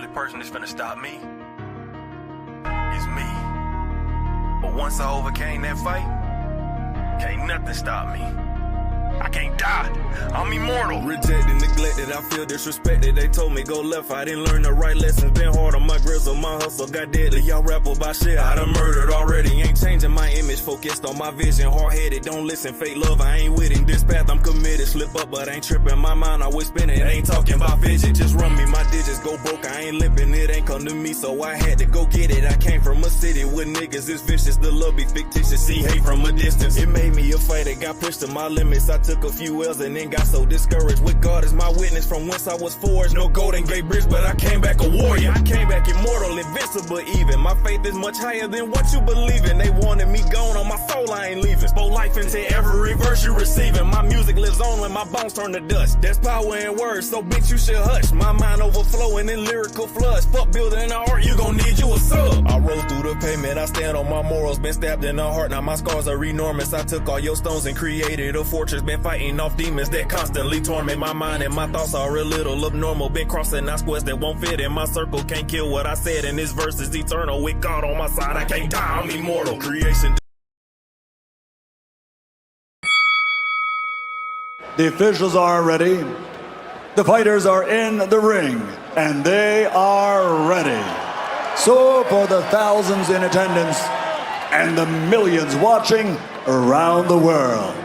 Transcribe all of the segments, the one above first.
only person that's finna stop me is me. But once I overcame that fight, can't nothing stop me. I can't die. I'm immortal. Rejected, neglected, I feel disrespected. They told me go left, I didn't learn the right lessons. Been hard on my grizzle, my hustle got deadly. Y'all rap about shit I done murdered already. Ain't changing my image, focused on my vision. Hard-headed, don't listen, fake love, I ain't with it. This path I'm committed, slip up but ain't tripping. My mind always spinning, ain't talking about fidget. Just run me, my digits go broke, I ain't limping. It ain't come to me, so I had to go get it. I came from a city with niggas, it's vicious. The love be fictitious, see hate from a distance. It made me a fighter, got pushed to my limits. I took a few L's and then got so discouraged. With God as my witness, from whence I was forged. No golden gate bridge, but I came back a warrior. I came back immortal, invincible even. My faith is much higher than what you believe in. They wanted me gone on my soul, I ain't leaving. Spoke life into every verse you receiving. My music lives on when my bones turn to dust. There's power in words, so bitch you should hush. My mind overflowing in lyrical floods. Fuck building an art, you gon' need you a sub. I rose through the pavement, I stand on my morals. Been stabbed in the heart, now my scars are enormous. I took all your stones and created a fortress. Been fighting off demons that constantly torment my mind, and my thoughts are a little abnormal. Been crossing out squares that won't fit in my circle. Can't kill what I said, and this verse is eternal. With God on my side, I can't die, I'm immortal. Creation. The officials are ready. The fighters are in the ring, and they are ready. So for the thousands in attendance and the millions watching around the world,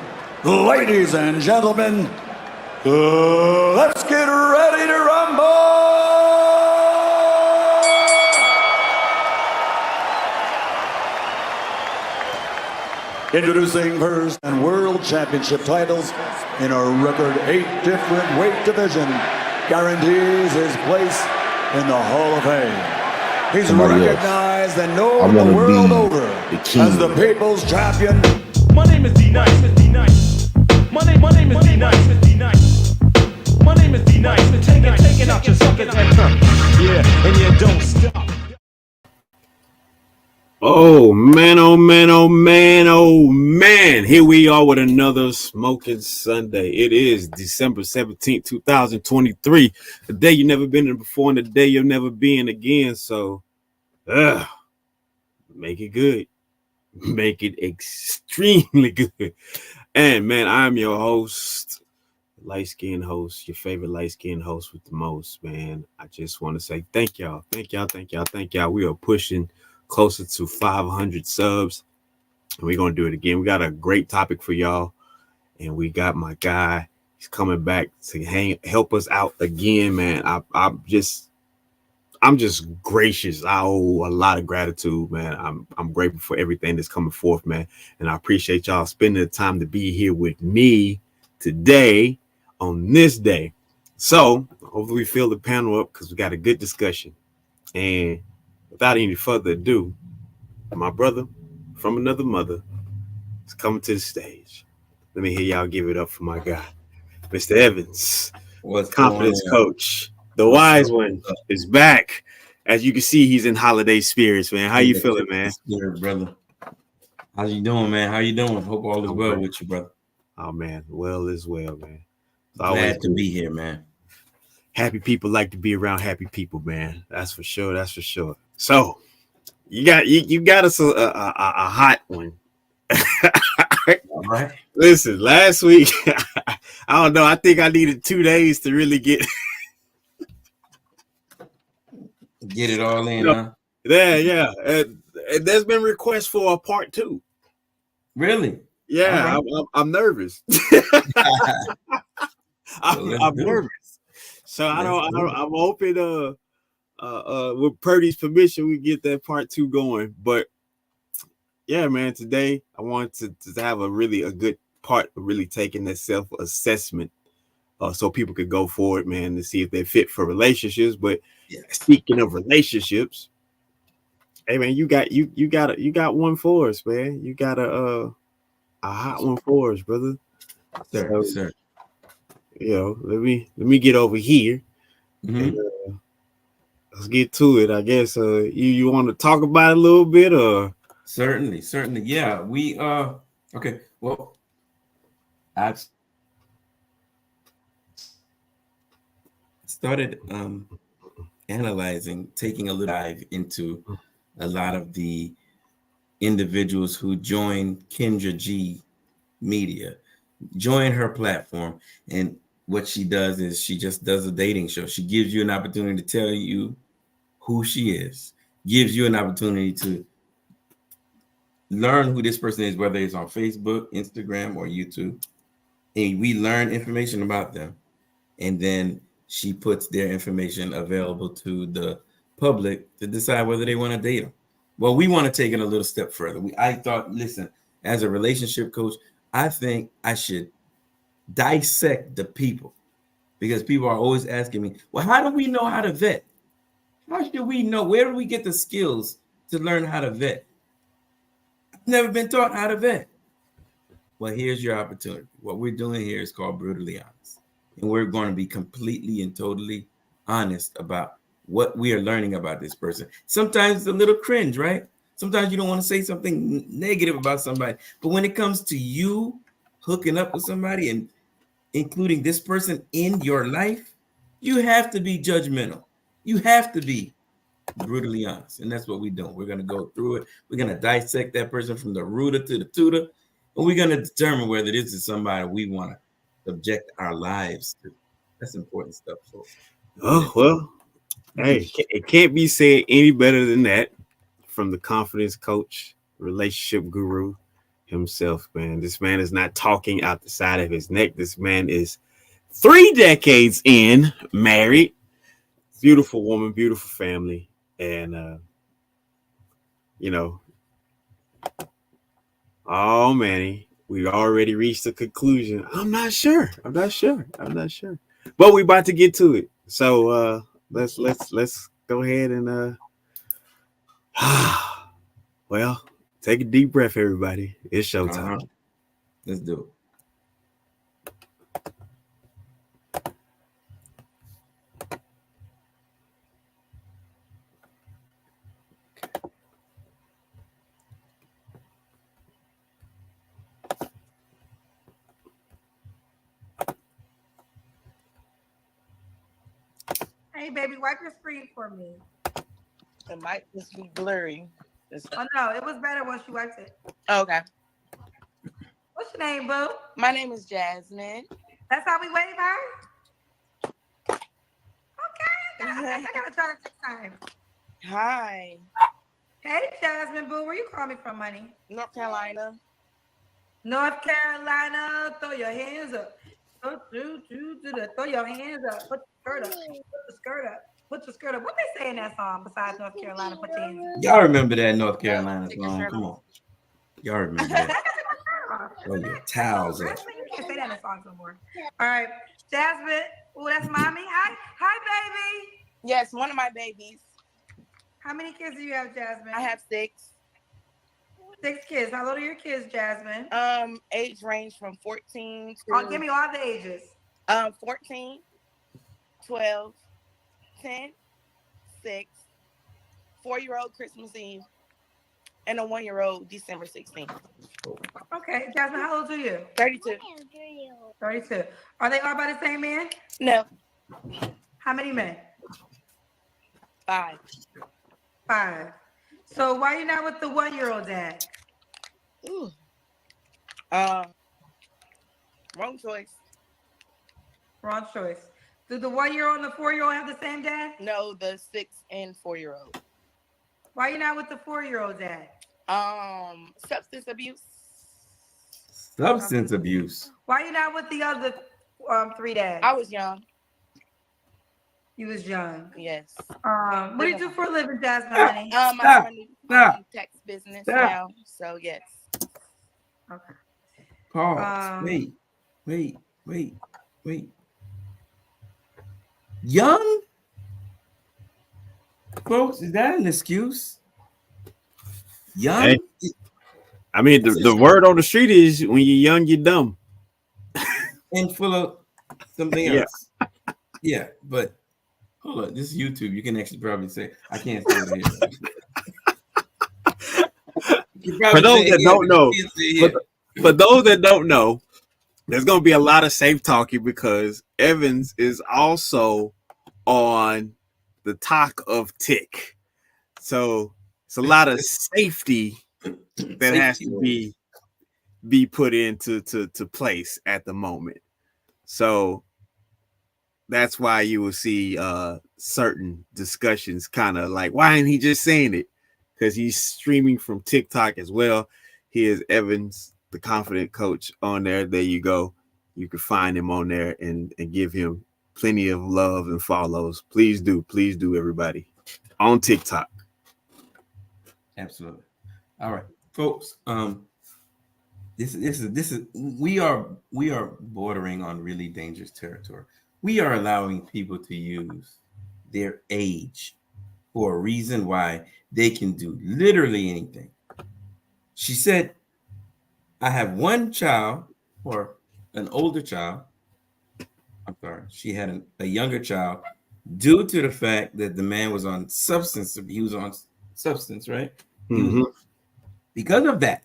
ladies and gentlemen, let's get ready to rumble! Introducing first and world championship titles in a record 8 different weight division, guarantees his place in the Hall of Fame. He's recognized and known the world over as the people's champion. My name is D-Nice. My name is D-Nice. My name is D-Nice. Taking out your suckers and yeah, and you don't stop. Oh man, oh man, oh man, oh man. Here we are with another Smoking Sunday. It is December 17th, 2023. The day you've never been in before and the day you'll never be in again. So, make it good. Make it extremely good. And man, I'm your host, light-skinned host, your favorite light-skinned host with the most, man. I just want to say thank y'all. Thank y'all. We are pushing closer to 500 subs, and we're gonna do it again. We got a great topic for y'all, and we got my guy. He's coming back to help us out again, man. I'm just gracious. I owe a lot of gratitude, man. I'm grateful for everything that's coming forth, man, and I appreciate y'all spending the time to be here with me today on this day. So hopefully we fill the panel up because we got a good discussion. And without any further ado, my brother from another mother is coming to the stage. Let me hear y'all give it up for my guy, Mr. Evans. What's confidence coach, the wise one is back. As you can see, he's in holiday spirits, man. How you feeling, man? Spirit, brother. How you doing, man? How you doing? Hope all is well with you, brother. Oh man, well as well, man. Glad to be here, man. Happy people like to be around happy people, man. That's for sure. That's for sure. So you got us a hot one. All right. Listen, last week, I don't know. I think I needed 2 days to really get it all in, huh? Yeah. And there's been requests for a part 2. Really? Yeah, right. I'm nervous. I'm nervous. So I'm hoping with Purdy's permission we get that part 2 going. But yeah, man, today I wanted to have a good part of really taking that self-assessment so people could go forward, man, to see if they're fit for relationships. But speaking of relationships, hey man, you got one for us, man. You got a hot one for us, brother. Sir. You know, let me get over here. And, let's get to it. I guess you want to talk about it a little bit, or certainly. Yeah, we okay. Well, I started analyzing, taking a little dive into a lot of the individuals who joined Kendra G Media, join her platform. And what she does is she just does a dating show. She gives you an opportunity to tell you who she is, gives you an opportunity to learn who this person is, whether it's on Facebook, Instagram, or YouTube. And we learn information about them. And then she puts their information available to the public to decide whether they want to date them. Well, we want to take it a little step further. I thought, listen, as a relationship coach, I think I should dissect the people, because people are always asking me, well, how do we know how to vet? How should we know? Where do we get the skills to learn how to vet? I've never been taught how to vet. Well, here's your opportunity. What we're doing here is called Brutally Honest. And we're going to be completely and totally honest about what we are learning about this person. Sometimes it's a little cringe, right? Sometimes you don't want to say something negative about somebody. But when it comes to you hooking up with somebody and including this person in your life, you have to be judgmental. You have to be brutally honest. And that's what we're doing. We're going to go through it. We're going to dissect that person from the rooter to the tutor. And we're going to determine whether this is somebody we want to subject our lives to. That's important stuff. So, Oh, well, hey, it can't be said any better than that from the confidence coach, relationship guru himself, man. This man is not talking out the side of his neck. This man is 3 decades in, married, beautiful woman, beautiful family. And, oh, man, we already reached a conclusion. I'm not sure. But we about to get to it. So let's go ahead and well, take a deep breath, everybody. It's showtime. Let's do it. Hey, baby, wipe your screen for me. It might just be blurry. Oh, no, it was better once you wiped it. Okay. What's your name, boo? My name is Jasmine. That's how we wave her? Okay. I gotta try to take time. Hi. Hey, Jasmine, boo. Where you calling me from, honey? North Carolina. North Carolina. Throw your hands up. Throw your hands up. Put your skirt up. Put your skirt up. What they say in that song besides North Carolina? Put your hands up. Y'all remember that North Carolina song? Come on. Y'all remember that. Oh, your towels up. You can't say that in the songs no more. All right. Jasmine. Oh, that's mommy. Hi, baby. Yes, one of my babies. How many kids do you have, Jasmine? I have 6. 6 kids. How old are your kids, Jasmine? Age range from 14 to give me all the ages. 14, 12, 10, 6, 4-year-old Christmas Eve, and a 1-year-old December 16th. Okay, Jasmine, how old are you? 32. 32. Are they all by the same man? No. How many men? 5. 5. So why are you not with the 1-year-old dad? Ooh. Wrong choice. Wrong choice. Do the 1-year-old and the 4-year-old have the same dad? No, the 6 and 4-year-old. Why are you not with the 4-year-old dad? Substance abuse. Substance abuse. Why are you not with the other 3 dads? I was young. You was young. Yes. What do you do for a living, Jasmine, honey? I run the tax business now. So yes. Okay. Pause. Wait. Young? Folks, is that an excuse? Young? Hey, I mean, the word on the street is when you're young, you're dumb. And full of something else. Yeah, but hold on. This is YouTube. You can actually probably say, I can't say it here. For those that don't know, for those that don't know, there's going to be a lot of safe talking because Evans is also on the talk of tick. So it's a lot of safety that has to be put into to place at the moment. So that's why you will see certain discussions kind of like, why ain't he just saying it? Because he's streaming from TikTok as well. He is Evans, the confident coach, on there. There you go. You can find him on there and give him plenty of love and follows. Please do, everybody, on TikTok. Absolutely. All right, folks. This is we are bordering on really dangerous territory. We are allowing people to use their age for a reason why they can do literally anything. She said, I have one child or an older child. I'm sorry, she had a younger child due to the fact that the man was on substance. He was on substance, right? Mm-hmm. Because of that,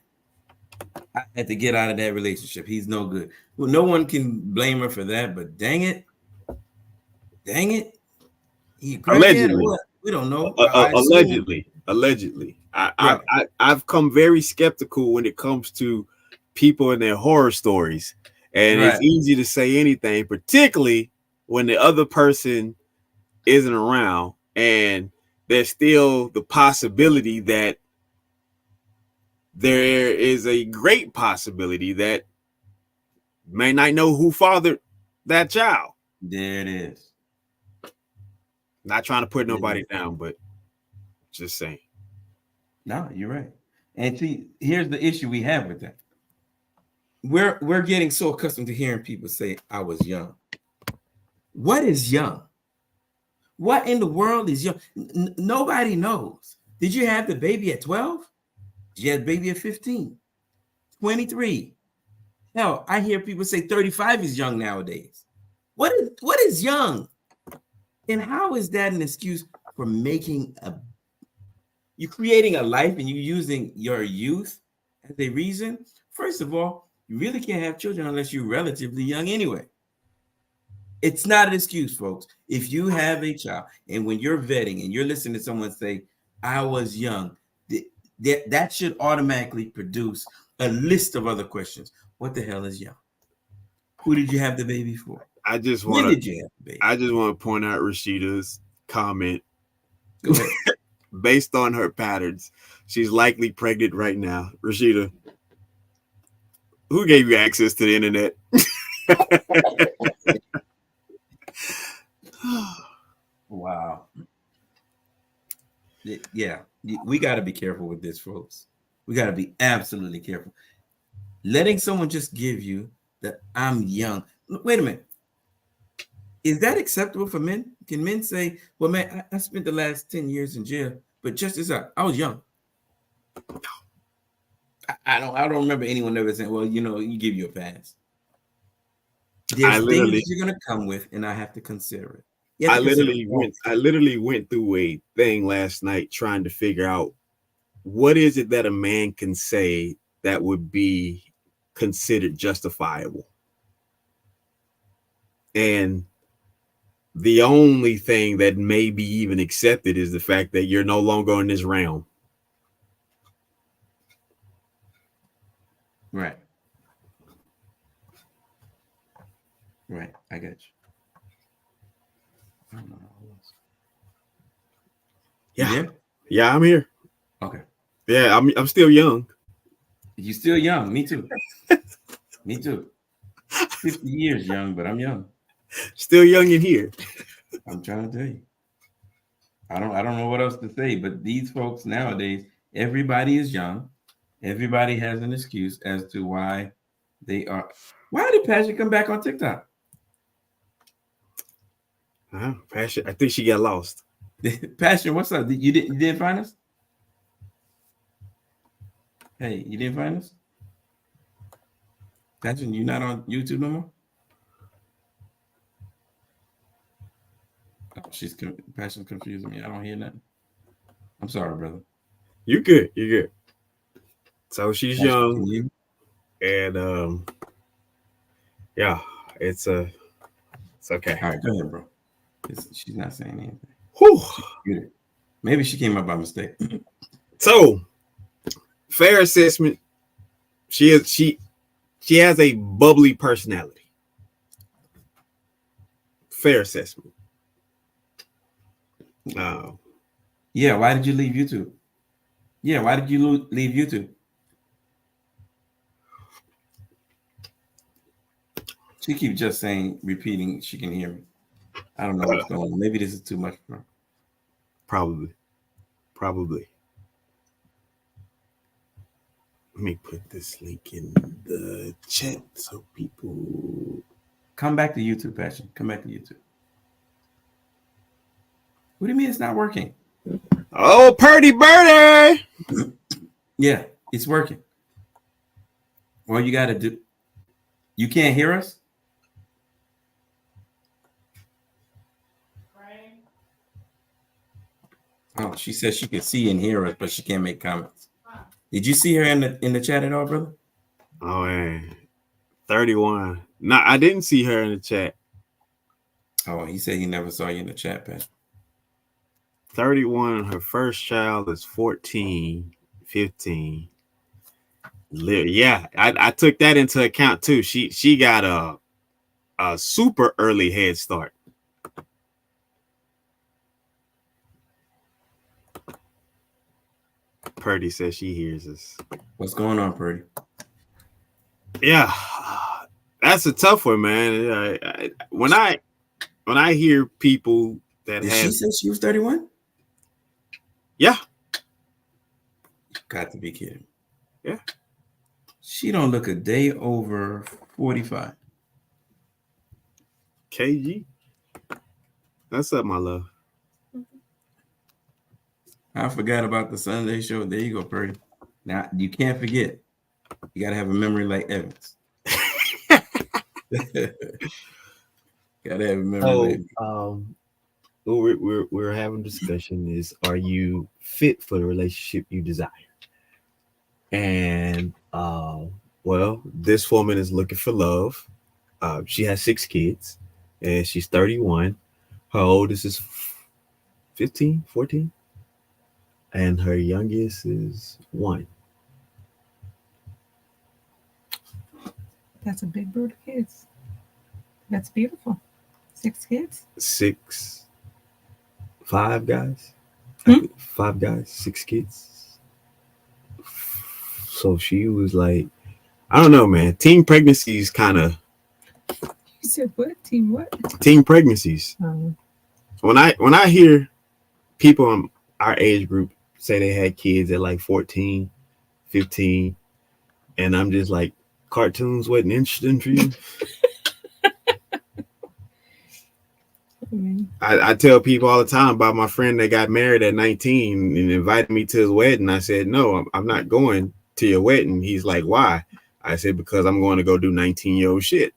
I had to get out of that relationship. He's no good. Well, no one can blame her for that, but dang it. He Allegedly. what? We don't know. Allegedly. I've come very skeptical when it comes to people and their horror stories. And it's easy to say anything, particularly when the other person isn't around and there's still the possibility that there is a great possibility that may not know who fathered that child. There it is. Not trying to put nobody down, but just saying. No, you're right. And see, here's the issue we have with that. We're getting so accustomed to hearing people say, I was young. What is young? What in the world is young? Nobody knows. Did you have the baby at 12? Did you have the baby at 15? 23? Hell, I hear people say 35 is young nowadays. What is young? And how is that an excuse for you creating a life and you using your youth as a reason? First of all, you really can't have children unless you're relatively young anyway. It's not an excuse, folks. If you have a child and when you're vetting and you're listening to someone say, I was young, that should automatically produce a list of other questions. What the hell is young? Who did you have the baby for? I just want to point out Rashida's comment. Go ahead. Based on her patterns, she's likely pregnant right now. Rashida, who gave you access to the internet? Wow. Yeah, we got to be careful with this, folks. We got to be absolutely careful. Letting someone just give you that I'm young. Wait a minute. Is that acceptable for men? Can men say, well, man, I spent the last 10 years in jail, but just as I was young. I don't remember anyone ever saying, well, you give you a pass. There's things that you're going to come with, and I have to consider it. I literally went through a thing last night trying to figure out what is it that a man can say that would be considered justifiable. And the only thing that may be even accepted is the fact that you're no longer in this realm. Right. I got you. I don't know. Yeah, I'm here. Okay. Yeah, I'm still young. You're still young. Me too. Me too. 50 years young, but I'm young. Still young in here. I'm trying to tell you. I don't know what else to say, but these folks nowadays, everybody is young. Everybody has an excuse as to why they are. Why did Passion come back on TikTok? Passion, I think she got lost. Passion, what's up? You didn't find us? Hey, you didn't find us? Passion, you not on YouTube no more? Oh, Passion's confusing me. I don't hear nothing. I'm sorry, brother. You're good. So she's young, and yeah, it's okay. All right, go ahead, bro. She's not saying anything. Whew. Maybe she came up by mistake. So, fair assessment. She has a bubbly personality. Fair assessment. Yeah, why did you leave YouTube? Yeah, why did you leave YouTube? She keeps just repeating, she can hear me. I don't know what's going on. Maybe this is too much for her. Probably. Let me put this link in the chat so people come back to YouTube, Passion. Come back to YouTube. What do you mean it's not working? Oh, Purdy Birdie! Yeah, it's working. All you got to do, you can't hear us? Oh, she says she can see and hear us, but she can't make comments. Did you see her in the chat at all, brother? Oh, man. 31. No, I didn't see her in the chat. Oh, he said he never saw you in the chat, Pat. 31. Her first child is 14, 15. Yeah, I took that into account too. She got a super early head start. Purdy says she hears us. What's going on, Purdy? Yeah, that's a tough one, man. When I hear people that Did she say she was 31? Yeah. Got to be kidding. Yeah. She don't look a day over 45. KG. That's up, my love. I forgot about the Sunday show. There you go, Purdy. Now, you can't forget. You got to have a memory like Evans. Got to have a memory what we're having discussion is, are you fit for the relationship you desire? And well, this woman is looking for love. She has 6 kids and she's 31. Her oldest is 15, 14. And her youngest is 1. That's a big brood of kids. That's beautiful. 6 kids? 5 guys. 5 guys, 6 kids. So she was like, I don't know, man. Teen pregnancies kind of. You said what? Teen what? Teen pregnancies. When I hear people in our age group say they had kids at like 14, 15, and I'm just like, cartoons wasn't interesting for you. I tell people all the time about my friend that got married at 19 and invited me to his wedding. I said, no, I'm not going to your wedding. He's like, why? I said, because I'm going to go do 19-year-old shit.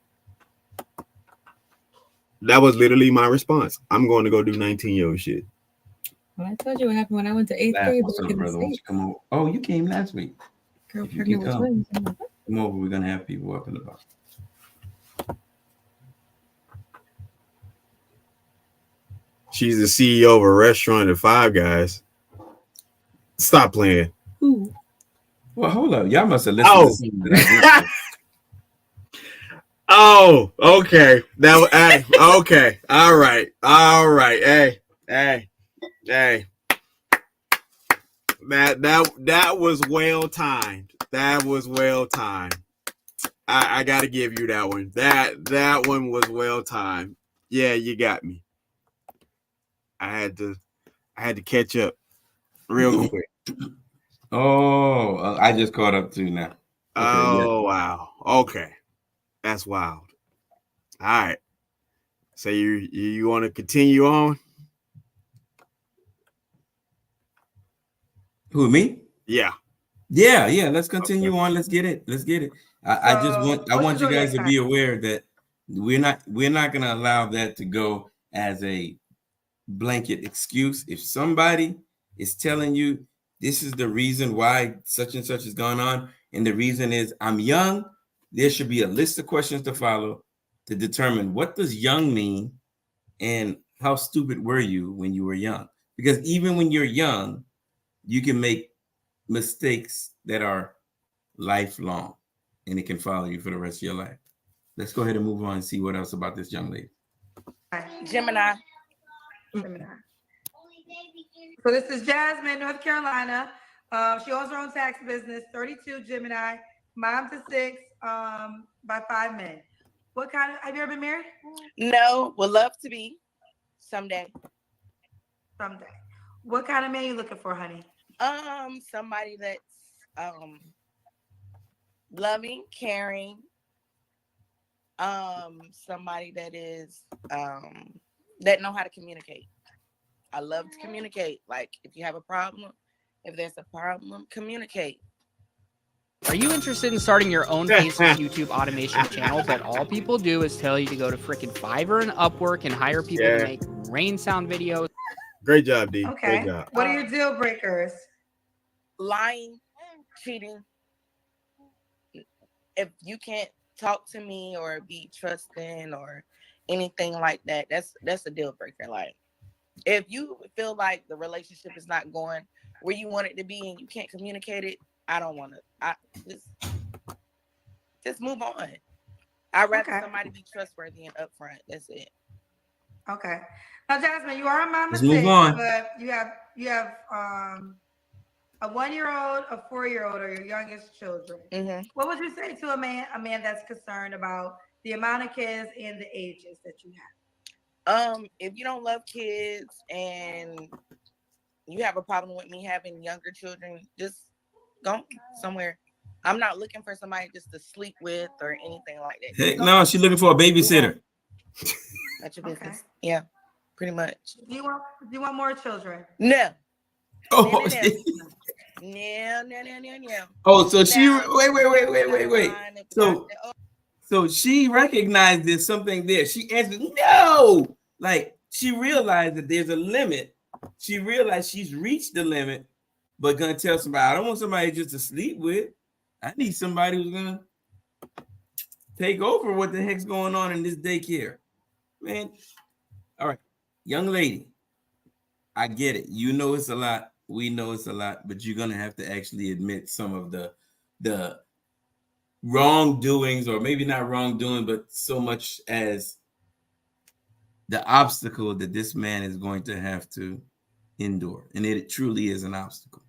That was literally my response. I'm going to go do 19-year-old shit. Well, I told you what happened when I went to 8th grade. What's up, brother? Won't you come over? Oh, you came last week. Girl pregnant with twins. Come over. We're going to have people up in the box. She's the CEO of a restaurant at Five Guys. Stop playing. Ooh. Well, hold up. Y'all must have listened to something that I did. Oh, okay. Okay. All right. Hey. That was well timed. That was well timed. I gotta give you that one. That one was well timed. Yeah, you got me. I had to catch up real quick. Oh, I just caught up too now. Okay, wow. Okay. That's wild. All right. So you want to continue on? Who, me? Yeah. Let's continue on. Let's get it. I want you guys to be aware that we're not gonna allow that to go as a blanket excuse. If somebody is telling you this is the reason why such and such has gone on, and the reason is I'm young, there should be a list of questions to follow to determine what does young mean and how stupid were you when you were young? Because even when you're young, you can make mistakes that are lifelong, and it can follow you for the rest of your life. Let's go ahead and move on and see what else about this young lady. Gemini. Gemini. So this is Jasmine, North Carolina. She owns her own tax business. 32, Gemini. Mom to 6, by 5 men. What kind of? Have you ever been married? No, would love to be someday. Someday. What kind of man you looking for, honey? Somebody that's loving, caring. Somebody that is that know how to communicate. I love to communicate. Like if you have a problem, if there's a problem, communicate. Are you interested in starting your own faceless YouTube automation channel, but all people do is tell you to go to freaking Fiverr and Upwork and hire people to make rain sound videos? Great job, D. Okay. Great job. What are your deal breakers? Lying, cheating. If you can't talk to me or be trusting or anything like that, that's a deal breaker. Like if you feel like the relationship is not going where you want it to be and you can't communicate it, I don't want to. Just move on. I'd rather somebody be trustworthy and upfront. That's it. Okay. Now, Jasmine, you are a mama Let's move on. but you have a 1-year-old, a 4-year-old, are your youngest children. Mm-hmm. What would you say to a man that's concerned about the amount of kids and the ages that you have? If you don't love kids and you have a problem with me having younger children, just go somewhere. I'm not looking for somebody just to sleep with or anything like that. Heck no, she's looking for a babysitter. That's your business. Yeah, pretty much. Do you want more children? No. Oh, No. Oh, so she wait. So she recognized there's something there. She answered no. Like she realized that there's a limit. She realized she's reached the limit, but gonna tell somebody, I don't want somebody just to sleep with. I need somebody who's gonna take over what the heck's going on in this daycare. Man. All right, young lady. I get it. You know it's a lot. We know it's a lot, but you're gonna have to actually admit some of the wrongdoings, or maybe not wrongdoing, but so much as the obstacle that this man is going to have to endure. And it truly is an obstacle.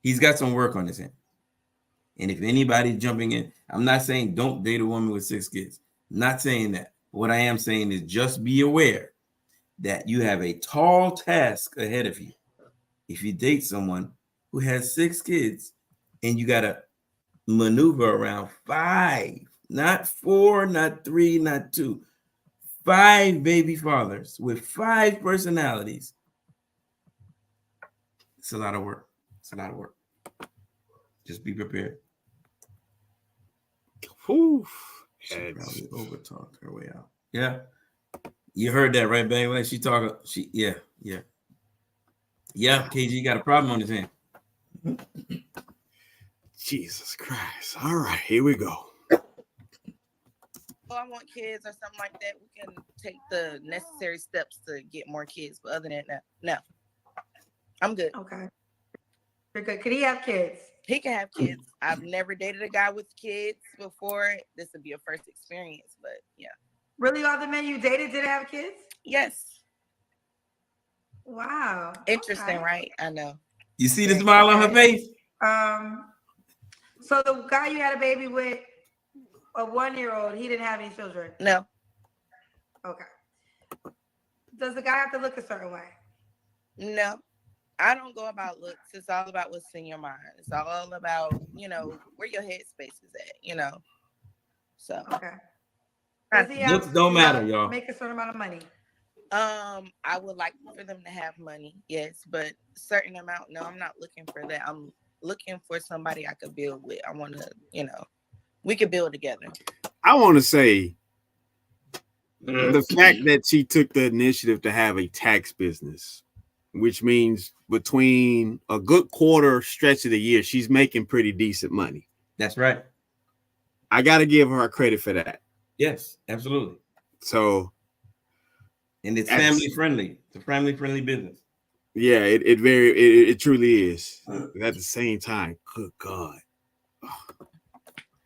He's got some work on his hand. And if anybody's jumping in, I'm not saying don't date a woman with 6 kids. I'm not saying that. What I am saying is just be aware that you have a tall task ahead of you if you date someone who has 6 kids and you got to maneuver around 5, not 4, not 3, not 2, 5 baby fathers with 5 personalities. It's a lot of work. It's a lot of work. Just be prepared. Whew. She probably overtalked her way out. Yeah. You heard that, right, Bang? Like she talking. Yeah. KG got a problem on his hand. Jesus Christ. All right, here we go. I want kids or something like that, we can take the necessary steps to get more kids. But other than that, no. I'm good. Okay. You're good. Could he have kids? He can have kids. I've never dated a guy with kids before. This would be a first experience, but yeah. Really, all the men you dated didn't have kids? Yes. Wow. Interesting, Okay. right? I know. You see the smile on her face? So the guy you had a baby with, a 1-year-old, he didn't have any children? No. Okay. Does the guy have to look a certain way? No. I don't go about looks. It's all about what's in your mind. It's all about, where your headspace is at, So. Okay. Looks don't matter, y'all. Make a certain amount of money. I would like for them to have money, yes, but certain amount, no, I'm not looking for that. I'm looking for somebody I could build with. I want to, we could build together. I want to say the fact that she took the initiative to have a tax business, which means between a good quarter stretch of the year, she's making pretty decent money. That's right. I got to give her credit for that. Yes, absolutely. So And it's family friendly. It's a family friendly business. Yeah, it truly is. But at the same time, good God.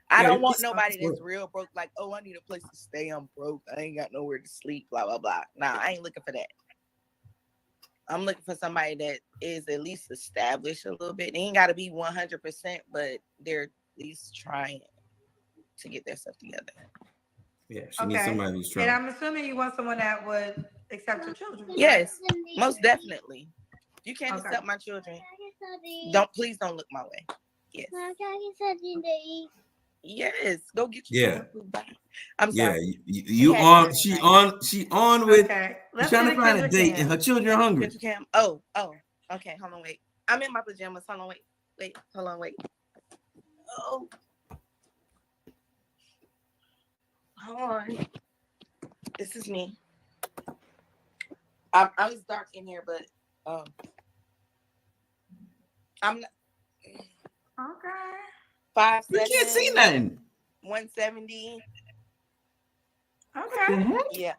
I don't want nobody that's real broke, like, oh, I need a place to stay. I'm broke. I ain't got nowhere to sleep, blah, blah, blah. Nah, I ain't looking for that. I'm looking for somebody that is at least established a little bit. They ain't got to be 100%, but they're at least trying to get their stuff together. Yeah, she needs somebody who's trying. And I'm assuming you want someone that would accept your children. Yes, most definitely. You can't accept my children. Please don't look my way. Yes. Yes, go get your food back. I'm sorry. Yeah, she on with. Okay. She's trying to find a date, and her children are hungry. Oh, okay. Hold on, wait. I'm in my pajamas. Hold on, wait. Hold on, wait. Oh, hold on. This is me. I was dark in here, but I'm not. Okay. 5'7". You can't see nothing. 170. Okay. Yeah.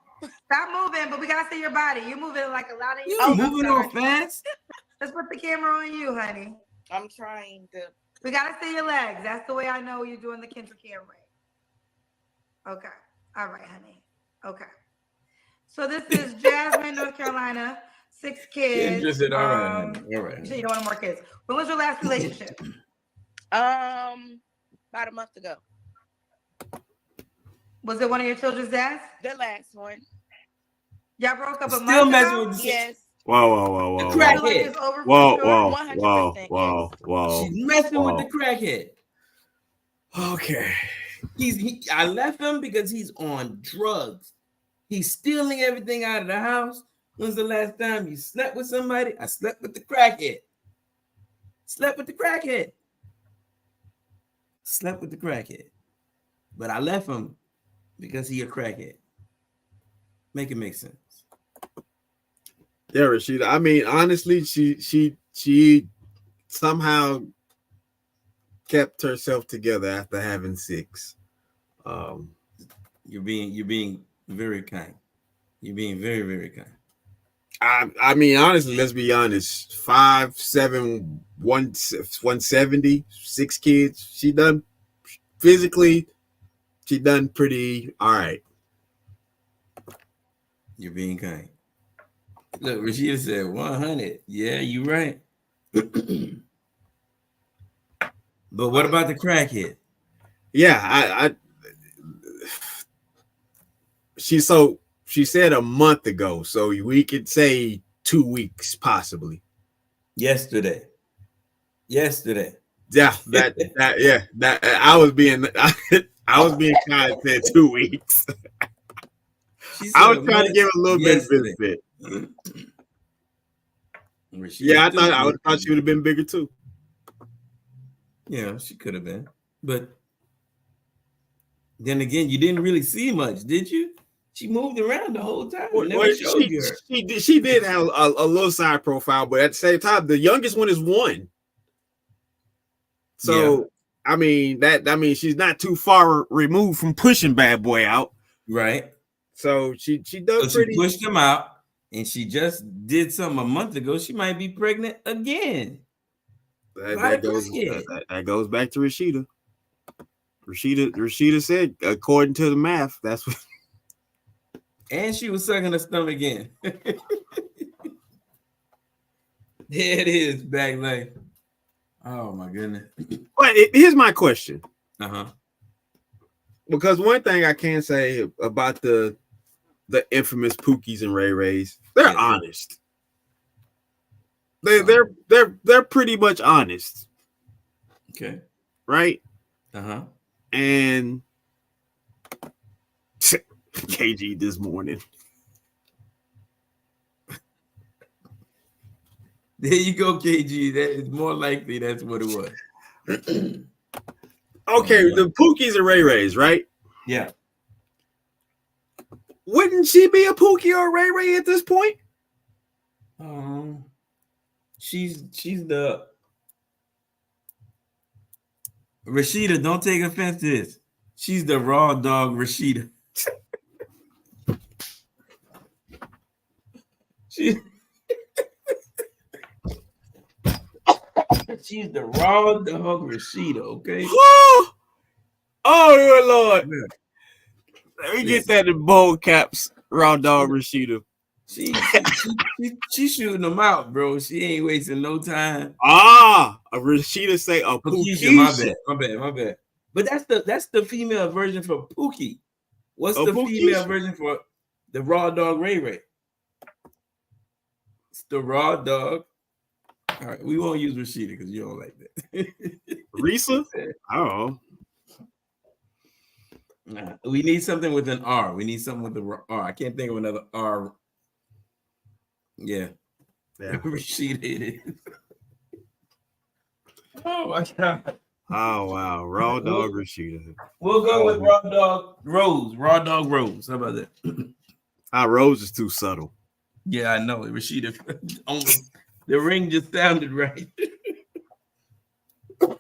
Stop moving, but we gotta see your body. You're moving like a lot of you. Moving on fast. Let's put the camera on you, honey. I'm trying to. We gotta see your legs. That's the way I know you're doing the Kendra camera. Okay. All right, honey. Okay. So this is Jasmine, North Carolina. 6 kids. Kendra said, all right, honey. All right. You said you don't want more kids. When was your last relationship? About a month ago. Was it one of your children's dads? The last one. Y'all broke up a Still month messing ago? with the Yes. Whoa. The crackhead. Whoa. She's messing with the crackhead. Okay. I left him because he's on drugs. He's stealing everything out of the house. When's the last time you slept with somebody? I slept with the crackhead. Slept with the crackhead. But I left him because he a crackhead. Make it make sense. Yeah, Rashida. I mean, honestly, she somehow kept herself together after having 6. You're being very kind. You're being very, very kind. I mean, honestly, let's be honest. 5'7", 170, 6 kids. She done physically. She done pretty all right. You're being kind. Look, Rashida said 100. Yeah, you're right. But what about the crackhead? Yeah, she said a month ago, so we could say 2 weeks possibly. Yesterday. Yeah, that I was being kind of said 2 weeks. I was trying to give a little bit of benefit. Yeah, I thought she would have been bigger too. Yeah, she could have been. But then again, you didn't really see much, did you? She moved around the whole time. She did have a little side profile, but at the same time, the youngest one is 1. So, yeah. I mean, that means she's not too far removed from pushing bad boy out. Right. So she does pretty. She pushed him out, and she just did something a month ago. She might be pregnant again. That goes back to Rashida. Rashida said, according to the math, that's what. And she was sucking her stomach in. There it is, back life. Oh my goodness. But here's my question. Uh-huh. Because one thing I can say about the infamous Pookies and Ray Rays, they're honest. They're pretty much honest. Okay. Right? Uh-huh. And KG this morning. There you go, KG. That is more likely that's what it was. Okay, the Pookies and Ray Rays, right? Yeah. Wouldn't she be a Pookie or a Ray Ray at this point? She's the Rashida. Don't take offense to this. She's the raw dog Rashida. She's the raw dog Rashida, okay? Oh, good Lord. Yeah. Let me get that in bold caps. Raw dog Rashida. She shooting them out, bro. She ain't wasting no time. A Rashida say a Pookie, my bad. But that's the female version for Pookie. What's the female version for the raw dog Ray Ray? It's the raw dog. All right, we won't use Rashida because you don't like that. Risa? I don't know. Nah, we need something with an R. We need something with the R. I can't think of another R. Yeah. Rashida it is. Oh my God. Oh wow. Raw dog Rashida. We'll go with raw dog Rose. Raw dog Rose. How about that? Rose is too subtle. Yeah, I know. Rashida almost the ring just sounded right. Where's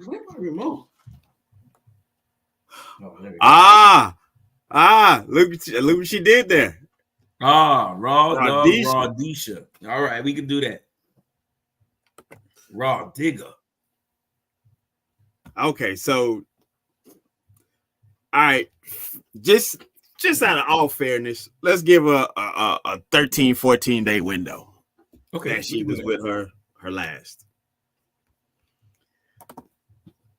my remote? Look what she did there. Raw dog Rawdisha. All right, we can do that. Raw digger. Okay, so all right, just out of all fairness, let's give a 13, 14 day window. Okay, that she was with her last.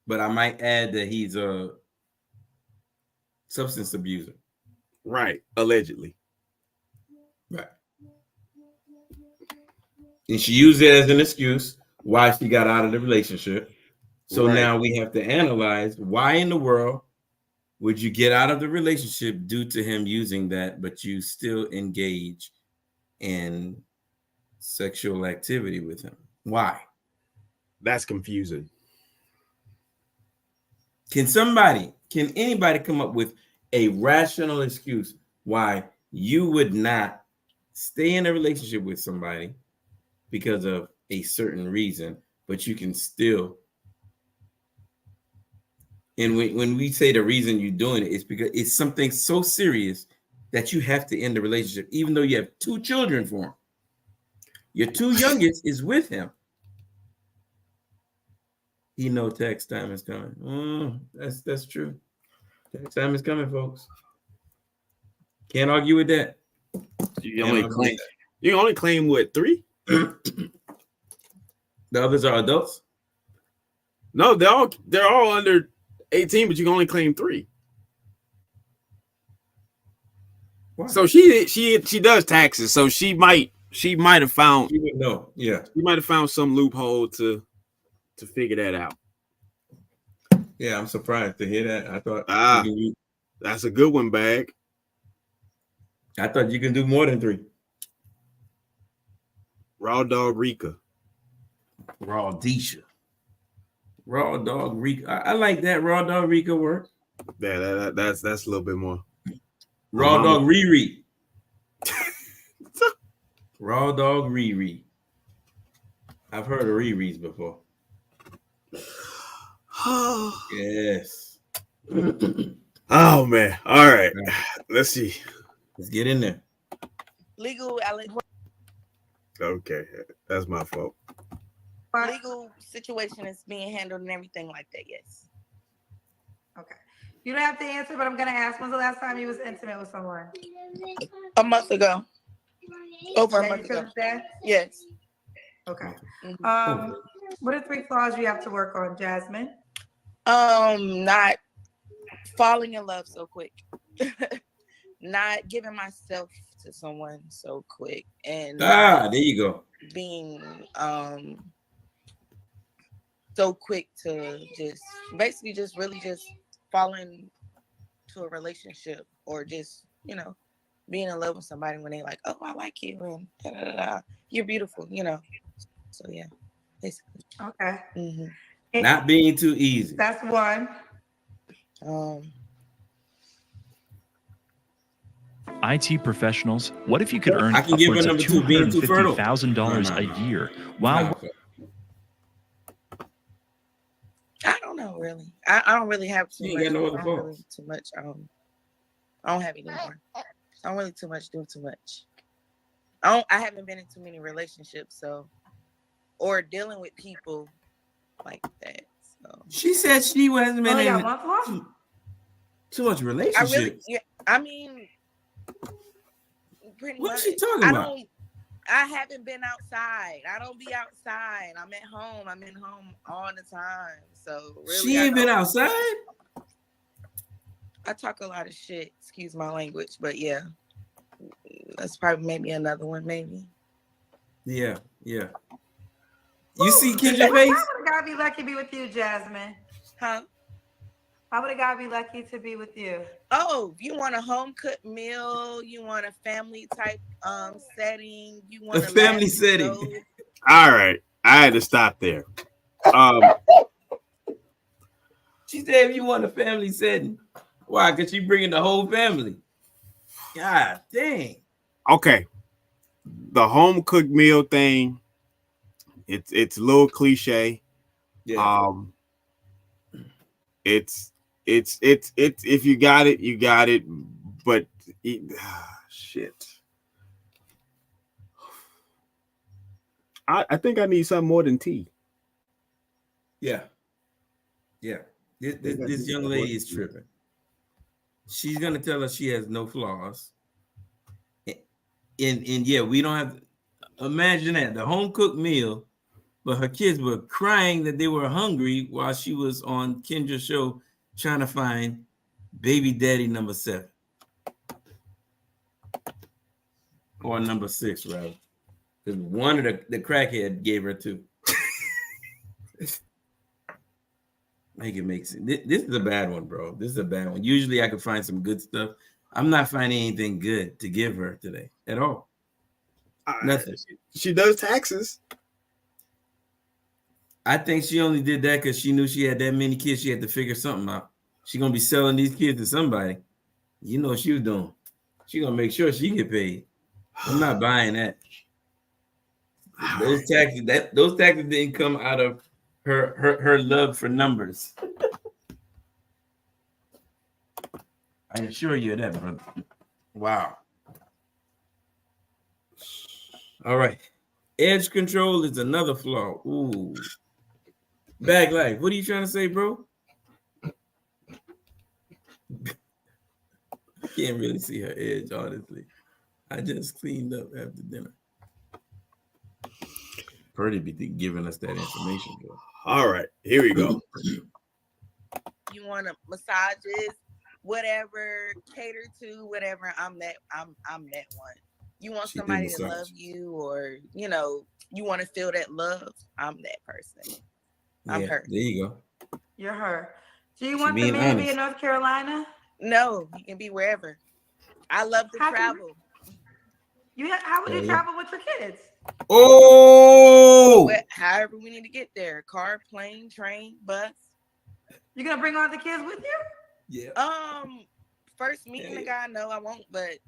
But I might add that he's a substance abuser. Right, allegedly. Right. And she used it as an excuse why she got out of the relationship. So now we have to analyze why in the world would you get out of the relationship due to him using that, but you still engage in sexual activity with him? Why? That's confusing. Can anybody come up with a rational excuse why you would not stay in a relationship with somebody because of a certain reason, but you can still? And when we say the reason you're doing it, it's because it's something so serious that you have to end the relationship, even though you have 2 children for him. Your 2 youngest is with him. He know tax time is coming. That's true. Tax time is coming, folks. Can't argue with that. You can only claim what, 3? The others are adults. No, they're all under 18, but you can only claim 3. Why? So she does taxes, so she might have found. She would know. Yeah, she might have found some loophole to figure that out. Yeah, I'm surprised to hear that. I thought that's a good one, Bag. I thought you can do more than 3. Raw dog Rika. Rawdisha. Raw dog Rika. I like that. Raw dog Rika work. Yeah, that's a little bit more. Raw dog Riri. Raw dog Riri. I've heard of Riri's before. Yes. Oh man. All right. Let's see. Let's get in there. Legal Okay. That's my fault. Legal situation is being handled and everything like that, yes. Okay. You don't have to answer, but I'm gonna ask, when's the last time you was intimate with someone? A month ago. Over a month ago. Yes. Okay. What are 3 flaws you have to work on, Jasmine? Not falling in love so quick. Not giving myself to someone so quick, and there you go. Being so quick to just basically just really just falling to a relationship, or just being in love with somebody when they like, oh, I like you and da, da, da, da. You're beautiful, So yeah, basically. Okay. Mm-hmm. Not being too easy. That's one. IT professionals, what if you could earn I can give upwards her of number 2, being too fertile. $250,000 a year? Wow. I don't know, really. I don't really have too much. Too much. I don't have any more. I don't really too much doing too much. I haven't been in too many relationships, so or dealing with people like that. So She said she hasn't been Only got in one flaw? too much I really, relationships. yeah. I mean, pretty What much. is she talking about? I haven't been outside. I don't be outside. I'm at home. I'm in home all the time. So really, She I ain't been don't. outside. I talk a lot of shit. Excuse my language, but yeah, that's probably maybe another one. Maybe. Yeah. You see Why Kendra face? would a guy be lucky to be with you, Jasmine? Huh? Why would a guy be lucky to be with you? Oh, you want a home cooked meal? You want a family type setting? You want A a family lavish setting. stove? All right, I had to stop there. She said if you want a family setting. Why? Because she bringing the whole family. God dang. Okay, the home cooked meal thing. It's a little cliche. Yeah. It's if you got it, you got it. But shit. I think I need something more than tea. Yeah. This young lady is tripping. She's gonna tell us she has no flaws. And yeah, we don't have. Imagine that, the home cooked meal, but her kids were crying that they were hungry while she was on Kendra's show trying to find baby daddy number 7 or number 6 rather, because one of the crackhead gave her 2. Make it make sense. This is a bad one, bro. This is a bad one. Usually I can find some good stuff. I'm not finding anything good to give her today at all. Nothing. She does taxes. I think she only did that because she knew she had that many kids. She had to figure something out. She gonna be selling these kids to somebody. You know what she was doing. She gonna make sure she get paid. I'm not buying that. Those taxes didn't come out of her love for numbers. I assure you of that, brother. Wow. All right. Edge control is another flaw. Ooh. Bag life. What are you trying to say, bro? I can't really see her edge, honestly. I just cleaned up after dinner. Purdy be giving us that information, bro. All right, here we go. You want to massages, whatever, cater to whatever. I'm that one. You want somebody to love you, or you want to feel that love. I'm that person. I'm her. There you go. You're her. Do you want the man to be in North Carolina? No, he can be wherever. I love to travel. How would you travel with your kids? Oh! However we need to get there. Car, plane, train, bus. You gonna bring all the kids with you? Yeah. First meeting the guy, no, I won't. But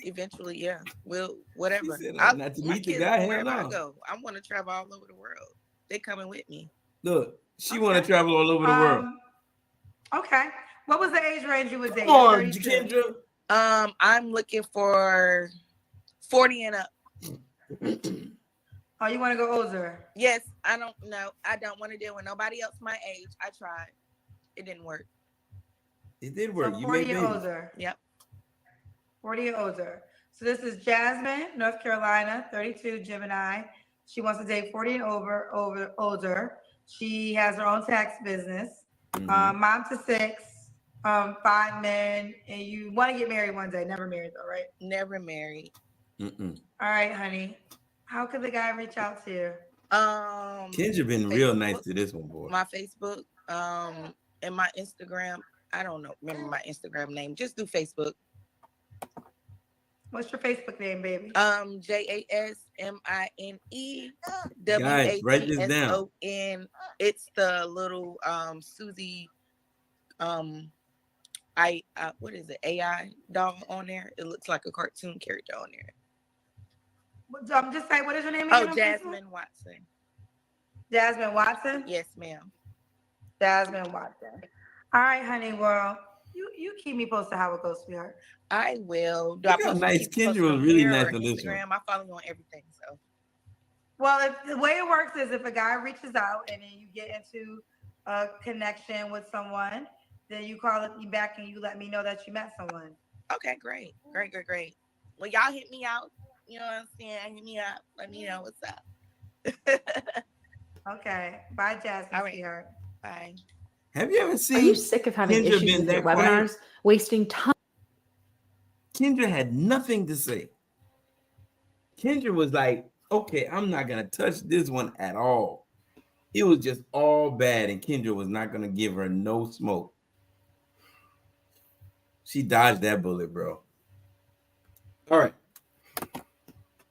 eventually, yeah, we'll whatever. Not to meet the guy. Wherever Hell no. I go, I want to travel all over the world. They coming with me. Look, she want to travel all over the world. Okay. What was the age range you would date? Come on, Kendra. I'm looking for 40 and up. Oh, you want to go older? Yes, I don't know. I don't want to deal with nobody else my age. I tried. It didn't work. It did work. So you 40 made and babies. older. Yep. 40 and older. So this is Jasmine, North Carolina, 32, Gemini. She wants to date 40 and older. She has her own tax business. Mom to 6, 5 men, and you want to get married one day. Never married though, right? Never married. All right, honey. How could the guy reach out to you? Kendra been real nice to this one, boy. My Facebook, and my Instagram. I don't know. Remember my Instagram name. Just do Facebook. What's your Facebook name, baby? Guys, write this down. JASMINEWATSON. It's the little Susie what is it? AI doll on there. It looks like a cartoon character on there. Just say, what is your name again? Oh, Jasmine Watson. Jasmine Watson? Yes, ma'am. Jasmine Watson. All right, honey. Well, You keep me posted how it goes, sweetheart. I will. Do Look I how post nice keep you Kendra posted was on really here nice or on this one. Instagram? I follow you on everything. So Well, if the way it works is if a guy reaches out and then you get into a connection with someone, then you call me back and you let me know that you met someone. okay, great. Well, y'all hit me out. You know what I'm saying? Hit me up. Let me know what's up. Okay. Bye, Jasmine, All right. sweetheart. Bye. Have you ever Are seen you sick of having Kendra issues been with your that quiet? webinars, wasting time? Kendra had nothing to say. Kendra was like, okay, I'm not going to touch this one at all. It was just all bad, and Kendra was not going to give her no smoke. She dodged that bullet, bro. All right.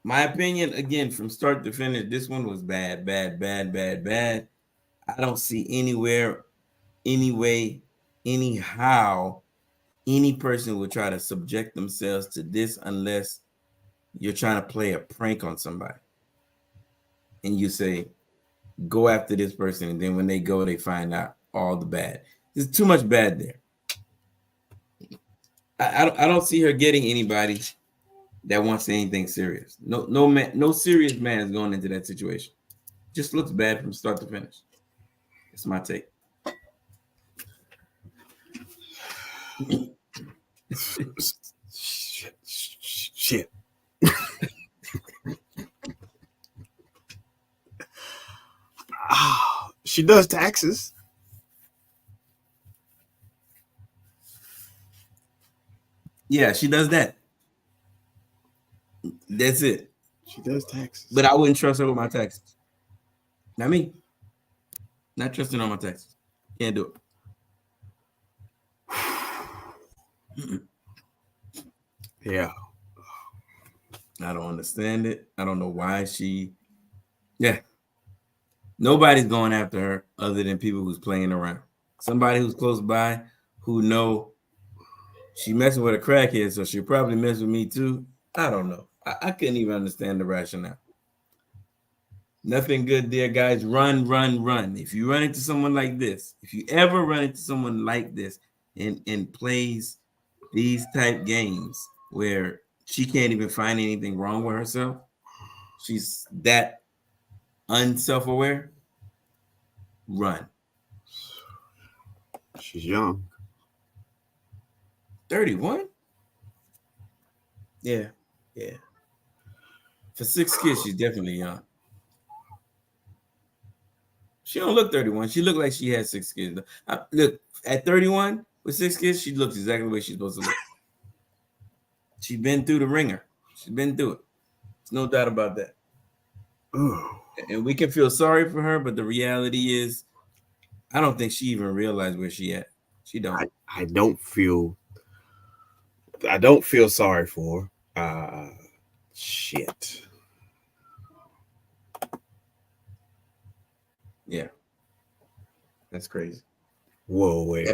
My opinion, again, from start to finish, this one was bad. I don't see anywhere, any way, anyhow, any person would try to subject themselves to this unless you're trying to play a prank on somebody. And you say, go after this person, and then when they go, they find out all the bad. There's too much bad there. I don't see her getting anybody that wants anything serious. No serious man is going into that situation. Just looks bad from start to finish. That's my take. Shit. She does taxes. Yeah, she does that. That's it. She does taxes. But I wouldn't trust her with my taxes. Not me. Not trusting on my taxes. Can't do it. Yeah. I don't understand it. I don't know why she. Yeah. Nobody's going after her other than people who's playing around. Somebody who's close by who know she messing with a crackhead, so she'll probably mess with me too. I don't know. I couldn't even understand the rationale. Nothing good there, guys. Run. If you run into someone like this, if you ever run into someone like this and plays these type games where she can't even find anything wrong with herself, she's that unself-aware, run. She's young. 31? Yeah. For 6 kids, she's definitely young. She don't look 31. She look like she has 6 kids. Look, at 31 with 6 kids, she looks exactly the way she's supposed to look. She's been through the ringer. She's been through it. There's no doubt about that. Ooh. And we can feel sorry for her, but the reality is, I don't think she even realized where she at. She don't. I don't feel sorry for her. Shit. Yeah. That's crazy. Whoa, wait.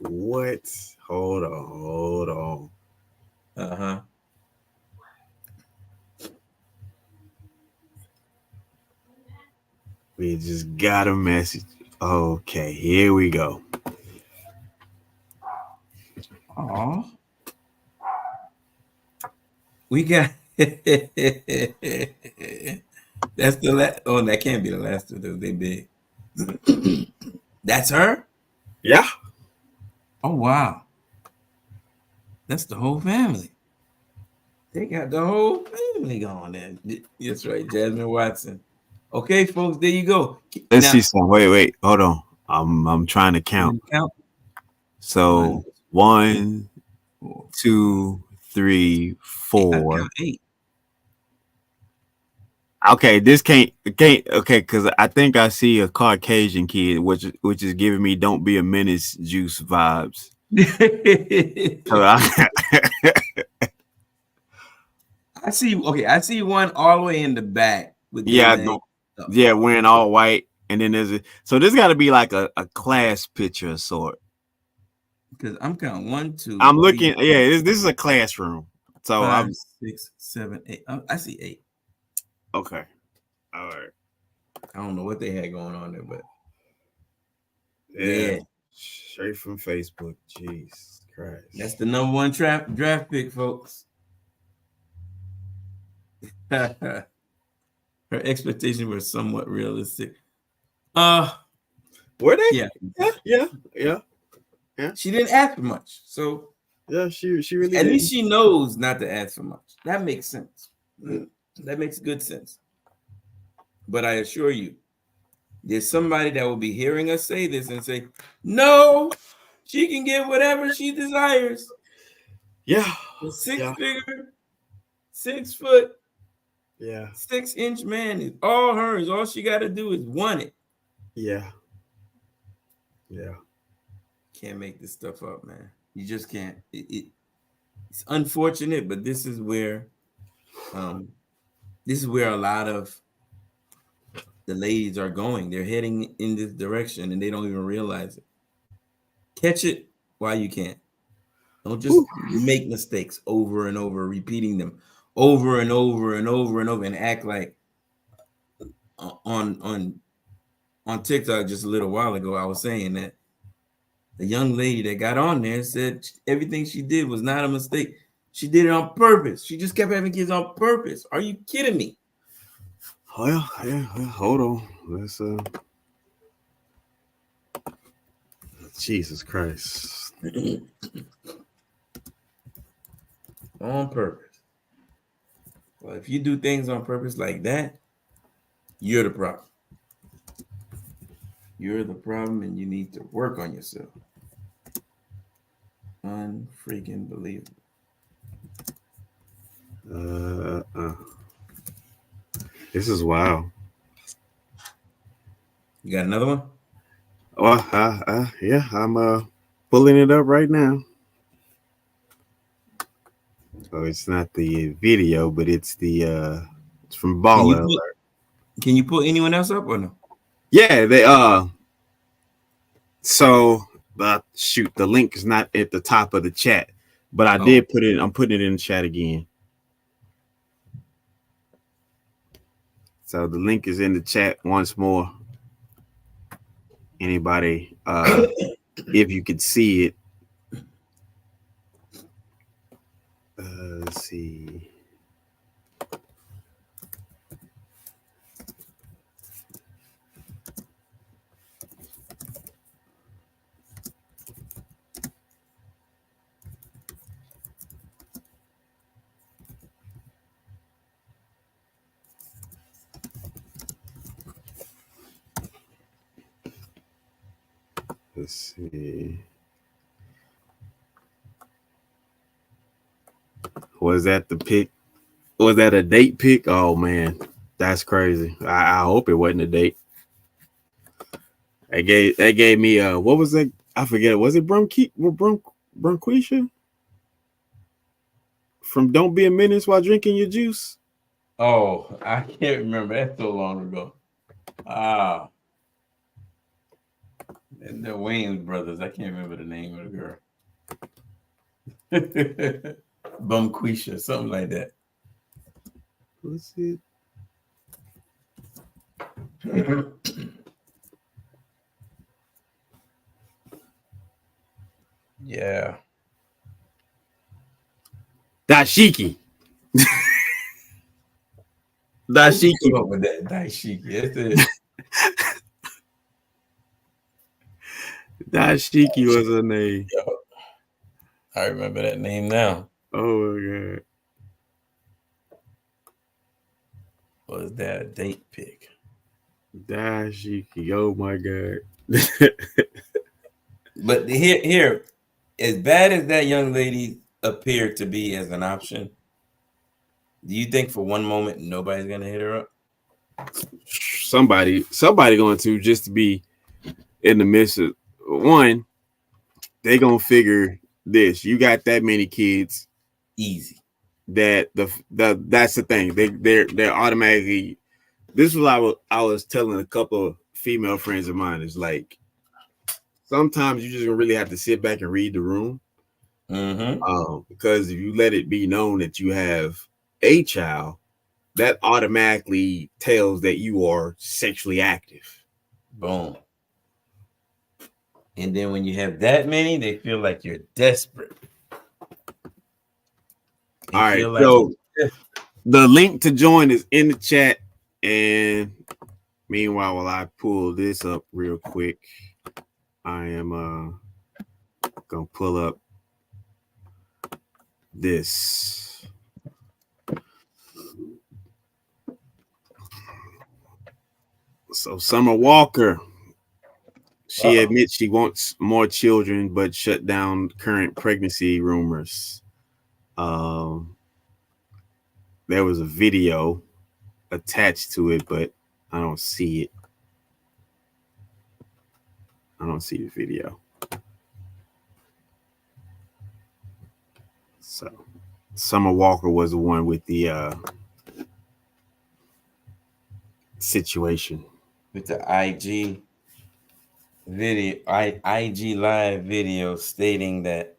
What? Hold on. Uh-huh. We just got a message. Okay, here we go. Aw. We got that's the last. Oh, that can't be the last of those. They big. That's her? Yeah. Oh wow. That's the whole family. They got the whole family going there. That's right, Jasmine Watson. Okay, folks, there you go. Let's see some. Wait. Hold on. I'm trying to count. So 1, 2, 3, 4. 8. Okay, this can't okay, because I think I see a Caucasian kid, which is giving me "Don't Be a Menace" juice vibes. I see one all the way in the back with wearing all white, and then so this got to be like a class picture of sort. Because I'm counting 1, 2. I'm looking. This is a classroom. So 5, 6, 7, 8. I see 8. Okay. All right. I don't know what they had going on there, but Yeah. Straight from Facebook. Jeez Christ. That's the number one draft pick, folks. Her expectations were somewhat realistic. Were they? Yeah. She didn't ask for much, so yeah, she really at didn't. least she knows not to ask for much. That makes sense. That makes good sense. But I assure you, there's somebody that will be hearing us say this and say, "No, she can get whatever she desires." Yeah, a six-figure, 6 foot, 6-inch man is all hers. All she got to do is want it. Yeah. Can't make this stuff up, man. You just can't. It's unfortunate, but this is where a lot of the ladies are going. They're heading in this direction and they don't even realize it. Catch it while you can. Don't just make mistakes over and over, repeating them over and over and over and over, and act like on TikTok just a little while ago, I was saying that the young lady that got on there said everything she did was not a mistake. She did it on purpose. She just kept having kids on purpose. Are you kidding me? Well, hold on. Let's Jesus Christ. On purpose. Well, if you do things on purpose like that, you're the problem. You're the problem, and you need to work on yourself. Unfreaking believable. This is wild. You got another one? Oh, yeah, I'm pulling it up right now. Oh, it's not the video, but it's it's from Baller Alert. Can you pull anyone else up or no? Yeah, they so shoot, the link is not at the top of the chat, but I did put it. I'm putting it in the chat again. So the link is in the chat once more. Anybody, if you could see it, let's see. Let's see. Was that the pick? Was that a date pick? Oh man, that's crazy. I hope it wasn't a date. They gave me what was that? I forget. Was it Bronquisha from Don't Be a Menace While Drinking Your Juice? Oh, I can't remember. That's so long ago. And the Wayans brothers. I can't remember the name of the girl. Bumquisha, something like that. Let's see. Yeah. Dashiki. Dashiki. Up with that Dashiki. Dashiki was her name. I remember that name now. Oh my god. Was that a date pick? Dashiki. Oh my god. But here, as bad as that young lady appeared to be as an option, do you think for one moment nobody's gonna hit her up? Somebody going to, just to be in the midst of one. They gonna figure this. You got that many kids, easy. That's the thing. They're automatically. This is what I was telling a couple of female friends of mine. Is like sometimes you just gonna really have to sit back and read the room. Because if you let it be known that you have a child, that automatically tells that you are sexually active. Boom. And then when you have that many, they feel like you're desperate. All right, so the link to join is in the chat. And meanwhile, while I pull this up real quick, I am gonna pull up this. So Summer Walker, she admits she wants more children, but shut down current pregnancy rumors. There was a video attached to it, but I don't see it. I don't see the video. So Summer Walker was the one with the situation. With the IG video, IG live video stating that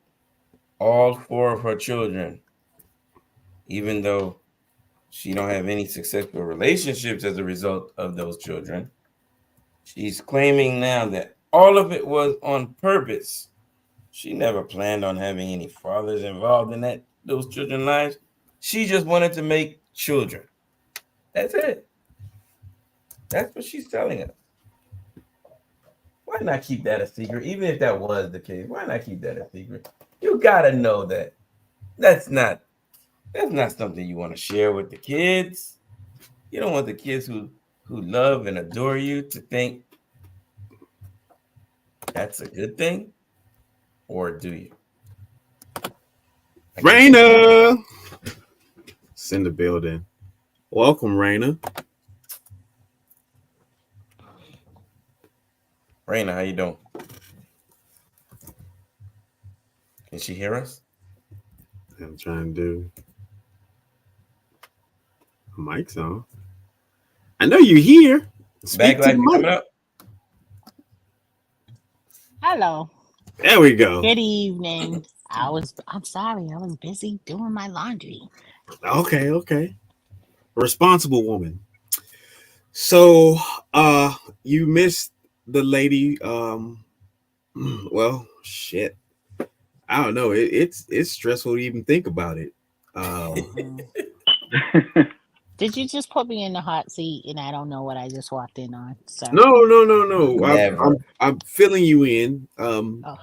all 4 of her children, even though she don't have any successful relationships as a result of those children, she's claiming now that all of it was on purpose. She never planned on having any fathers involved in those children's lives. She just wanted to make children. That's it. That's what she's telling us. Why not keep that a secret? Even if that was the case, why not keep that a secret? You gotta know that that's not something you want to share with the kids. You don't want the kids who love and adore you to think that's a good thing, or do you? Raina, send the building. Welcome, Raina. Raina, how you doing? Can she hear us? I'm trying to do. Mic's on. I know you're here. Speak to the mic. Coming up. Hello. There we go. Good evening. I'm sorry, I was busy doing my laundry. Okay. Responsible woman. So you missed the lady. Well, shit. I don't know. It's stressful to even think about it. Did you just put me in the hot seat and I don't know what I just walked in on? Sorry. No. I'm filling you in.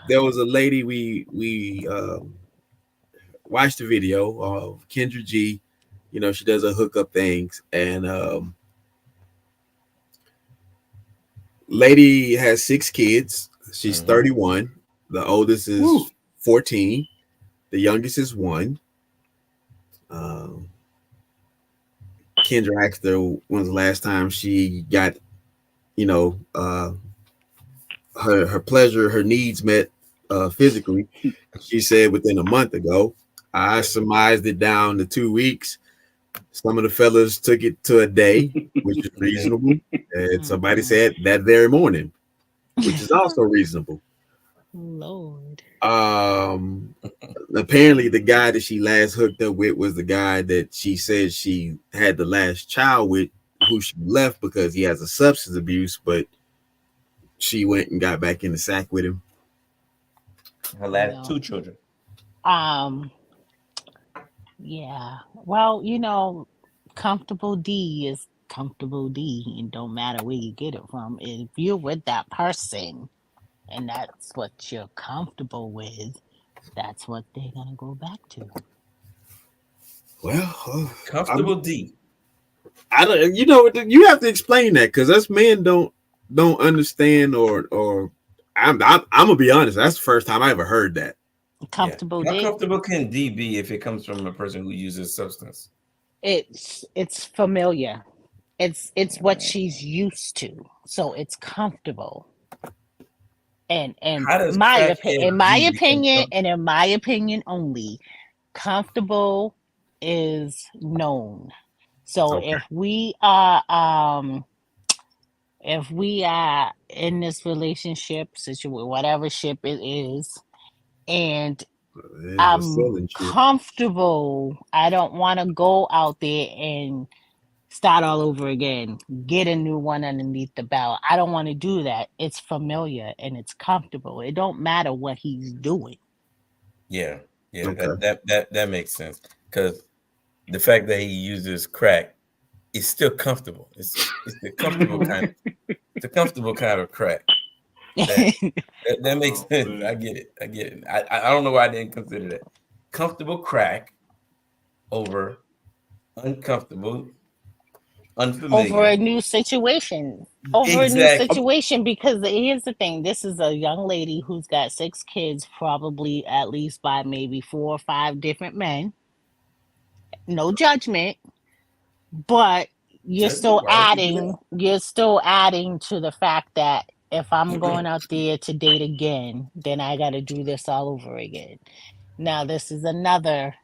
There was a lady we watched the video of Kendra G. You know, she does a hookup things, and lady has 6 kids. She's 31. The oldest is 14. The youngest is 1. Kendra asked her when's the last time she got, her pleasure, her needs met physically. She said within a month ago. I surmised it down to 2 weeks. Some of the fellas took it to a day, which is reasonable. And somebody said that very morning, which is also reasonable. Lord. Apparently the guy that she last hooked up with was the guy that she said she had the last child with, who she left because he has a substance abuse, but she went and got back in the sack with him. Her last 2 children. Yeah. Well, comfortable D is comfortable D, and don't matter where you get it from. If you're with that person and that's what you're comfortable with, that's what they're gonna go back to. Well, comfortable D. I don't. You have to explain that because us men don't understand, or I'm gonna be honest. That's the first time I ever heard that. Comfortable D. D. How comfortable can D be if it comes from a person who uses substance? It's familiar. It's what she's used to, so it's comfortable. And in my opinion only, comfortable is known. So if we are in this relationship situation, whatever ship it is, and I'm comfortable, I don't want to go out there and start all over again, get a new one underneath the belt. I don't want to do that. It's familiar and it's comfortable. It don't matter what he's doing. Yeah, yeah, Okay. that makes sense, because the fact that he uses crack is still comfortable. It's the comfortable kind. It's a comfortable kind of crack. That makes sense. I get it. I don't know why I didn't consider that. Comfortable crack over uncomfortable, unfamiliar. Over a new situation. Over a new Exactly. situation, because here's the thing. This is a young lady who's got 6 kids, probably at least by maybe 4 or 5 different men. No judgment, but you're still adding to the fact that if I'm going out there to date again, then I got to do this all over again. Now this is another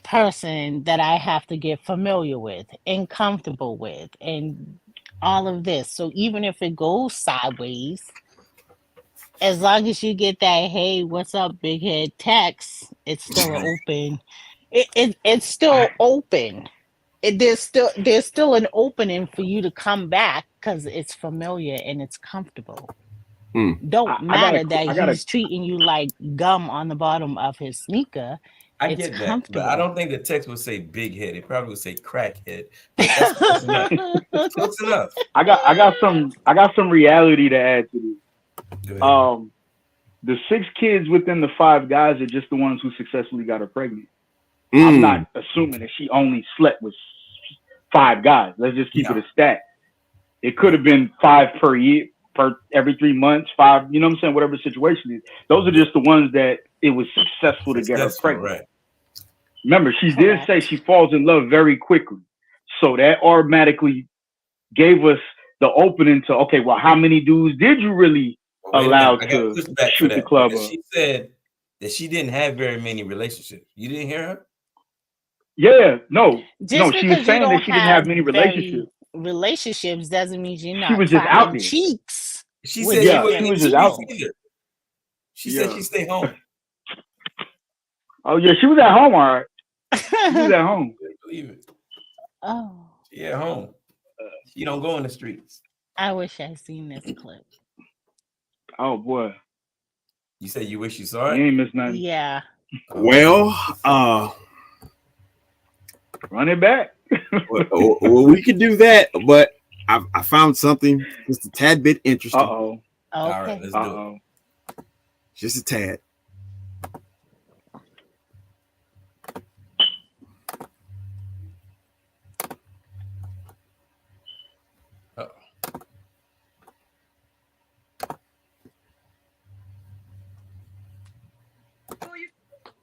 person that I have to get familiar with and comfortable with and all of this. So even if it goes sideways, as long as you get that "Hey, what's up, big head" text, it's still open. It's still open. There's still an opening for you to come back because it's familiar and it's comfortable. Don't matter that he's treating you like gum on the bottom of his sneaker. I It's get that, but I comfortable. don't think the text would say big head. It probably would say crack head. But that's close enough. Close enough. I got some reality to add to this. The 6 kids within the 5 guys are just the ones who successfully got her pregnant. I'm not assuming that she only slept with 5 guys. Let's just keep it a stat. It could have been 5 per year, per every 3 months, 5. You know what I'm saying? Whatever the situation is, those are just the ones that it was successful to get her pregnant. Right. Remember, she did say she falls in love very quickly, so that automatically gave us the opening to, okay, well, how many dudes did you really allow to shoot the club up? She said that she didn't have very many relationships. You didn't hear her? Yeah, no. Just She was because you saying that don't she didn't have many very relationships. doesn't mean you're not She was just out cracking there. cheeks. She with said different she was just out people. there. She said she stayed home. Oh yeah, she was at home, all right. She was at home. Believe it. Oh, She at home. She don't go in the streets. I wish I'd seen this clip. Oh boy. You said you wish you saw it? You ain't missed nothing. Yeah. Well, run it back. well, we could do that, but I found something just a tad bit interesting. Uh-oh. All right, let's do it. Just a tad.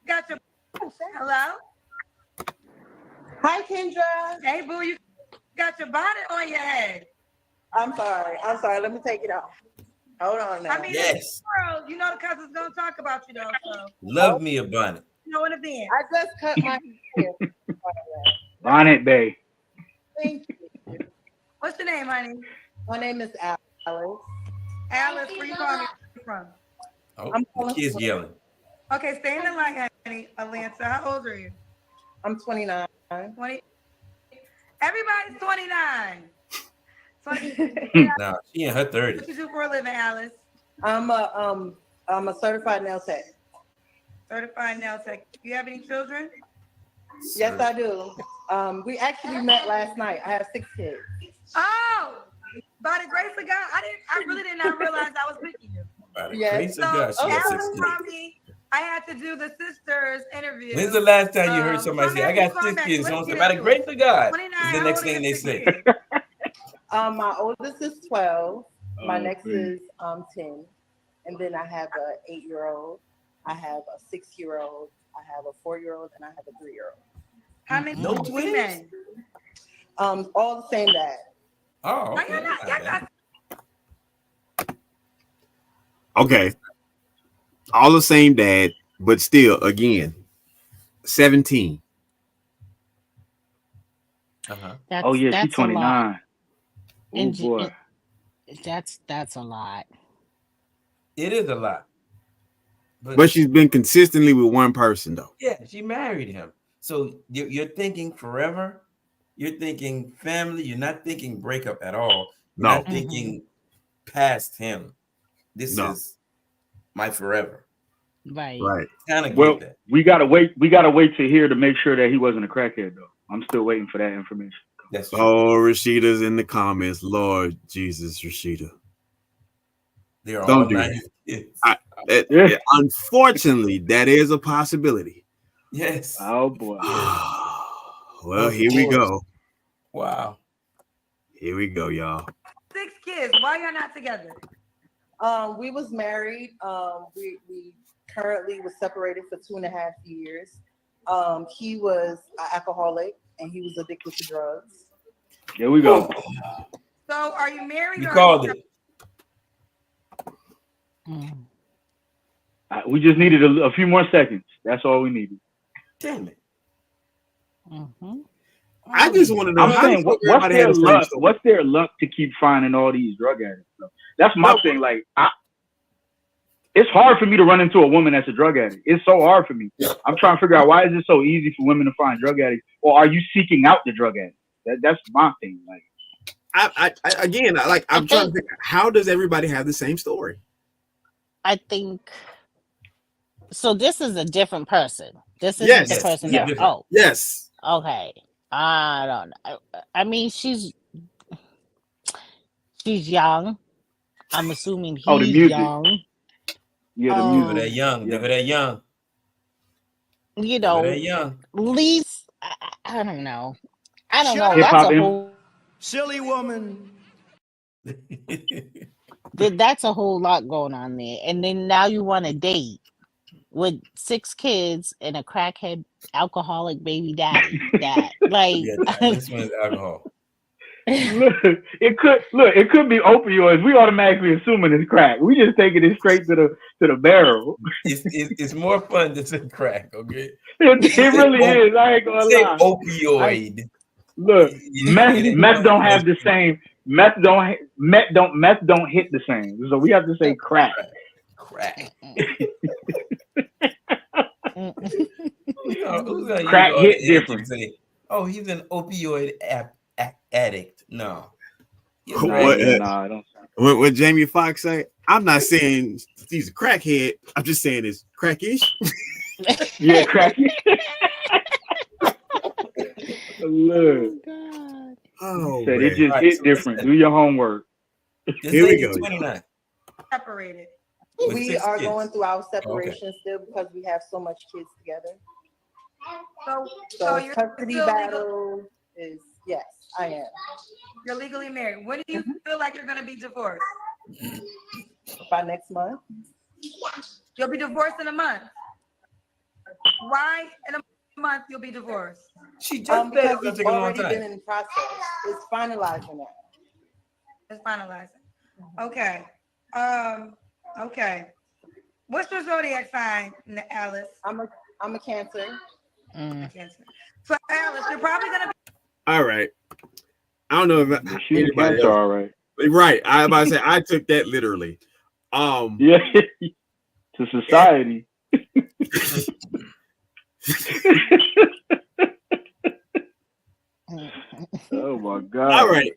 Got your hello? Hi, Kendra. Hey, boo, you got your bonnet on your head. I'm sorry. Let me take it off. Hold on now. I mean, yes. Girl, you know the cousins gonna talk about you though. So. Love me a bonnet. You know in advance. I just cut my hair. Bonnet Bay. Thank you. What's your name, honey? My name is Alice. Alice, where you calling me from? Oh, the kids yelling. Okay, stay in the line, honey. Atlanta, how old are you? I'm 29. 20. Everybody's 29. 20. Nah, she in her 30s. What you do for a living, Alice? I'm a certified nail tech. Certified nail tech. Do you have any children? Yes, I do. We actually met last night. I have 6 kids. Oh, by the grace of God, I really did not realize I was picking you. By the grace of God, she got 6 kids. I had to do the sisters interview. When's the last time you heard somebody say, I got 6 kids? Someone say, by the grace of God. Is the next thing they say. My oldest is 12. My next is 10. And then I have an 8-year-old. I have a 6-year-old. I have a 4-year-old, and I have a 3-year-old. How many twins? All the same dad. Oh, okay. Okay. All the same dad, but still, again, 17. Oh yeah, she's 29. Oh boy. That's a lot. It is a lot. But she's been consistently with one person, though. Yeah, she married him. So you're thinking forever. you're thinking family. You're not thinking breakup at all. You're No. not thinking past him. This No. is my forever. Right. Right. Kind of Well, get that. we gotta wait. We gotta wait to hear to make sure that he wasn't a crackhead, though. I'm still waiting for that information. That's true. Oh, Rashida's in the comments. Lord Jesus, Rashida. They're all Don't do nice that. kids. Unfortunately, that is a possibility. Yes. Oh boy. Well, Of here we course. go. Wow. Here we go, y'all. 6 kids. Why y'all not together? We was married. We currently was separated for 2.5 years. He was an alcoholic and he was addicted to drugs. There we go. So are you married? You or called it. We just needed a few more seconds. That's all we needed. Damn it. I just want to know. I'm saying, what's their luck? What's their luck to keep finding all these drug addicts? That's my thing. Like, it's hard for me to run into a woman that's a drug addict. It's so hard for me. I'm trying to figure out, why is it so easy for women to find drug addicts, or are you seeking out the drug addicts? That's my thing. Like, I'm trying to figure out, how does everybody have the same story? I think so. This is a different person. This isn't Yes. the person Yeah. that. Oh, Yes. okay. I don't know. I mean, she's young. I'm assuming he's the music. young. Yeah, the music. They're young. They're young. You know, They're young. least I don't know. I don't know. Hip-hop That's a whole silly woman. that's a whole lot going on there. And then now you want to date with 6 kids and a crackhead alcoholic baby daddy. That like Yeah, this one is alcohol. It could be opioids. We automatically assuming it's crack. We just taking it straight to the barrel. It's more fun to say crack, okay? It really is. I ain't gonna say lie. opioid. Look, meth don't have the same. Meth don't hit the same. So we have to say crack. Crack. Crack hit different. Say, oh, he's an opioid addict. No. I don't. What Jamie Foxx say? I'm not saying he's a crackhead. I'm just saying it's crackish. Yeah, crackish. Look. Oh, said it just hit different. Do your homework. Here we go. 29. Separated. We are going through our separation still because we have so much kids together. So So you're custody still battle is, yes, I am. You're legally married. When do you feel like you're gonna be divorced? By next month. You'll be divorced in a month. Why in a month you'll be divorced? She just because it's already been in process. It's finalizing now. It's finalizing. Okay. Okay. What's your zodiac sign, Alice? I'm a Cancer. Cancer. So Alice, you're probably gonna be. All right. I don't know if anybody else. All right. Right. I was about to say I took that literally. Yeah. To society. Oh my God. All right.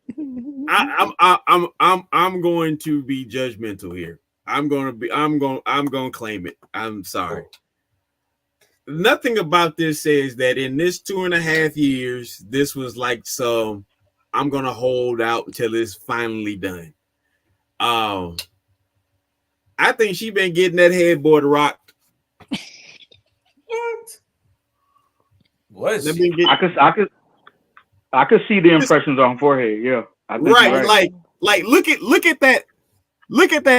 I'm going to be judgmental here. I'm going to claim it. I'm sorry. Nothing about this says that in this 2.5 years, this was like I'm going to hold out until it's finally done. I think she been getting that headboard rocked. What? I could see the impressions on forehead. Yeah. Right. Like look at that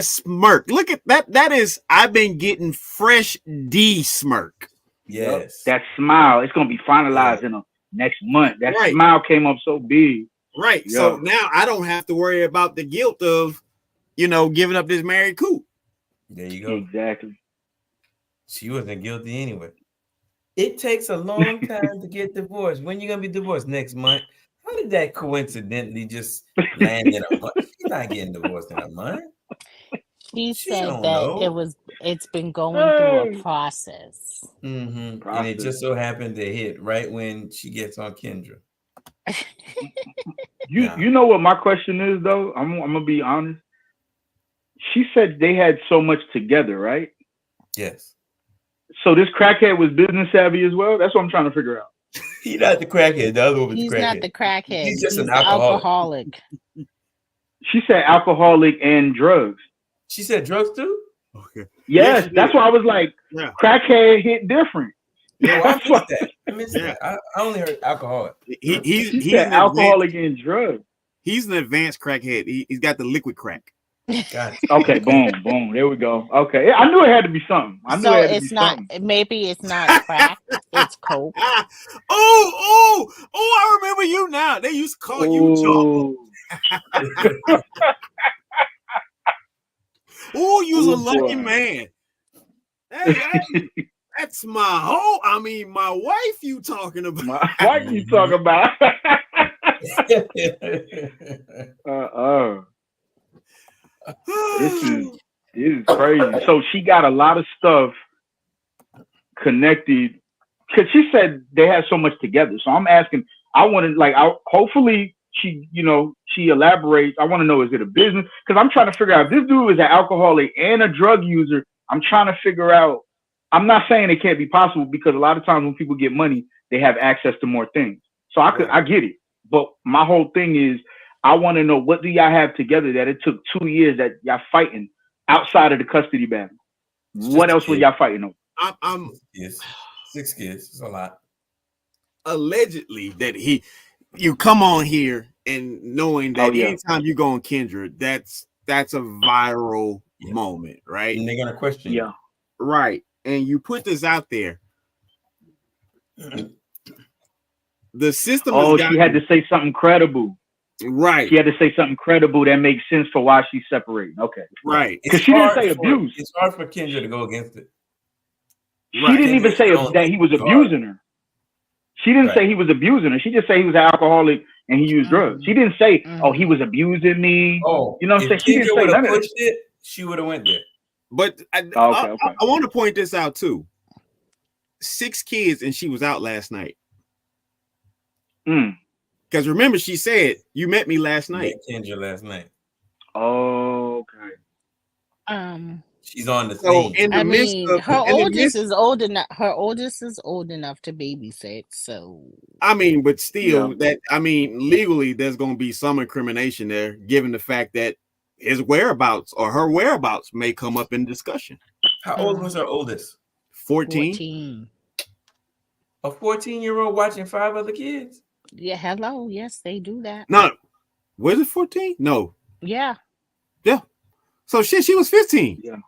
smirk. Look at that. That is, I've been getting fresh D smirk. Yes. That smile. It's gonna be finalized in next month. That smile came up so big. Right. Yeah. So now I don't have to worry about the guilt of, giving up this married coupe. There you go. Exactly. She wasn't guilty anyway. It takes a long time to get divorced. When you gonna be divorced? Next month? How did that coincidentally just land in a month? She's not getting divorced in a month. She said that it's been going through a process. And it just so happened to hit right when she gets on Kendra. You know what my question is though? I'm gonna be honest. She said they had so much together, right? Yes. So this crackhead was business savvy as well. That's what I'm trying to figure out. He's not the crackhead. The other one was He's the crackhead. not the crackhead. He's just an the alcoholic. She said alcoholic and drugs. She said drugs too? Okay. Yes, that's why I was like, crackhead hit different. Yeah, well, I missed that. I missed that. I only heard alcoholic. He said alcoholic and drugs. He's an advanced crackhead. He's got the liquid crack. Okay, boom. There we go. Okay, I knew it had to be something. I knew So it had to it's be not. something. Maybe it's not crack. It's coke. Oh! I remember you now. They used to call you Jumbo. Oh, you was a lucky man. Hey, that's my wife you talking about. My wife you talking about. This is crazy. So she got a lot of stuff connected because she said they had so much together. So I'm asking, hopefully she elaborates. I want to know, is it a business? Because I'm trying to figure out if this dude is an alcoholic and a drug user. I'm trying to figure out. I'm not saying it can't be possible because a lot of times when people get money, they have access to more things. So I get it. But my whole thing is, I want to know, what do y'all have together that it took 2 years that y'all fighting outside of the custody battle? What else were y'all fighting over? I'm 6 kids. It's a lot. Allegedly that you come on here and knowing that anytime you go on Kendra, that's a viral moment, right? And they're gonna question you. Right. And you put this out there. The system. She had to say something credible. Right. She had to say something credible that makes sense for why she's separating. Okay. Right. Because she didn't say abuse. It's hard for Kendra to go against it. She didn't even say that he was abusing her. She didn't say he was abusing her. She just said he was an alcoholic and he used drugs. She didn't say, he was abusing me. Oh, you know what I'm saying? She didn't say none that. pushed it, she would have went there. But I want to point this out too. 6 kids and she was out last night. Because remember, she said, you met me last night. Kendra last night. Oh, okay. She's on the so scene. Her oldest is old enough. Her oldest is old enough to babysit. So but still, legally, there's going to be some incrimination there, given the fact that his whereabouts or her whereabouts may come up in discussion. How old was her oldest? 14. A 14-year-old watching 5 other kids? Yeah, hello. Yes, they do that. No. Was it 14? No. Yeah. Yeah. So she was 15. Yeah.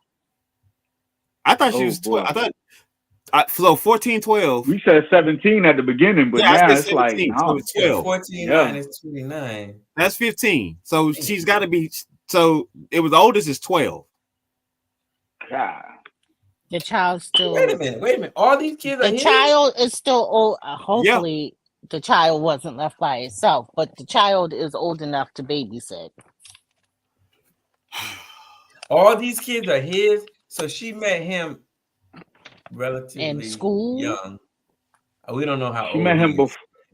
I thought she was 12. So 14, 12. We said 17 at the beginning, but now it's 17, like, so it's 12. 14, 9 is 29. That's 15. So she's got to be, so it was the oldest is 12. God. The child still. Wait a minute. All these kids are the child is still old. Hopefully the child wasn't left by itself, but the child is old enough to babysit. All these kids are his. So she met him relatively in school young. We don't know how she old met him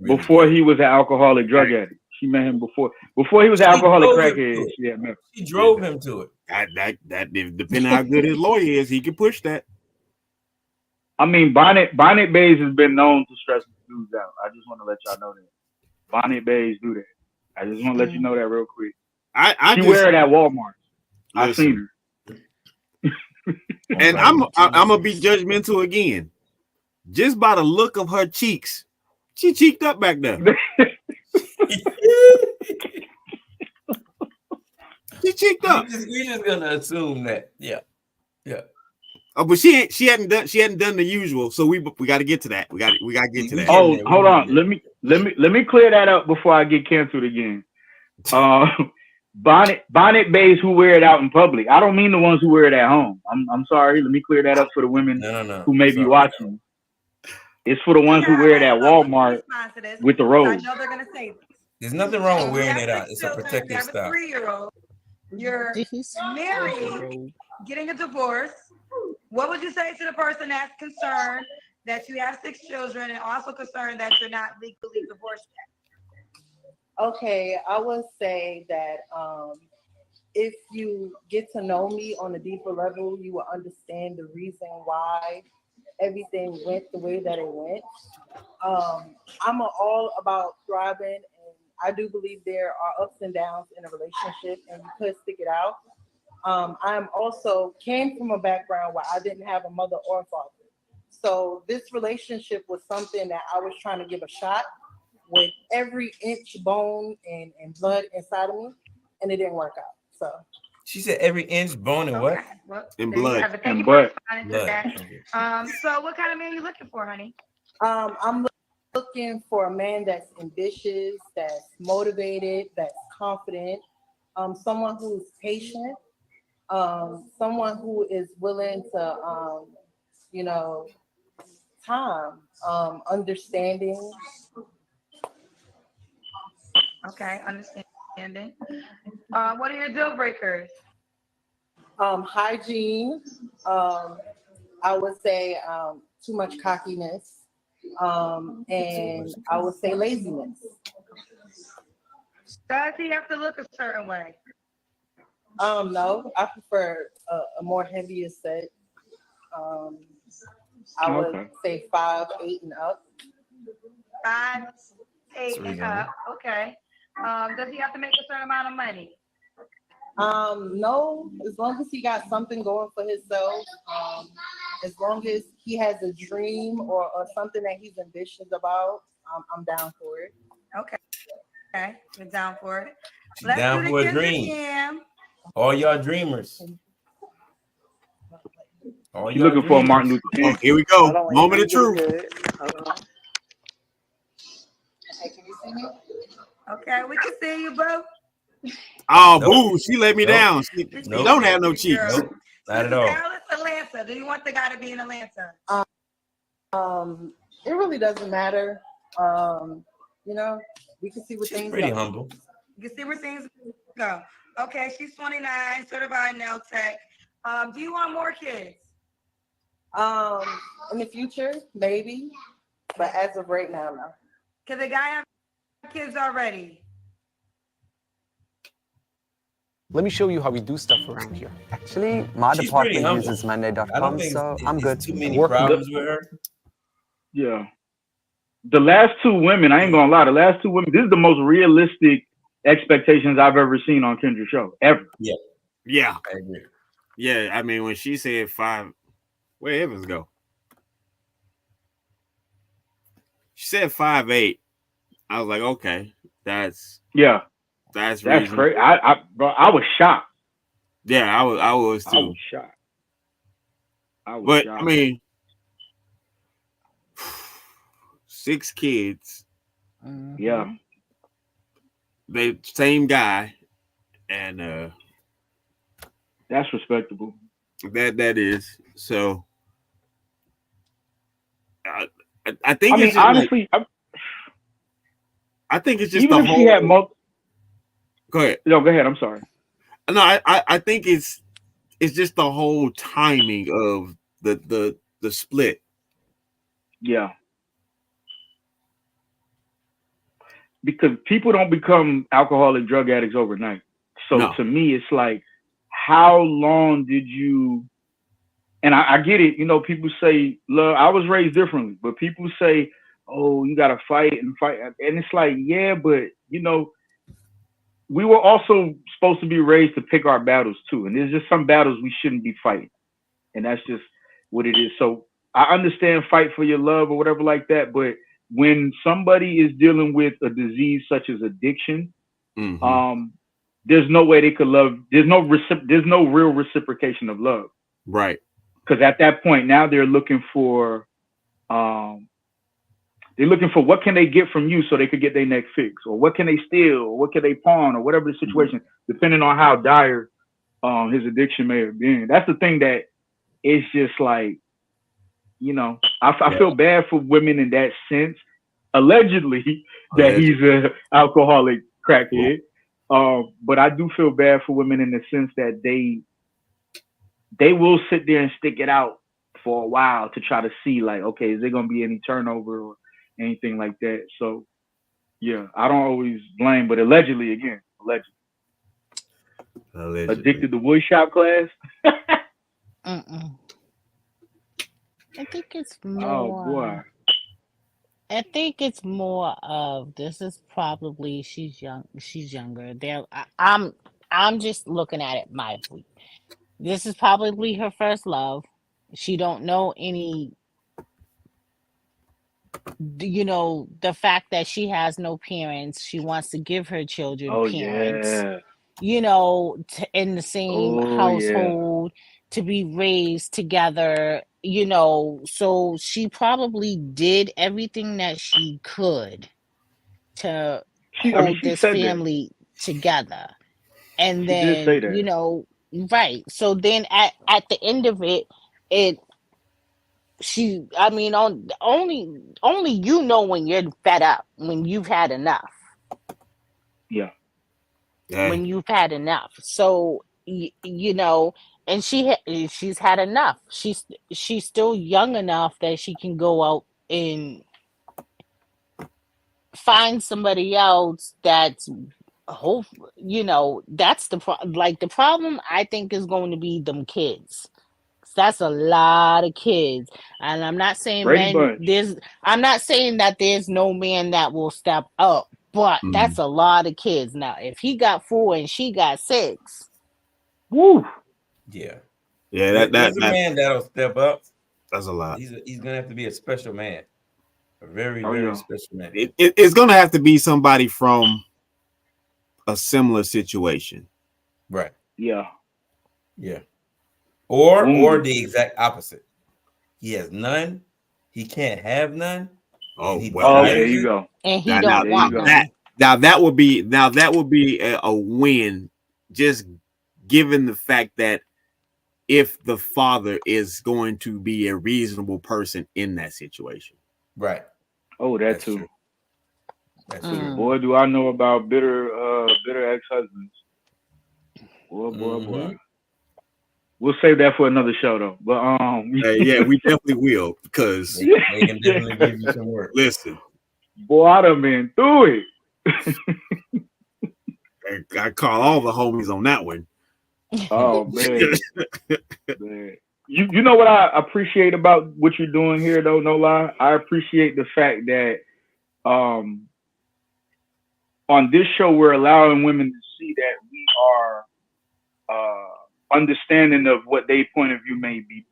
before he was an alcoholic drug addict. She met him before he was an alcoholic crackhead. She drove him to it. That depending on how good his lawyer is, he can push that. I mean, Bonnet Bays has been known to stress dudes out. I just want to let y'all know that. Bonnet Bays do that. I just want to let you know that real quick. She wear it at Walmart. I've seen her. And I'm gonna be judgmental again. Just by the look of her cheeks, she cheeked up back there. She cheeked up. We're just gonna assume that. Yeah. Oh, but she hadn't done the usual. So we got to get to that. We got to get to that. Oh, hold on. Let me clear that up before I get canceled again. Bonnet Bays who wear it out in public. I don't mean the ones who wear it at home. I'm sorry. Let me clear that up for the women who may be watching. It's for the ones who wear it at Walmart with the rose. I know they're gonna say this. There's nothing wrong with wearing it out. It's a protective style. 3-year-old. You're married, getting a divorce. What would you say to the person that's concerned that you have 6 children and also concerned that you're not legally divorced yet? Okay, I would say that if you get to know me on a deeper level, you will understand the reason why everything went the way that it went. I'm all about thriving, and I do believe there are ups and downs in a relationship, and you could stick it out. I'm also came from a background where I didn't have a mother or father, so this relationship was something that I was trying to give a shot with every inch bone and blood inside of me, and it didn't work out. So She said every inch bone and what? Well, In there you blood. have it. Thank And you for butt. responding to Blood. that. Okay. So what kind of man you looking for, honey? I'm looking for a man that's ambitious, that's motivated, that's confident, someone who's patient, someone who is willing to, you know, time, understanding. Okay, understanding. What are your deal breakers? Hygiene. I would say too much cockiness, and I would say laziness. Does he have to look a certain way? No, I prefer a more heavier set. Um, I would Okay. say 5'8" and up. 5, 8, That's and reasonable. up. Okay. Does he have to make a certain amount of money? No, as long as he got something going for himself, as long as he has a dream or something that he's ambitious about, I'm down for it. Okay. Okay. We're down for it. She's Let's down do for the a dream. Jam. All y'all dreamers. All You're y'all looking for a dreamers. Martin Luther Oh, King. here we Hold go. on, wait, Moment let of me get truth. it good. Hold on. Hey, can you see me? Okay, we can see you, boo. Oh, Nope. boo! She let me Nope. down. She Nope. don't have no cheeks. Nope. Not This at is all. Dallas, Atlanta. Do you want the guy to be in Atlanta? It really doesn't matter. You know, we can see where She's things pretty go. humble. You can see where things go. Okay, she's 29, certified nail tech. Do you want more kids? In the future, maybe, but as of right now, no. Can the guy have kids already? Let me show you how we do stuff around here. Actually, my She's pretty department humble. uses I don't Monday.com, think so I'm good. it's too many Work- problems with her. Yeah. The last two women, I ain't gonna lie, the last two women, this is the most realistic expectations I've ever seen on Kendra's show, ever. Yeah. Yeah. I agree. Yeah. I mean, when she said 5, where Evans go? She said 5'8". I was like, okay, that's That's reasonable. crazy. Bro, I was shocked. Yeah, I was too. I was shocked. But I mean, 6 kids. Yeah. They same guy, and that's respectable. That is so. I think. I mean, it's just honestly, I think it's just even the if whole. she had Go ahead. No, go ahead. I'm sorry. No, I think it's just the whole timing of the split. Yeah. Because people don't become alcoholic drug addicts overnight. So No. to me, it's like, how long did you? And I get it. You know, people say, "Look, I was raised differently," but people say, "Oh, you got to fight and fight," and it's like, yeah, but you know, we were also supposed to be raised to pick our battles too. And there's just some battles we shouldn't be fighting, and that's just what it is. So I understand fight for your love or whatever like that, but when somebody is dealing with a disease such as addiction, there's no way they could love. There's no real reciprocation of love. Right. Because at that point now they're looking for what can they get from you so they could get their neck fixed, or what can they steal, or what can they pawn, or whatever the situation, depending on how dire his addiction may have been. That's the thing that it's just like, you know, I feel bad for women in that sense. Allegedly that he's an alcoholic crackhead. But I do feel bad for women in the sense that they will sit there and stick it out for a while to try to see, like, okay, is there going to be any turnover or anything like that? So Yeah, I don't always blame, but allegedly, addicted to wood shop class. Mm-mm. I think it's Oh boy. more. I think it's more of this is probably she's young. She's younger. I'm just looking at it my way. This is probably her first love. She don't know any. The fact that she has no parents. She wants to give her children Oh parents. yeah. In the same Oh yeah. household to be raised together. So she probably did everything that she could to hold She this said that. family together. And She did say then, that. right. So then at the end of it, it she I mean only when you're fed up, when you've had enough. Yeah. When you've had enough. So and she's had enough. She's still young enough that she can go out and find somebody else that's hope that's the problem. I think is going to be them kids. That's a lot of kids, and I'm not saying Brady men Bunch. I'm not saying that there's no man that will step up, but that's a lot of kids. Now if he got 4 and she got 6, woo, Yeah. Yeah, There's a man that'll step up. That's a lot. He's gonna have to be a special man, a very Oh, very yeah. special man. It's gonna have to be somebody from a similar situation. Right. Yeah. Yeah. Or Wounded. the exact opposite. He has none. He can't have none. Oh He well, Oh, desires there you it. go. and he now, don't There you want go. none. that would be a win. Just given the fact that if the father is going to be a reasonable person in that situation. Right. Oh, that That's too. true. That's Mm. true. Boy, do I know about bitter ex-husbands. Boy. Mhm. We'll save that for another show though. But Yeah, we definitely will because They can definitely give you some work. listen, boy, I done been through it. I call all the homies on that one. Oh man. Man. You know what I appreciate about what you're doing here though, no lie? I appreciate the fact that on this show we're allowing women to see that we are understanding of what their point of view may be,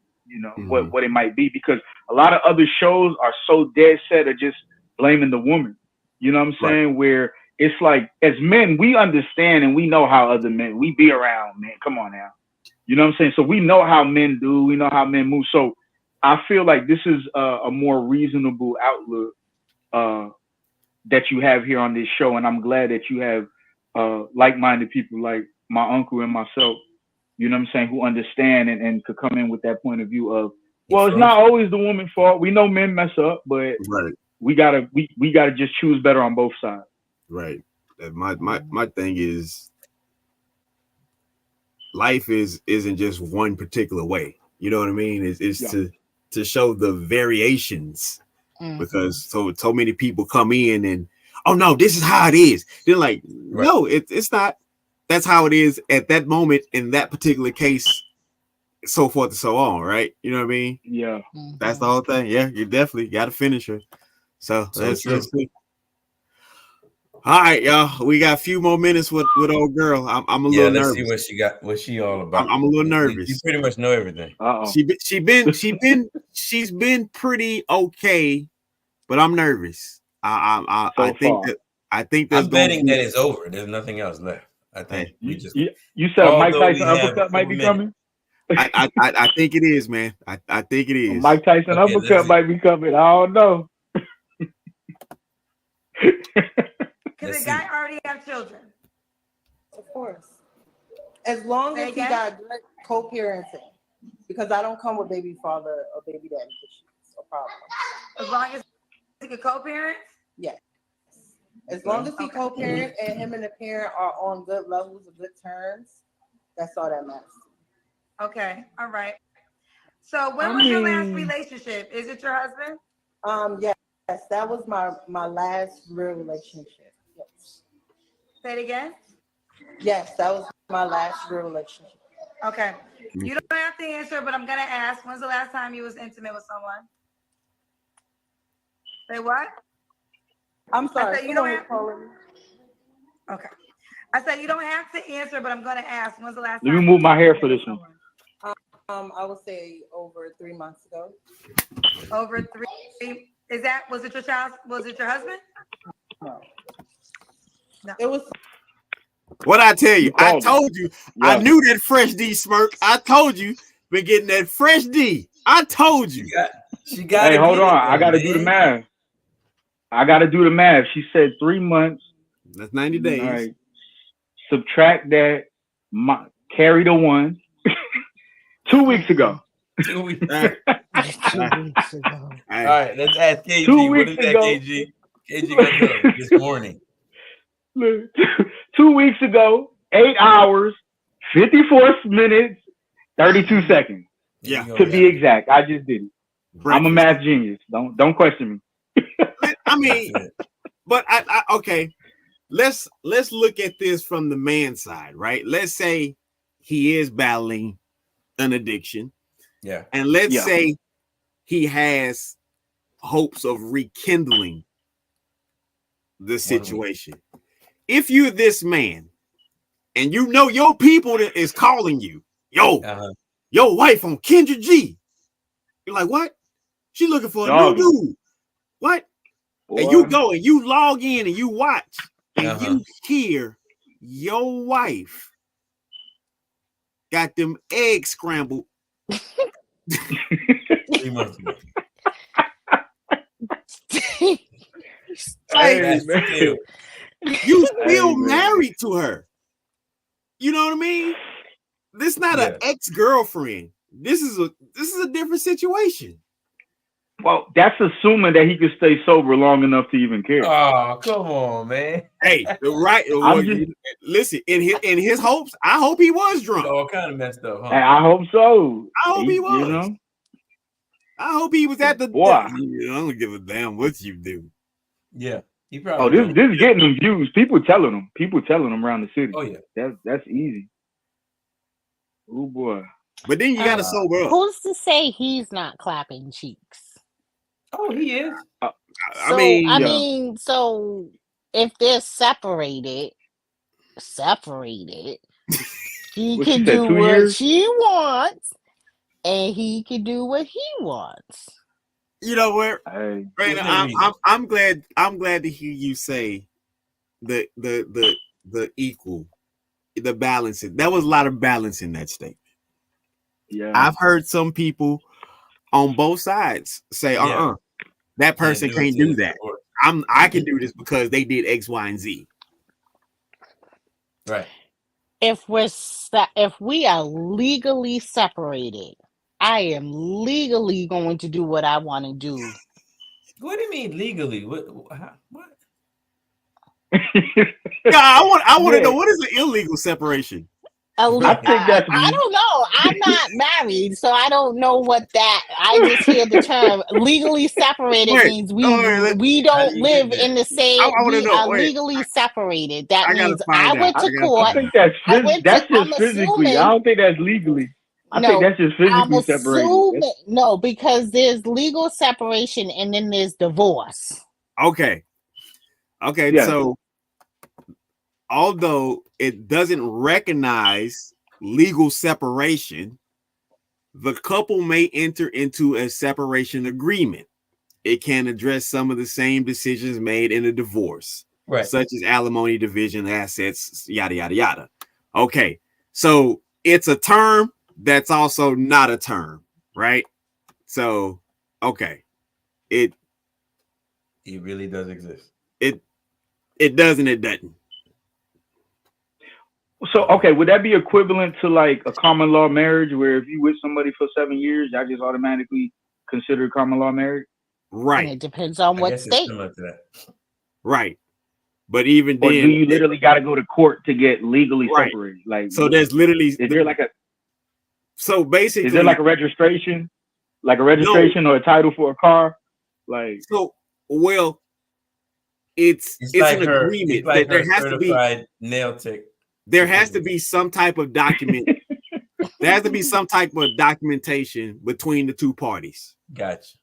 what it might be, because a lot of other shows are so dead set of just blaming the woman. You know what I'm saying? Right. Where it's like, as men, we understand and we know how other men, we be around, man. Come on now. You know what I'm saying? So we know how men do, we know how men move. So I feel like this is a more reasonable outlook that you have here on this show. And I'm glad that you have like-minded people like my uncle and myself, you know what I'm saying, who understand and could come in with that point of view of, well, it's not always the woman's fault. We know men mess up, but Right. we gotta just choose better on both sides. Right. My thing is life isn't just one particular way. You know what I mean? It's to show the variations because so many people come in and oh no, this is how it is. They're like, no, it's not. That's how it is at that moment in that particular case, so forth and so on, right? You know what I mean? Yeah. That's the whole thing. Yeah, you definitely got to finish her. So let's see. All right, y'all. We got a few more minutes with old girl. I'm a little let's nervous. see what she got. What she all about? I'm a little nervous. You pretty much know everything. She's been pretty okay, but I'm nervous. I think there's I'm betting that it's over. There's nothing else left. I think we just. You said a Mike Tyson uppercut might be coming? I think it is, man. I think it is. Mike Tyson uppercut might be coming. I don't know. Because the guy already have children. Of course. As long as he got good co-parenting. Because I don't come with baby father or baby daddy issues or problems. As long as he can co-parent? Yes. As long as he co-parent and him and the parent are on good levels of good terms, that's all that matters. Okay. All right. So when was your last relationship? Is it your husband? Yes. that was my last real relationship. Yes. Say it again. Yes, that was my last real relationship. Okay. You don't have to answer, but I'm gonna ask. When's the last time you was intimate with someone? Say what? I'm sorry. I said you don't have. Okay. I said you don't have to answer, but I'm gonna ask. When's the last Let time? me move my hair for this one. I would say over 3 months ago. Over 3. Was it your child? Was it your husband? No. No. It was. What I tell you? I told you. Yeah. I knew that fresh D smirk. I told you. Been getting that fresh D. I told you. She got. Hey, hold on. I got to do the math. She said 3 months. That's 90 days. All right. Subtract that. Carry the 1. 2 weeks ago. 2 weeks. All right. 2 weeks ago. All right, let's ask KG. 2 What weeks is that, ago. KG? KG gonna tell us this morning. Look, 2 weeks ago, 8 hours, 54 minutes, 32 seconds. Yeah. To be exact. I just did it. I'm a math genius. Don't question me. I mean, but I okay. Let's look at this from the man side, right? Let's say he is battling an addiction. Yeah. And let's say he has hopes of rekindling the situation. If you're this man and you know your people that is calling you, your wife on Kendra G. You're like, what? She looking for a new dude. What? Boy. And you go and you log in and you watch and you hear your wife got them eggs scrambled 3 months ago. You still married to her. You know what I mean? This is not an ex-girlfriend. This is a different situation. Well, that's assuming that he could stay sober long enough to even care. Oh, come on, man. Hey, right. Listen, in his hopes, I hope he was drunk. All kind of messed up, huh? Hey, I hope so. I hope he was. You know? I hope he was at the. Boy. I don't give a damn what you do. Yeah, he Oh, probably. this is getting them views. People telling them around the city. Oh yeah, that's easy. Oh boy. But then you gotta sober up. Who's to say he's not clapping cheeks? Oh, he is. I mean, so if they're separated, she What can she said, do 2 what years? she wants, and he can do what he wants. You know where? Hey, I'm glad to hear you say the equal, the balancing. There was a lot of balance in that statement. Yeah, I've heard some people on both sides say, that person can't do that. I can do this because they did X, Y, and Z. Right. If we are legally separated, I am legally going to do what I want to do. What do you mean legally? What? Yeah, I want to know, what is an illegal separation? I think that's. I don't know. I'm not married, so I don't know what that. I just hear the term legally separated means we don't live in the same. We are legally separated. That means I went to court. I think that's just physically. I don't think that's legally. I think that's just physically separated. No, because there's legal separation and then there's divorce. Okay. Yeah. So although it doesn't recognize legal separation, the couple may enter into a separation agreement. It can address some of the same decisions made in a divorce, right? Such as alimony, division, assets, yada, yada, yada. Okay. So it's a term that's also not a term, right? So, okay. It really does exist. It does and it doesn't. So, okay, would that be equivalent to like a common law marriage where if you with somebody for 7 years, y'all just automatically consider common law marriage? Right. And it depends on what state. Similar to that. Right. But even or then, do you literally got to go to court to get legally separated? Like, so there's literally, is there like a, so basically, is there like a registration or a title for a car? Like, so Well, it's like an her, agreement it's like that there her has to be certified nail tech. there has to be some type of document. There has to be some type of documentation between the two parties. Gotcha.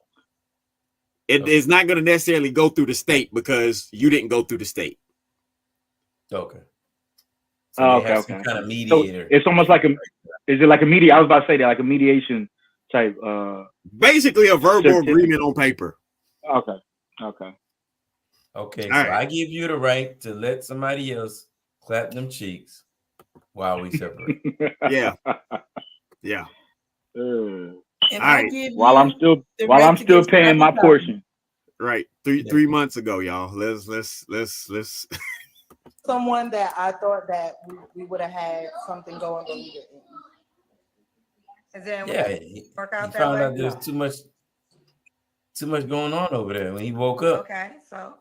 It is not going to necessarily go through the state because you didn't go through the state. Okay. So okay. some kind of So mediator. it's almost like is it like a media? I was about to say that, like a mediation type. Basically, a verbal agreement on paper. Okay. Okay. All So right. I give you the right to let somebody else clap them cheeks while we separate. Yeah. Yeah. And All I right. give While you I'm still the while right I'm to still get paying my Scrabble portion. Right. Three months ago, y'all. Let's someone that I thought that we would have had something going, but we didn't. Is it He found out there's too much going on over there when he woke up. Okay, so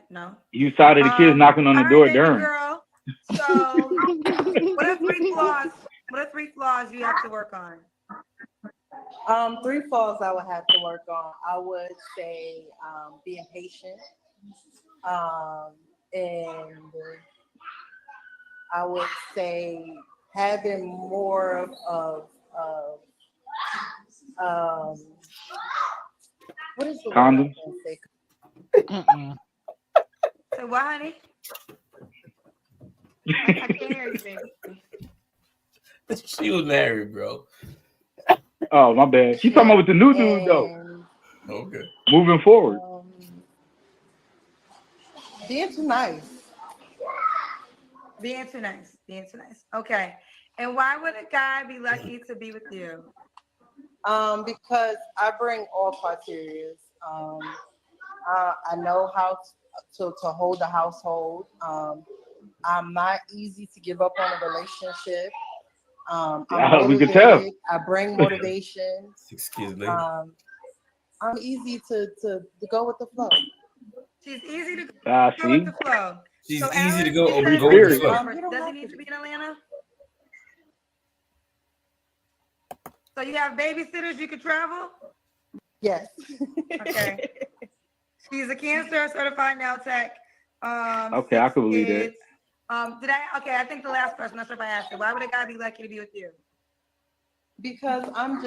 no. You tired of the kids knocking on the door at baby Durham. girl. So what are three flaws? What are three flaws you have to work on? 3 flaws I would have to work on. I would say being patient. And I would say having more of what is the condoms? So what, honey? I can't hear you, baby. She was married, bro. Oh, my bad. She's talking about with the new dude though. Okay. Moving forward. Being too nice. Being too nice. Okay. And why would a guy be lucky to be with you? Because I bring all criteria. I know how to hold a household. I'm not easy to give up on a relationship. We could tell. I bring motivation. 6 kids later. I'm easy to go with the flow. She's easy to go with the flow. She's So easy to Aaron, go you over said the flow. Does he need to be in Atlanta? So you have babysitters you could travel? Yes. Okay. She's a cancer certified nail tech. Okay, I can believe that. I think the last person, I'm not sure if I asked it. Why would a guy be lucky to be with you? Because I'm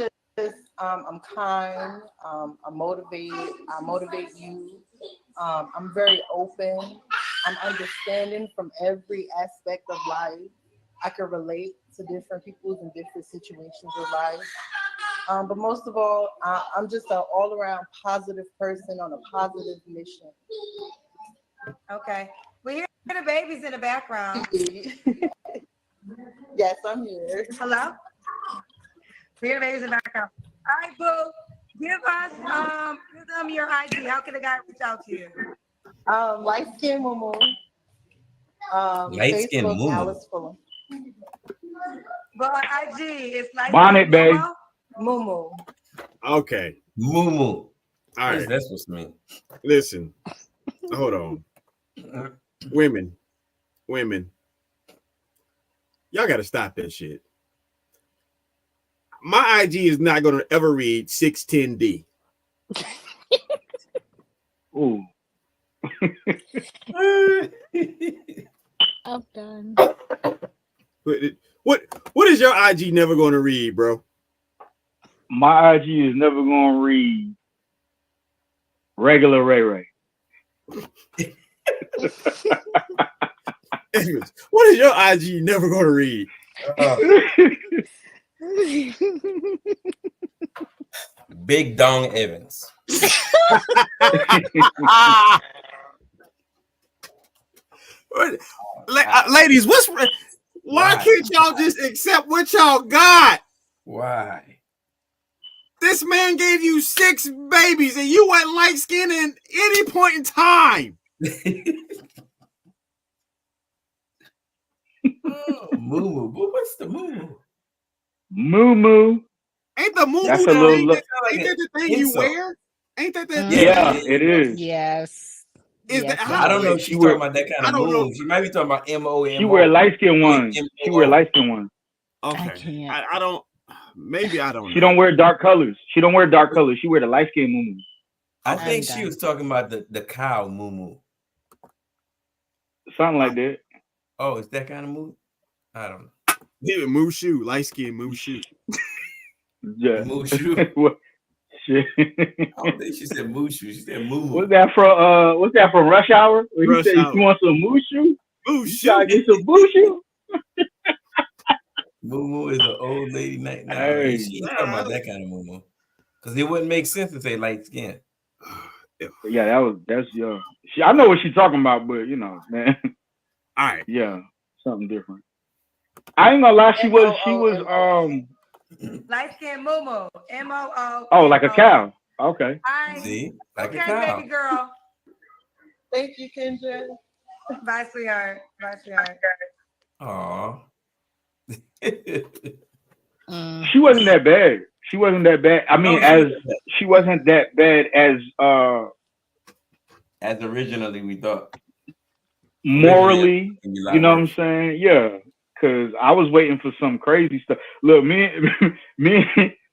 I'm kind, I'm motivated, I motivate you. I'm very open. I'm understanding from every aspect of life. I can relate to different people in different situations of life. But most of all, I'm just an all-around positive person on a positive mission. Okay. We hear the babies in the background. Yes, I'm here. Hello? We hear the babies in the background. All right, boo. Give them your IG. How can a guy reach out to you? Light skin Mumu. Light skin Facebook, Mumu. Alice Fuller. But on IG, it's like Bonnet, babe. Mumu. Okay. Mumu. All right. That's supposed to mean. Listen. Hold on. Women. Y'all got to stop that shit. My IG is not going to ever read 610D. Ooh. I'm done. What is your IG never going to read, bro? My IG is never going to read regular Ray Ray. What is your IG never going to read? Big Dong Evans. Ladies, why can't y'all just accept what y'all got? Why? This man gave you 6 babies and you went light skinned at any point in time. Moo. What's the moo? Moo. Ain't the moo That's a little. Ain't that the thing you wear? Ain't that the Yeah, it is. Yes. I don't know if she's talking about that kind of moo. She might be talking about MO. She wear light skin ones. She wear light skin ones. Okay. I don't. Maybe I don't. She don't wear dark colors. She wear the light skin moo. I I'm think she done. was talking about the cow moo. Something like that. Oh, it's that kind of moo? I don't know. Yeah, Mushu, light skin Mushu. Yeah. Mushu. What shit? I don't think she said Mushu. She said moo. What's that from Rush Hour? Where he Rush said Hour. you want some Mushu? You Mushu. trying to get some Mushu? Moo is an old lady night now. Hey. She's talking about that kind of moo. Because it wouldn't make sense to say light skin. Yeah, that's young. I know what she's talking about, but you know, man. All right. Yeah, something different. I ain't gonna lie, she was light skin Moo. MOO. oh, like a cow. Okay. See? Like okay, a cow. baby girl. Thank you, Kendra. Bye, sweetheart. Bye, sweetheart. Aw. She wasn't that bad. She wasn't that bad. I mean, she wasn't that bad as originally we thought. Morally, you know what I'm saying? Yeah. Cause I was waiting for some crazy stuff. Look, me and D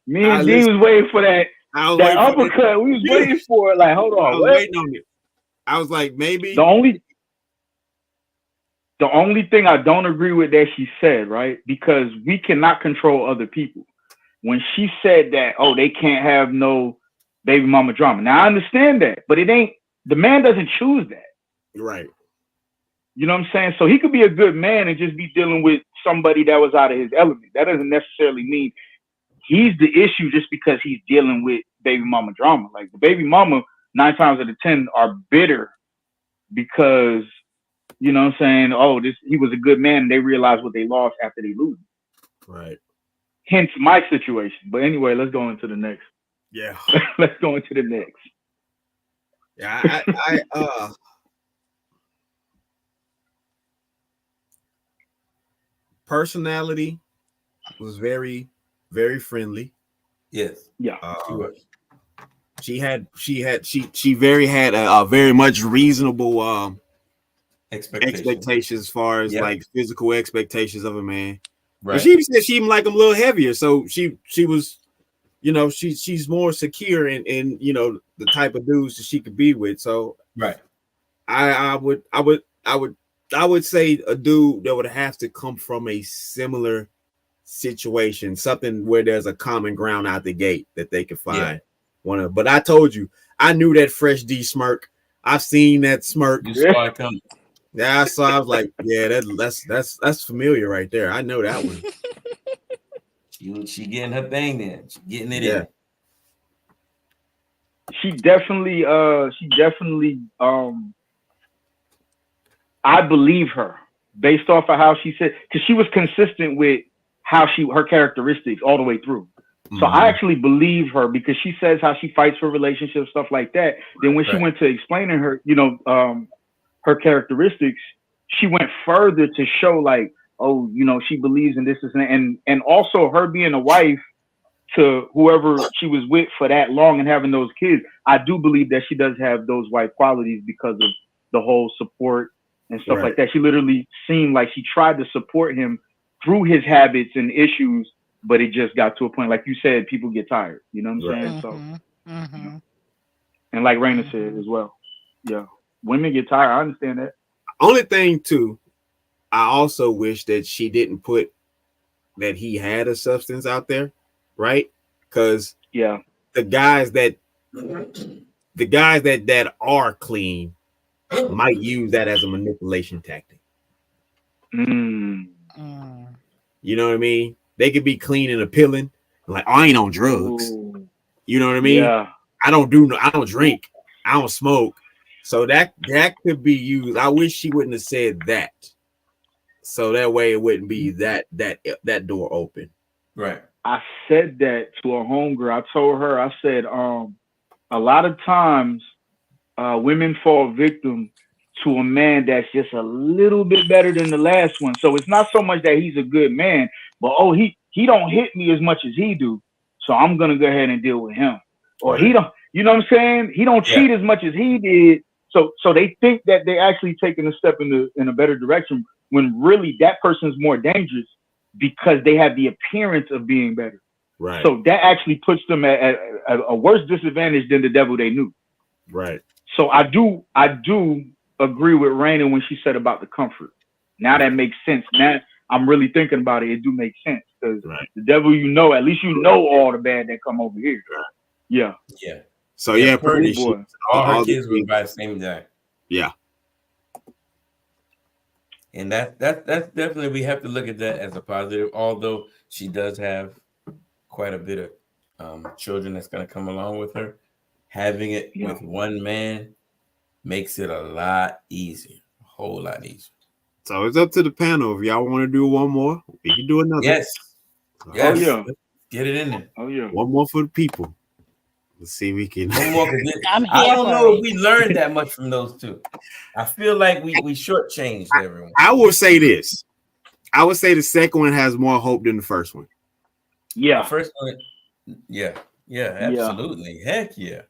was waiting for that uppercut. We was waiting for it. Like, hold on, I was waiting on it. I was like, maybe the only thing I don't agree with that she said, right? Because we cannot control other people. When she said that, oh, they can't have no baby mama drama. Now I understand that, but it ain't, the man doesn't choose that. Right. You know what I'm saying? So he could be a good man and just be dealing with somebody that was out of his element. That doesn't necessarily mean he's the issue just because he's dealing with baby mama drama. Like the baby mama, 9 times out of 10 are bitter because, you know what I'm saying? Oh, he was a good man and they realized what they lost after they lose. Right. Hence my situation. But anyway, let's go into the next. Yeah. Let's go into the next. Yeah, I personality was very, very friendly. Yes. Yeah. She very had a very much reasonable expectations as far as like physical expectations of a man. Right. But she said she even like him a little heavier, so she was, you know, she's more secure in you know the type of dudes that she could be with. So right, I would say a dude that would have to come from a similar situation, something where there's a common ground out the gate that they could find. Yeah. But I told you, I knew that Fresh D smirk. I've seen that smirk. You saw it coming. Yeah, so I was like, yeah, that's familiar right there. I know that one. She getting her thing then. She getting it in. She definitely I believe her based off of how she said, because she was consistent with how her characteristics all the way through. So I actually believe her because she says how she fights for relationships, stuff like that. Then when she went to explaining her, you know, her characteristics, she went further to show like, oh, you know, she believes in this and also her being a wife to whoever she was with for that long and having those kids. I do believe that she does have those wife qualities because of the whole support and stuff like that. She literally seemed like she tried to support him through his habits and issues, but it just got to a point, like you said, people get tired. You know what I'm saying? So, you know. And like Raina said as well, yeah, women get tired. I understand that. Only thing too, I also wish that she didn't put that he had a substance out there, right? Because the guys that are clean might use that as a manipulation tactic. You know what I mean? They could be clean and appealing, like, oh, I ain't on drugs. Ooh. You know what I mean? Yeah. I don't drink, I don't smoke. So that could be used. I wish she wouldn't have said that. So that way it wouldn't be that door open. Right. I said that to a homegirl. I told her, I said, a lot of times women fall victim to a man that's just a little bit better than the last one. So it's not so much that he's a good man, but he don't hit me as much as he do. So I'm gonna go ahead and deal with him. Or he don't, you know what I'm saying? He don't cheat as much as he did. So they think that they actually taking a step in a better direction when really that person's more dangerous because they have the appearance of being better. Right. So that actually puts them at a worse disadvantage than the devil they knew. Right. So I do agree with Raina when she said about the comfort. Now that makes sense. Now I'm really thinking about it. It do make sense because the devil, at least you know all the bad that come over here. Yeah. Yeah. So yeah, Purdy, Purdy, all her all the kids were by the same guy. Yeah. And that's definitely, we have to look at that as a positive. Although she does have quite a bit of children that's going to come along with her, having it with one man makes it a lot easier, a whole lot easier. So it's up to the panel. If y'all want to do one more, we can do another. Yes. Oh yeah. Get it in there. Oh yeah. One more for the people. Let's see if we can. One more. I'm I here don't for know if it. we learned that much from those two. I feel like we shortchanged everyone. I would say this. I would say the second one has more hope than the first one. Yeah. The first one, yeah, absolutely. Heck yeah.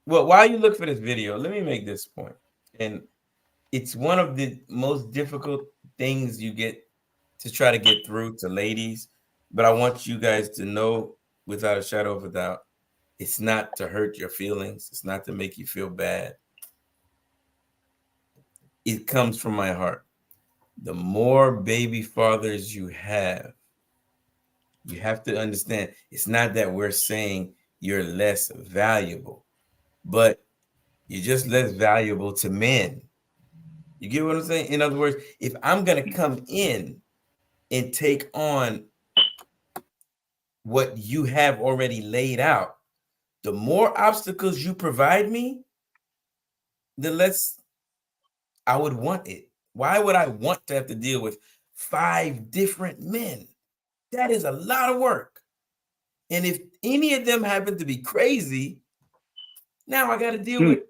Well, while you look for this video, let me make this point. And it's one of the most difficult things you get to try to get through to ladies. But I want you guys to know without a shadow of a doubt, it's not to hurt your feelings. It's not to make you feel bad. It comes from my heart. The more baby fathers you have to understand it's not that we're saying you're less valuable, but you're just less valuable to men. You get what I'm saying? In other words, if I'm going to come in and take on what you have already laid out, the more obstacles you provide me, the less I would want it. Why would I want to have to deal with 5 different men? That is a lot of work. And if any of them happen to be crazy, now I got to deal with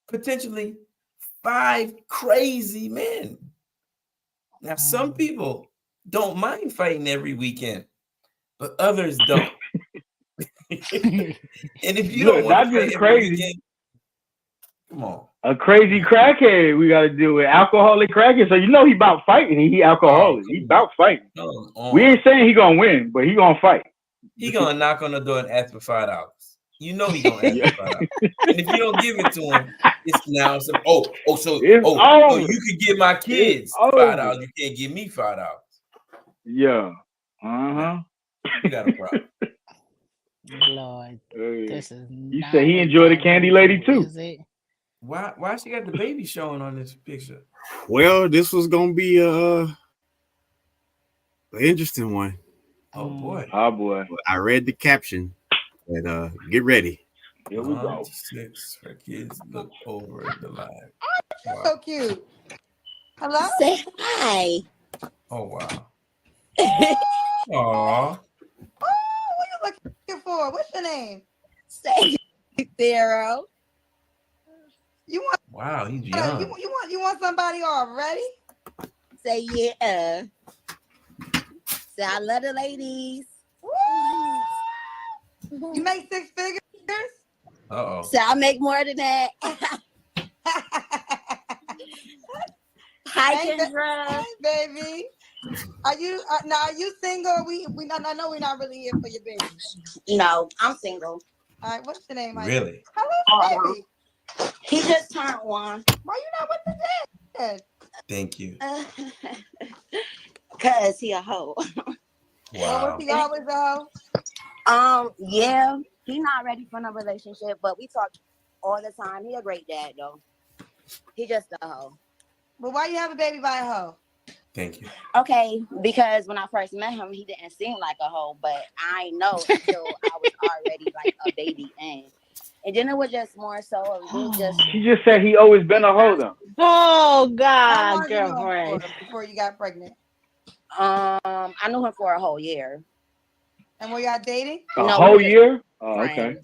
potentially 5 crazy men. Now, some people don't mind fighting every weekend, but others don't. And if you don't want to fight every weekend, come on. A crazy crackhead we got to deal with. Alcoholic crackhead. So he about fighting. He alcoholic. He about fighting. We ain't saying he gonna win, but he gonna fight. He gonna knock on the door and ask for $5. You know he gonna ask for $5. And if you don't give it to him, it's now some you could give my kids $5. You can't give me $5. Yeah. Uh-huh. You got a problem. Lord, this is. You say he enjoyed the candy lady too. Is it? Why she got the baby showing on this picture? Well, this was gonna be an interesting one. Oh boy. Oh boy. I read the caption, and get ready. Here we go. 6 her kids look over the live. Wow. So cute. Hello? Say hi. Oh wow. Say Aw. Oh, what are you looking for? What's your name? Zero. You want? Wow, he's young. You want somebody already? Say yeah. Say I love the ladies. You make 6 figures? Uh-oh. So I make more than that. Hi, Kendra. Hey, baby. Are you single? I know we're not really here for your baby. No, I'm single. All right, what's your name? Really? Hello, baby. He just turned 1. Why you not with the dad? Thank you. Cause he a hoe. Wow. Was he always a hoe? Yeah, he not ready for no relationship, but we talk all the time. He a great dad though. He just a hoe. But why you have a baby by a hoe? Thank you. Okay, because when I first met him, he didn't seem like a hoe, but I know until I was already like a baby and then it was just more so of me just. She just said he always been a hoe though. Oh How God, long you knew him girlfriend. before you got pregnant? I knew him for a whole year. And were y'all dating? A No, whole we were year? Oh, friends. okay.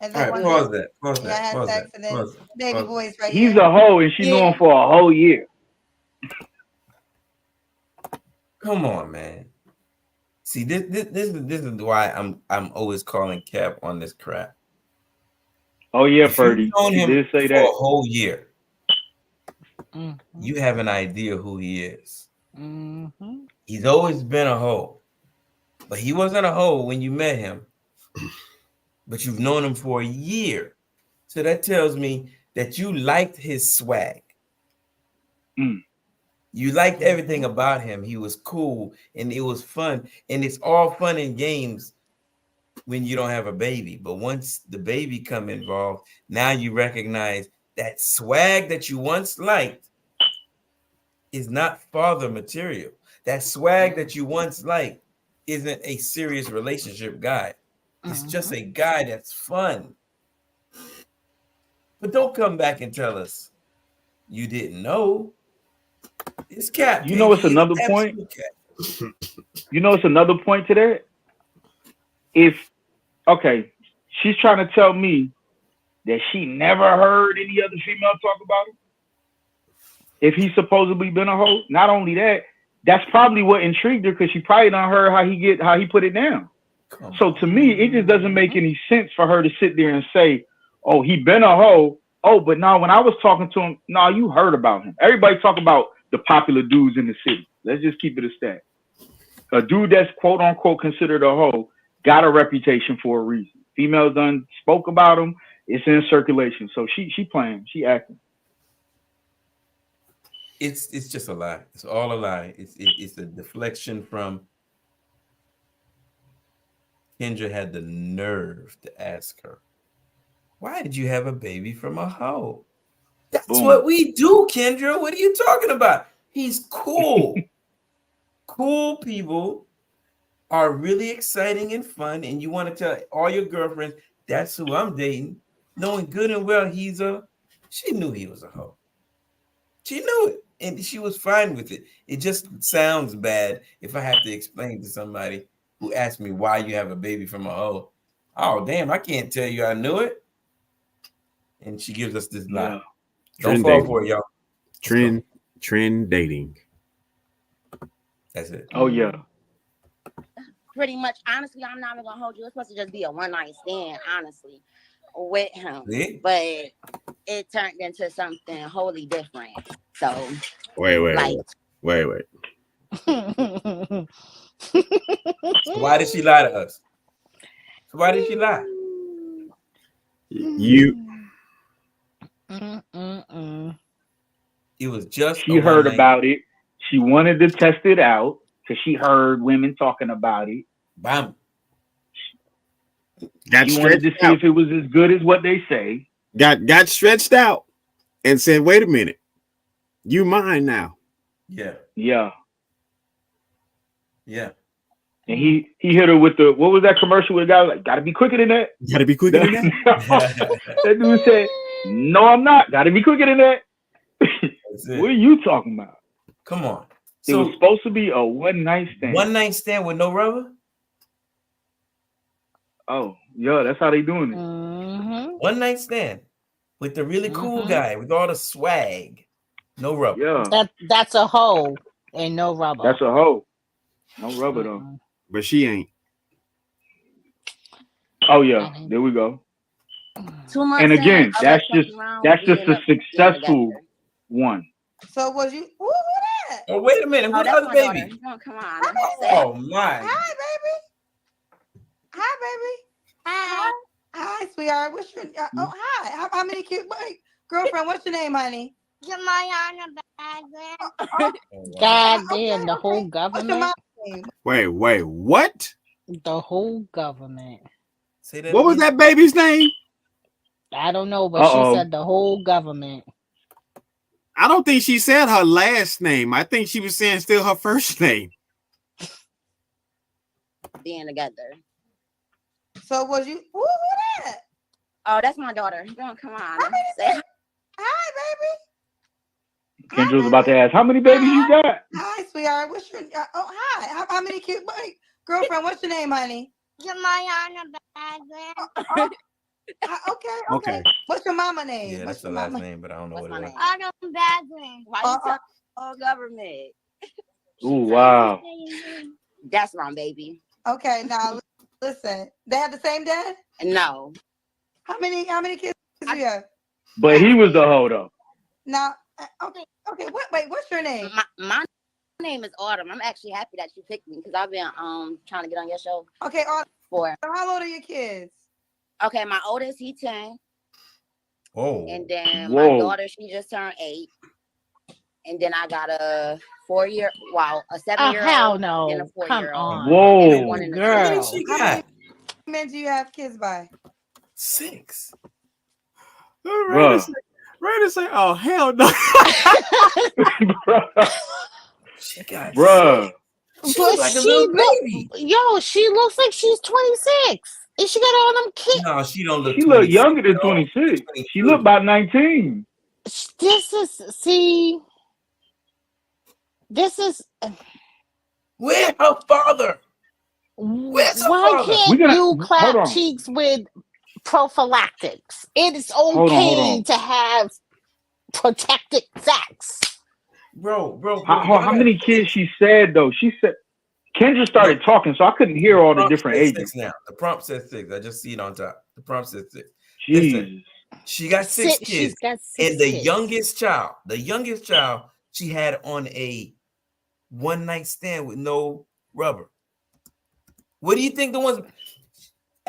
And All then right, one pause day that. Pause y'all that. had Pause sex that. and then Pause that. baby Pause boys right He's here. a hoe and she knew him for a whole year. Come on, man. See, this is why I'm always calling Cap on this crap. Oh yeah, If Ferdy. you've known She him did say for that. a whole year, Mm-hmm. you have an idea who he is. Mm-hmm. He's always been a hoe, but he wasn't a hoe when you met him. But you've known him for a year. So that tells me that you liked his swag. You liked everything about him. He was cool and it was fun. And it's all fun and games when you don't have a baby. But once the baby come involved, now you recognize that swag that you once liked is not father material. That swag that you once liked isn't a serious relationship guy. It's just a guy that's fun. But don't come back and tell us you didn't know. It's cat. You know, it's another point. You know, it's another point to that. If okay, she's trying to tell me that she never heard any other female talk about him. If he's supposedly been a hoe, not only that, that's probably what intrigued her because she probably done heard how he put it down. So to me, it just doesn't make any sense for her to sit there and say, "Oh, he been a hoe." Oh, but now when I was talking to him, no, you heard about him. Everybody talk about the popular dudes in the city. Let's just keep it a stat. A dude that's quote unquote considered a hoe got a reputation for a reason. Females done spoke about him. It's in circulation. So she playing. She acting. It's just a lie. It's all a lie. It's a deflection from. Kendra had the nerve to ask her, "Why did you have a baby from a hoe?" That's what we do, Kendra. What are you talking about? He's cool. Cool people are really exciting and fun, and you want to tell all your girlfriends, "That's who I'm dating," knowing good and well she knew he was a hoe. She knew it, and she was fine with it. It just sounds bad if I have to explain to somebody who asked me why you have a baby from a hoe. Oh, damn, I can't tell you I knew it. And she gives us this lie. Don't fall for it, y'all. Trend dating. That's it. Oh, yeah. Pretty much, honestly, I'm not even gonna hold you. It's supposed to just be a one night stand, honestly, with him. See? But it turned into something wholly different. So Wait. So why did she lie to us? So why did she lie? It was just she heard about it. She wanted to test it out because she heard women talking about it. Bam. She wanted to see if it was as good as what they say. Got stretched out and said, "Wait a minute, you mine now." Yeah. And he hit her with what was that commercial where the guy was like, "Gotta be quicker than that." Gotta be quicker than that. That dude said, "No, I'm not. Gotta be quicker than that." What are you talking about? Come on. It was supposed to be a one night stand. One night stand with no rubber? Oh, yeah, that's how they doing it. One night stand with the really cool guy with all the swag. No rubber. Yeah. That's a hoe and no rubber. That's a hoe. No rubber though. But she ain't. Oh yeah, there we go. 2 months. And again, that's just a successful one. So was you? Who that? Oh, wait a minute. Who's the other baby? Oh, come on. Oh my. Hi, baby. Hi, sweetheart. What's your? Oh, hi. How many kids? Wait, girlfriend. What's your name, honey? God damn, the whole government. Wait, what? The whole government. Say that what was that baby's name? I don't know, but she said the whole government. I don't think she said her last name. I think she was saying still her first name. Being together. So was you? Who that? Oh, that's my daughter. Don't come on. Hi, baby. Kendra was about to ask, "How many babies you got?" Hi, sweetheart. What's your? Oh, hi. How many kids? Wait, girlfriend. What's your name, honey? Okay. What's your mama name? Yeah, that's the last name, but I don't know what it is. Why you government? Ooh, wow. That's wrong, baby. Okay, now listen. They have the same dad? No. How many kids do you have? But he was the hoe though. Now, okay. Wait, what's your name? My name is Autumn. I'm actually happy that you picked me because I've been trying to get on your show. Okay, Autumn. For how old are your kids? Okay, my oldest, he 10. Oh. And then my daughter, she just turned 8. And then I got a 7-year-old, Hell then a no. 4-year-old. Come on. And a 1 and a 2. How many men do you have kids by? 6. Raina say, oh hell no. She got Bruh. She But look like a little baby. she looks like she's 26. And she got all them kids. No, she don't look She 26. look younger than 26. She look about 19. This is Where's her father? Where's her why father? can't you clap cheeks with prophylactics? It is Hold okay on. to have protected sex. Bro. How many kids she said though? She said Kendra started talking, so I couldn't hear all the different ages. 6 now. The prompt says 6. I just see it on top. The prompt says 6. Jesus. Listen, she got 6 kids. She's got 6 and the kids. youngest child, she had on a one-night stand with no rubber. What do you think the ones?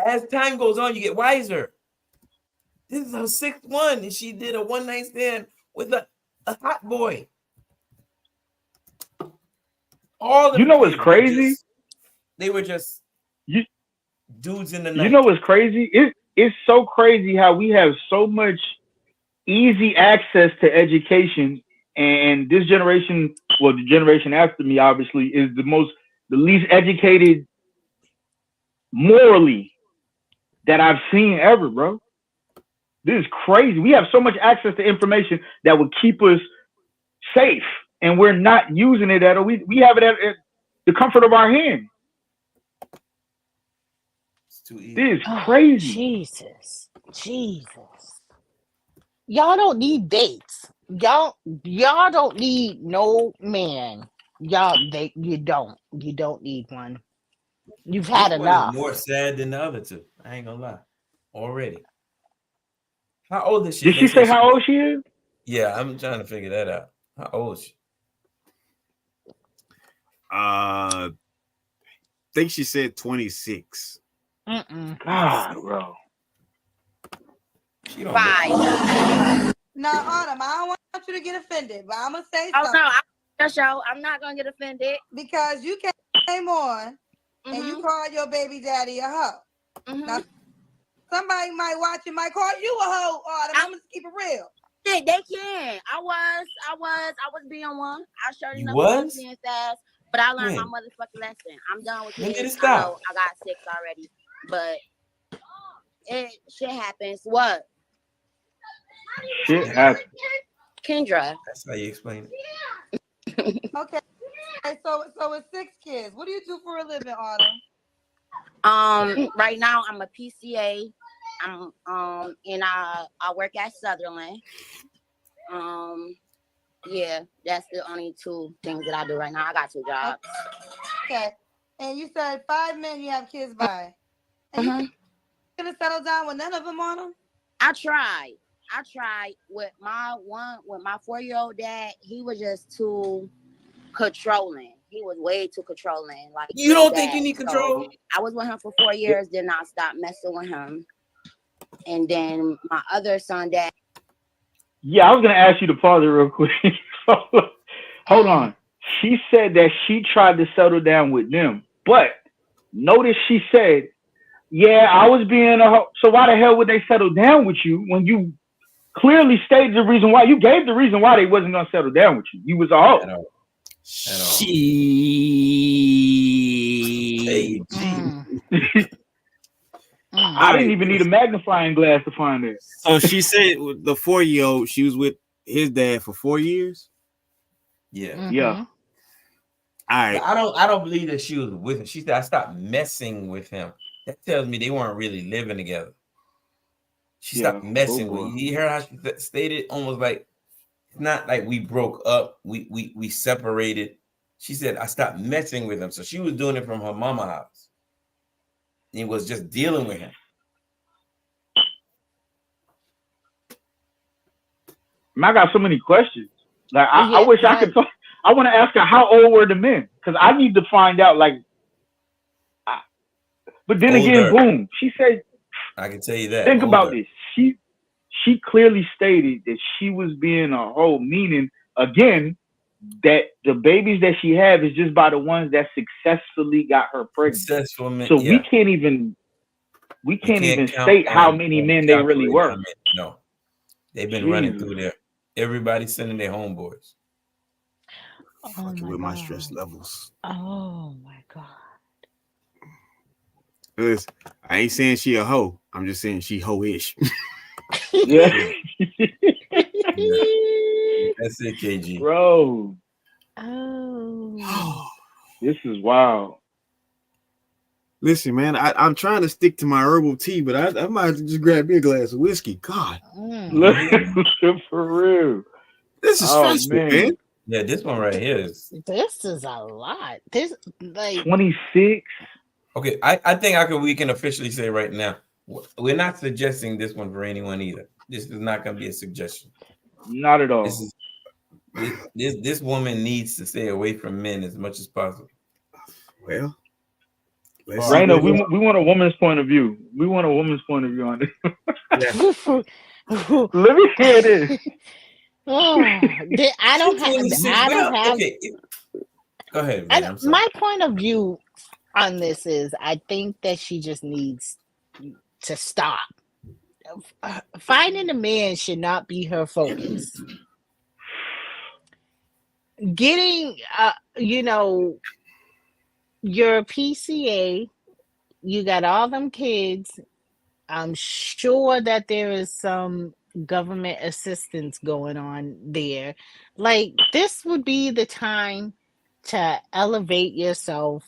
As time goes on, you get wiser. This is her 6th one, and she did a one-night stand with a hot boy. All You know what's crazy? They were just dudes in the night. You know what's crazy? It's so crazy how we have so much easy access to education, and this generation, well, the generation after me, obviously, is the least educated morally that I've seen ever, bro. This is crazy. We have so much access to information that would keep us safe, and we're not using it at all. We have it at the comfort of our hand. It's too easy. This is crazy. Jesus. Y'all don't need dates. Y'all don't need no man. You don't need one. You've had This one enough. is more sad than the other two. I ain't gonna lie. Already. How old is she? Did she say how old she is? Yeah, I'm trying to figure that out. How old is she? I think she said 26. God, bro. She don't 5. No, Autumn, I don't want you to get offended, but I'm gonna say Oh something. no, I'm not gonna get offended because you came on and you called your baby daddy a hoe. Now, somebody might watch it, might call you a hoe, Autumn. I'm gonna keep it real. They can. I was being one. I sure enough was? was being fast, but I learned my When? motherfucking lesson. I'm done with When kids. did it I stop? know I got 6 already, but shit happens. What? Shit happens. Kendra. That's how you explain it. Okay. So it's 6 kids. What do you do for a living, Autumn? Right now I'm a PCA. I'm and I work at Sutherland. Yeah, that's the only 2 things that I do right now. I got 2 jobs. Okay. And you said 5 men you have kids by. And you gonna settle down with none of them on them? I tried with my 4-year-old dad. He was just too controlling. He was way too controlling. Like, You don't think you need control? So I was with him for 4 years, then I stopped messing with him. And then my other son, dad. Yeah, I was gonna ask you to pause it real quick. Hold on. She said that she tried to settle down with them, but notice she said, "Yeah, I was being a hoe." So why the hell would they settle down with you when you clearly stated the reason why? You gave the reason why they wasn't gonna settle down with you. You was a hoe. At all. I didn't even need a magnifying glass to find it. So she said the 4-year-old, she was with his dad for 4 years. Yeah. Yeah. All right. I don't believe that she was with him. She said I stopped messing with him. That tells me they weren't really living together. She stopped messing with you. You heard how she stated, almost like it's not like we broke up. We separated. She said I stopped messing with him. So she was doing it from her mama house. And was just dealing with him. I got so many questions. Like I wish I could talk. I want to ask her how old were the men, because I need to find out. Like, but then again, Older. boom. She said, I can tell you that. think Older. about this. She she clearly stated that she was being a hoe, meaning again that the babies that she had is just by the ones that successfully got her pregnant. Successful men, So yeah. we can't even count state how on many men they really calculating were. how many. No, they've been running through there. Everybody sending their homeboys. Fucking with my stress levels. Oh my God. Listen, I ain't saying she a hoe. I'm just saying she hoe-ish. Yeah. That's it, KG. Bro. Oh. This is wild. Listen, man, I'm trying to stick to my herbal tea, but I might have to just grab me a glass of whiskey. God. For real. This is stressful, man. Yeah, this one right here is This is a lot. This like 26. okay. I think we can officially say right now, we're not suggesting this one for anyone either. This is not going to be a suggestion. Not at all. This woman needs to stay away from men as much as possible. Well, Raina, we want a woman's point of view. We want a woman's point of view on this. Let me hear this. I don't have. Okay. Go ahead, man. I'm sorry. My point of view on this is, I think that she just needs to stop. Finding a man should not be her focus. Getting, you're a PCA, you got all them kids. I'm sure that there is some government assistance going on there. Like, this would be the time to elevate yourself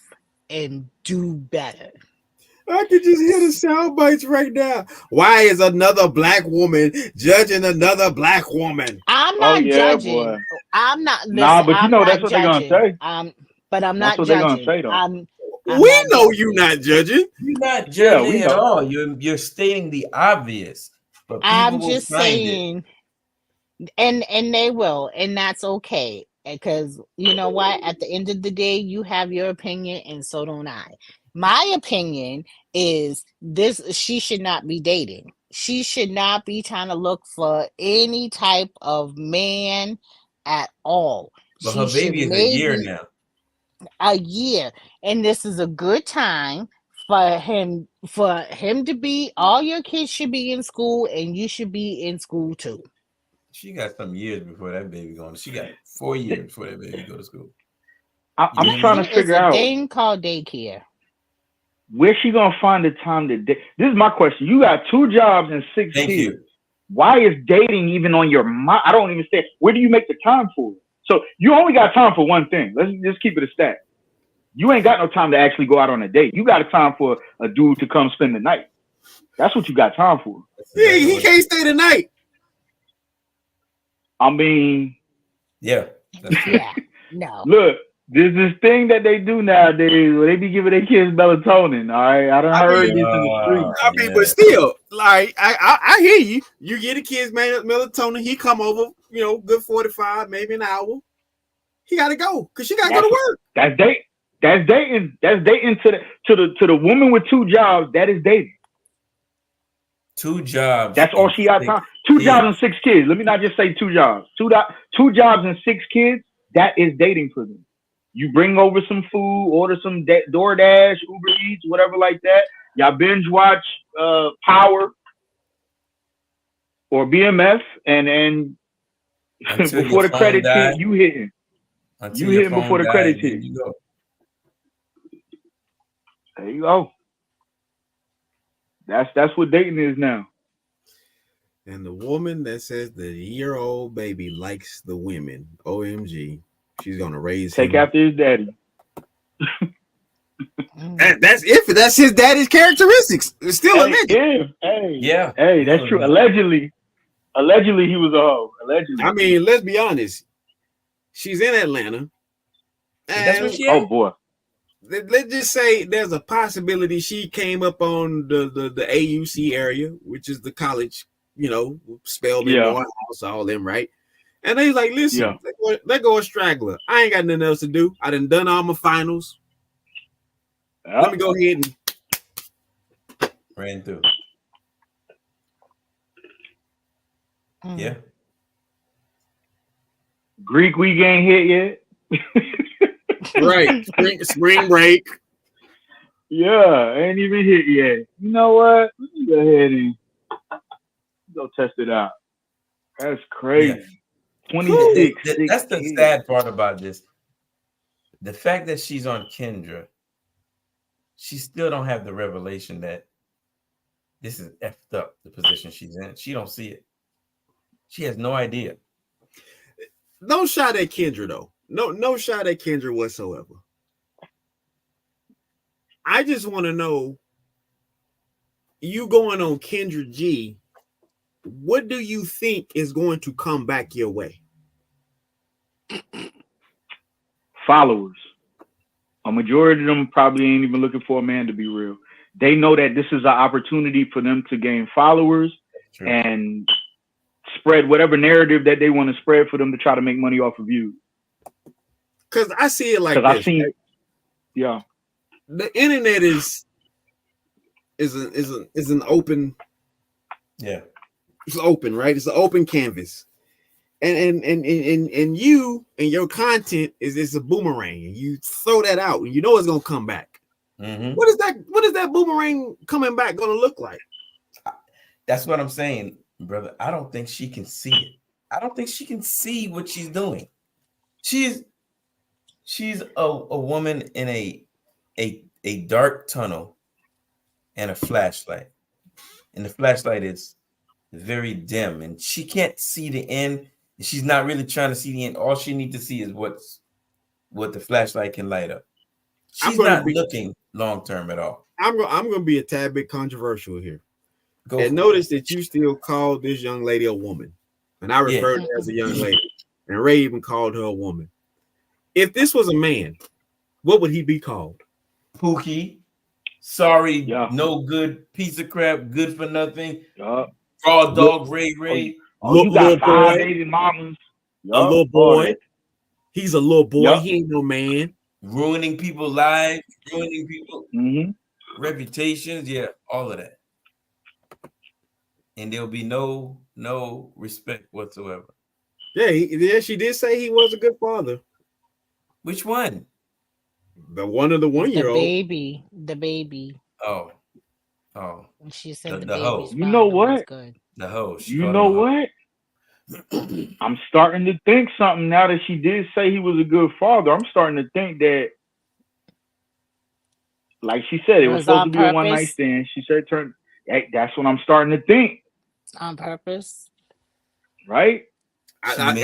and do better. I could just hear the sound bites right now. Why is another black woman judging another black woman? I'm not judging. Boy. I'm not. Listen, nah, but I'm that's what they're gonna say. But I'm not that's what judging. They're gonna say, though. We know you're not judging. You're not judging at all. You're stating the obvious. But I'm just saying, and they will, and that's okay. Because you know what? At the end of the day, you have your opinion, and so don't I. My opinion is this: she should not be dating. She should not be trying to look for any type of man at all. But her baby is a year now. A year, and this is a good time for him to be. All your kids should be in school, and you should be in school too. She got some years before that baby going. She got 4 years before that baby go to school. I'm trying to figure out. It's a thing called daycare. Where's she gonna find the time to date? This is my question. You got 2 jobs and 6 kids. Why is dating even on your mind? I don't even say. Where do you make the time for it? So you only got time for one thing. Let's just keep it a stat. You ain't got no time to actually go out on a date. You got a time for a dude to come spend the night. That's what you got time for. Yeah, he can't stay the night. I mean, yeah. No. Look, there's this thing that they do nowadays where they be giving their kids melatonin. All right, I done heard this in the street. I mean, but still, like I hear you. You get a kid's melatonin. He come over, good 45, maybe an hour. He got to go because she got to go to work. That's dating. That's dating. That's dating to the woman with 2 jobs. That is dating. 2 jobs. That's all she got time. 2 jobs and 6 kids. Let me not just say 2 jobs. 2 jobs and 6 kids. That is dating for them. You bring over some food, order some DoorDash, Uber Eats, whatever like that. Y'all binge watch Power or BMF, and before the credits hit, you hitting. You hitting before the credits hit. There you go. That's what dating is now. And the woman that says the year-old baby likes the women, OMG, she's gonna raise take after his daddy. That's his daddy's characteristics. It's still alleged. Hey, that's true. Allegedly he was a hoe. Allegedly. I mean, let's be honest. She's in Atlanta. That's what she Oh boy. Let's just say there's a possibility she came up on the AUC area, which is the college, Spelman, Morehouse, all them, right? And they like, listen, let go a straggler. I ain't got nothing else to do. I done all my finals. Let me go ahead and ran through. Yeah. Greek week ain't hit yet. Right. Spring break. Yeah, ain't even hit yet. You know what? Let me go ahead and go test it out. That's Yeah. crazy. 26, That's the kids. sad part about this. The fact that she's on Kendra, she still don't have the revelation that this is effed up, the position she's in. She don't see it. She has no idea. No shot at Kendra, though. No shot at Kendra whatsoever. I just want to know, you going on Kendra G, what do you think is going to come back your way? Followers. A majority of them probably ain't even looking for a man, to be real. They know that this is an opportunity for them to gain followers and spread whatever narrative that they want to spread for them to try to make money off of you. Because I see it like this. I seen, yeah. The internet is an open. Yeah. It's open, right? It's an open canvas. And you and your content is a boomerang, and you throw that out and you know it's gonna come back. Mm-hmm. What is that boomerang coming back gonna look like? That's what I'm saying, brother. I don't think she can see it. I don't think she can see what she's doing. She's a woman in a dark tunnel and a flashlight. And the flashlight is very dim, and she can't see the end. She's not really trying to see the end. All she needs to see is what the flashlight can light up. She's not looking long term at all. I'm gonna be a tad bit controversial here. Go and notice that you still call this young lady a woman, and I refer to her as a young lady. And Ray even called her a woman. If this was a man, what would he be called? Pookie. Sorry, no good, piece of crap, good for nothing. Raw dog, Ray. You got 5 baby mamas. A little boy. He's a little boy. He ain't no man. Ruining people's lives, ruining people's reputations. Yeah, all of that. And there'll be no respect whatsoever. Yeah, she did say he was a good father. Which one? The one of the 1-year-old. The baby. Oh. She said the hoe. You know what? was good. The hoe. You know what? I'm starting to think something now that she did say he was a good father. I'm starting to think that, like she said, it was supposed to be a one night stand. She said, that's what I'm starting to think. On purpose. Right? I'm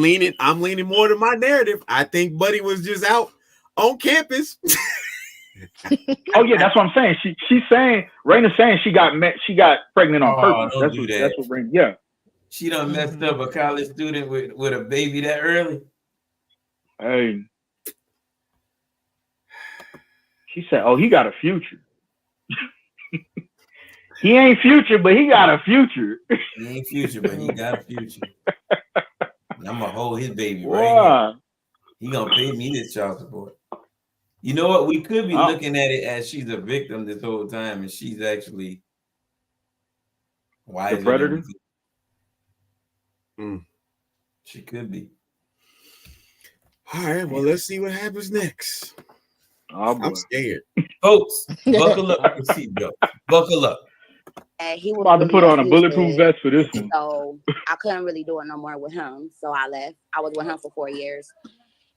leaning more to my narrative. I think Buddy was just out on campus. Oh yeah, that's what I'm saying. She's saying, Raina's saying she got pregnant on purpose. That's what Raina. Yeah. She done messed up a college student with a baby that early. Hey. She said, "Oh, he got a future." He ain't future, but he got a future. He ain't future, but he got a future. I'm gonna hold his baby right here. He gonna pay me this child support. You know what? We could be looking at it as she's a victim this whole time, and she's actually the predator. She could be. All right. Well, let's see what happens next. Oh, boy. I'm scared, folks. Buckle up. Buckle up. He was about to put on a bulletproof vest for this one. So I couldn't really do it no more with him. So I left. I was with him for 4 years.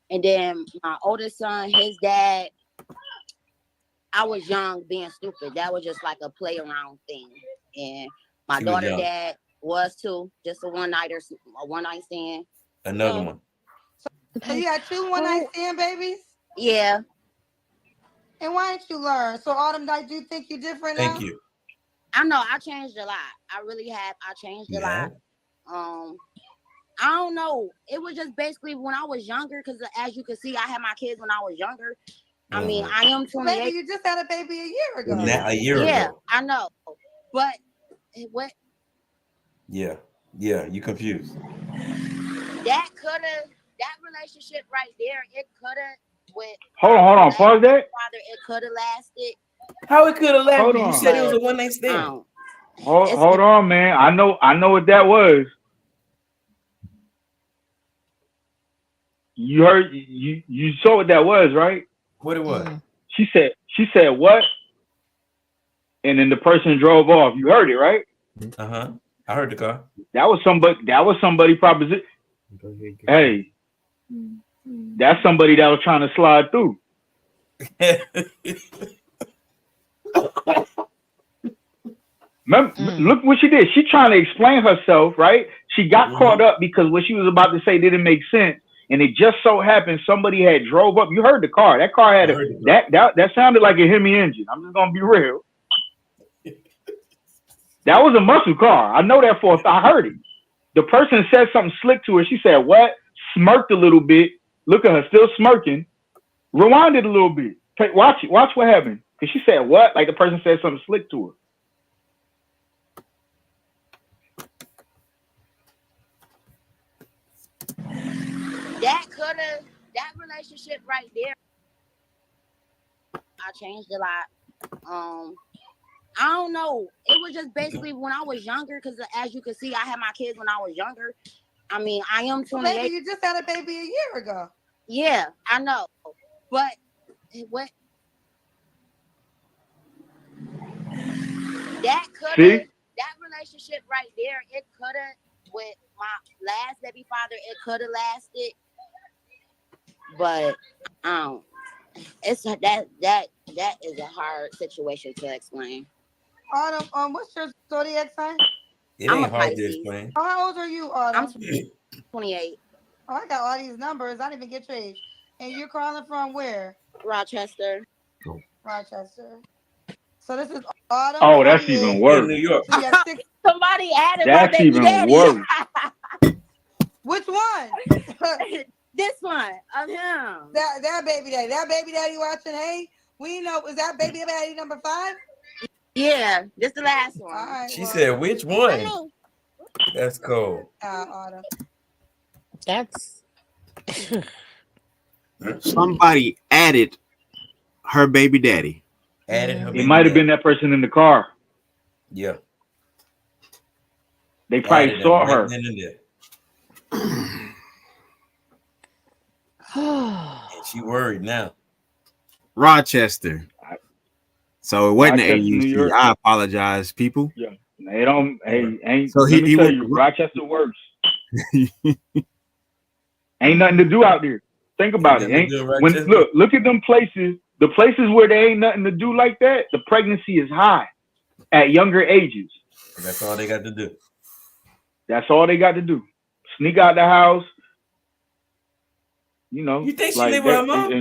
And then my oldest son, his dad, I was young being stupid. That was just like a play around thing. And my daughter's dad was too. Just a one night stand. Another one. So you got 2 one-night stand babies? Yeah. And why didn't you learn? So Autumn, do you think you're different now? Thank you. I know I changed a lot. I really have. I changed a lot. I don't know. It was just basically when I was younger, because as you can see, I had my kids when I was younger. I mean, I am 28. Baby, you just had a baby a year ago. A year ago. Yeah, I know. But what? Yeah, you confused. That relationship right there, it could have with Hold on, pause that. Father, it could have lasted. How it could have lasted? You said it was a one-night stand. Hold on, man. I know what that was. You heard you saw what that was, right? What it was? She said what? And then the person drove off. You heard it, right? Uh-huh. I heard the car. That was somebody proposition. Hey, that's somebody that was trying to slide through. Look what she did. She trying to explain herself, right? She got caught up because what she was about to say didn't make sense, and it just so happened somebody had drove up. You heard the car. That car had that sounded like a Hemi engine. I'm just gonna be real. That was a muscle car. I know that for I heard it. The person said something slick to her. She said what? Smirked a little bit. Look at her, still smirking. Rewinded a little bit. Watch it. Watch what happened. Because she said what? Like the person said something slick to her. That relationship right there, I changed a lot. I don't know. It was just basically when I was younger, because as you can see, I had my kids when I was younger. I mean, I am 28. Baby, you just had a baby a year ago. Yeah, I know. But what that relationship right there, it could have, with my last baby father, it could have lasted. But it's that is a hard situation to explain. Autumn, what's your zodiac sign? It ain't hard to explain. Oh, how old are you, Autumn? I'm 28. Oh, I got all these numbers. I didn't even get your age. And you're calling from where? Rochester. Rochester. So this is Autumn. Oh, that's even worse. New York. So you have 6. Somebody added That's my baby even daddy. worse. Which one? This one of him. That baby daddy. That baby daddy watching. Hey, we know. Is that baby daddy number 5? Yeah, this the last one. All right, She said, which one? That's cool. Autumn. That's Somebody added her baby daddy. Added her. It might have been that person in the car. Yeah. They probably saw her. And she worried now. Rochester. So it wasn't Rochester, New AUC. York. I apologize, people. Yeah. They don't. Hey, ain't. So Let me he tell was- you, Rochester worse. Ain't nothing to do out there. Think about it. Ain't when look at them places. The places where there ain't nothing to do like that. The pregnancy is high at younger ages. That's all they got to do. That's all they got to do. Sneak out the house. You know. You think she like live with her mom?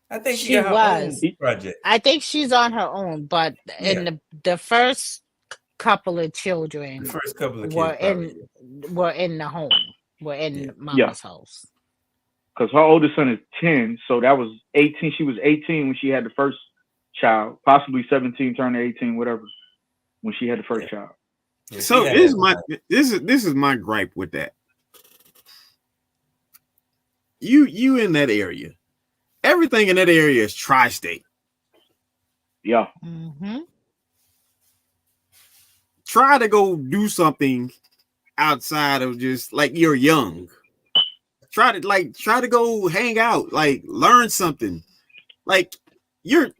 I think she got her was. own project. I think she's on her own, but in the first couple of children, The first couple of were kids were in the home, were in mama's house. Because her oldest son is 10, so that was 18. She was 18 when she had the first child, possibly 17, turning 18, whatever, when she had the first child. Yeah, So this is my gripe with that. You in that area. Everything in that area is tri-state. Yeah. Mm-hmm. Try to go do something outside of just like you're young. Try to go hang out, like learn something. Like you're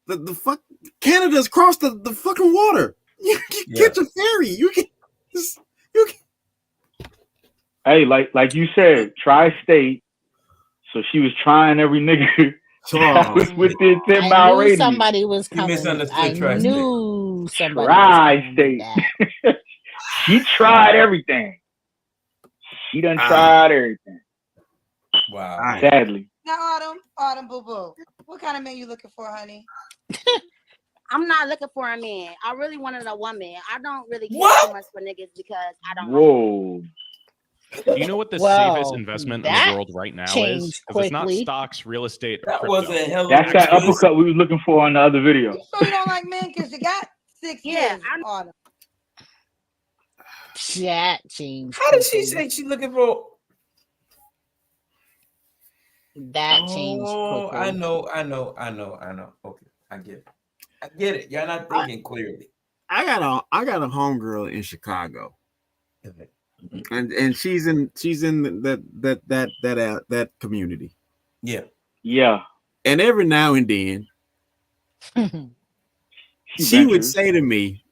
the fuck Canada's across the fucking water. You can catch a ferry. You can. Hey, like you said, tri-state. So she was trying every nigga that was within 10-mile radius. Somebody was coming. misunderstood I tri-state. knew somebody was coming with that. She tried everything. She done tried everything. Wow. Sadly. Now, Autumn, boo boo. What kind of man you looking for, honey? I'm not looking for a man. I really wanted a woman. I don't really care too much for niggas because I don't. Whoa. Do you know what the safest investment in the world right now is? Because it's not stocks, real estate, or crypto. That's that uppercut we was looking for on the other video. So you don't like men because you got 6 kids, Autumn. That changed. How did she say she looking for? That changed quickly. I know. Okay, I get it. Y'all not thinking clearly. I got a homegirl in Chicago, and she's in that community. Yeah. And every now and then, she would say to me,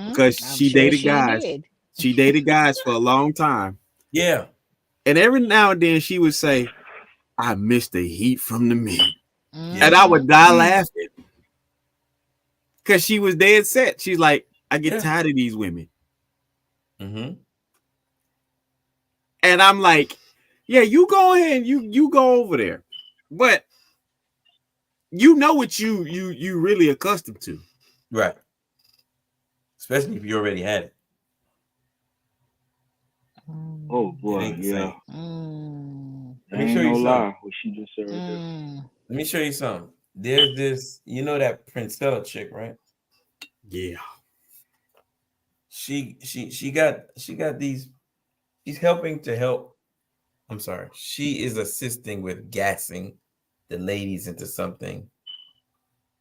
because she dated guys. She dated guys for a long time. Yeah. And every now and then she would say, I miss the heat from the men. Mm-hmm. And I would die laughing. Because she was dead set. She's like, I get tired of these women. Mm-hmm. And I'm like, yeah, you go ahead and you go over there. But you know what you really accustomed to. Right. Especially if you already had it. Oh boy, yeah. Let me show you something. What she just said right there. Let me show you something. There's this, you know that Princella chick, right? Yeah. She got these. She's helping to help. I'm sorry. She is assisting with gassing the ladies into something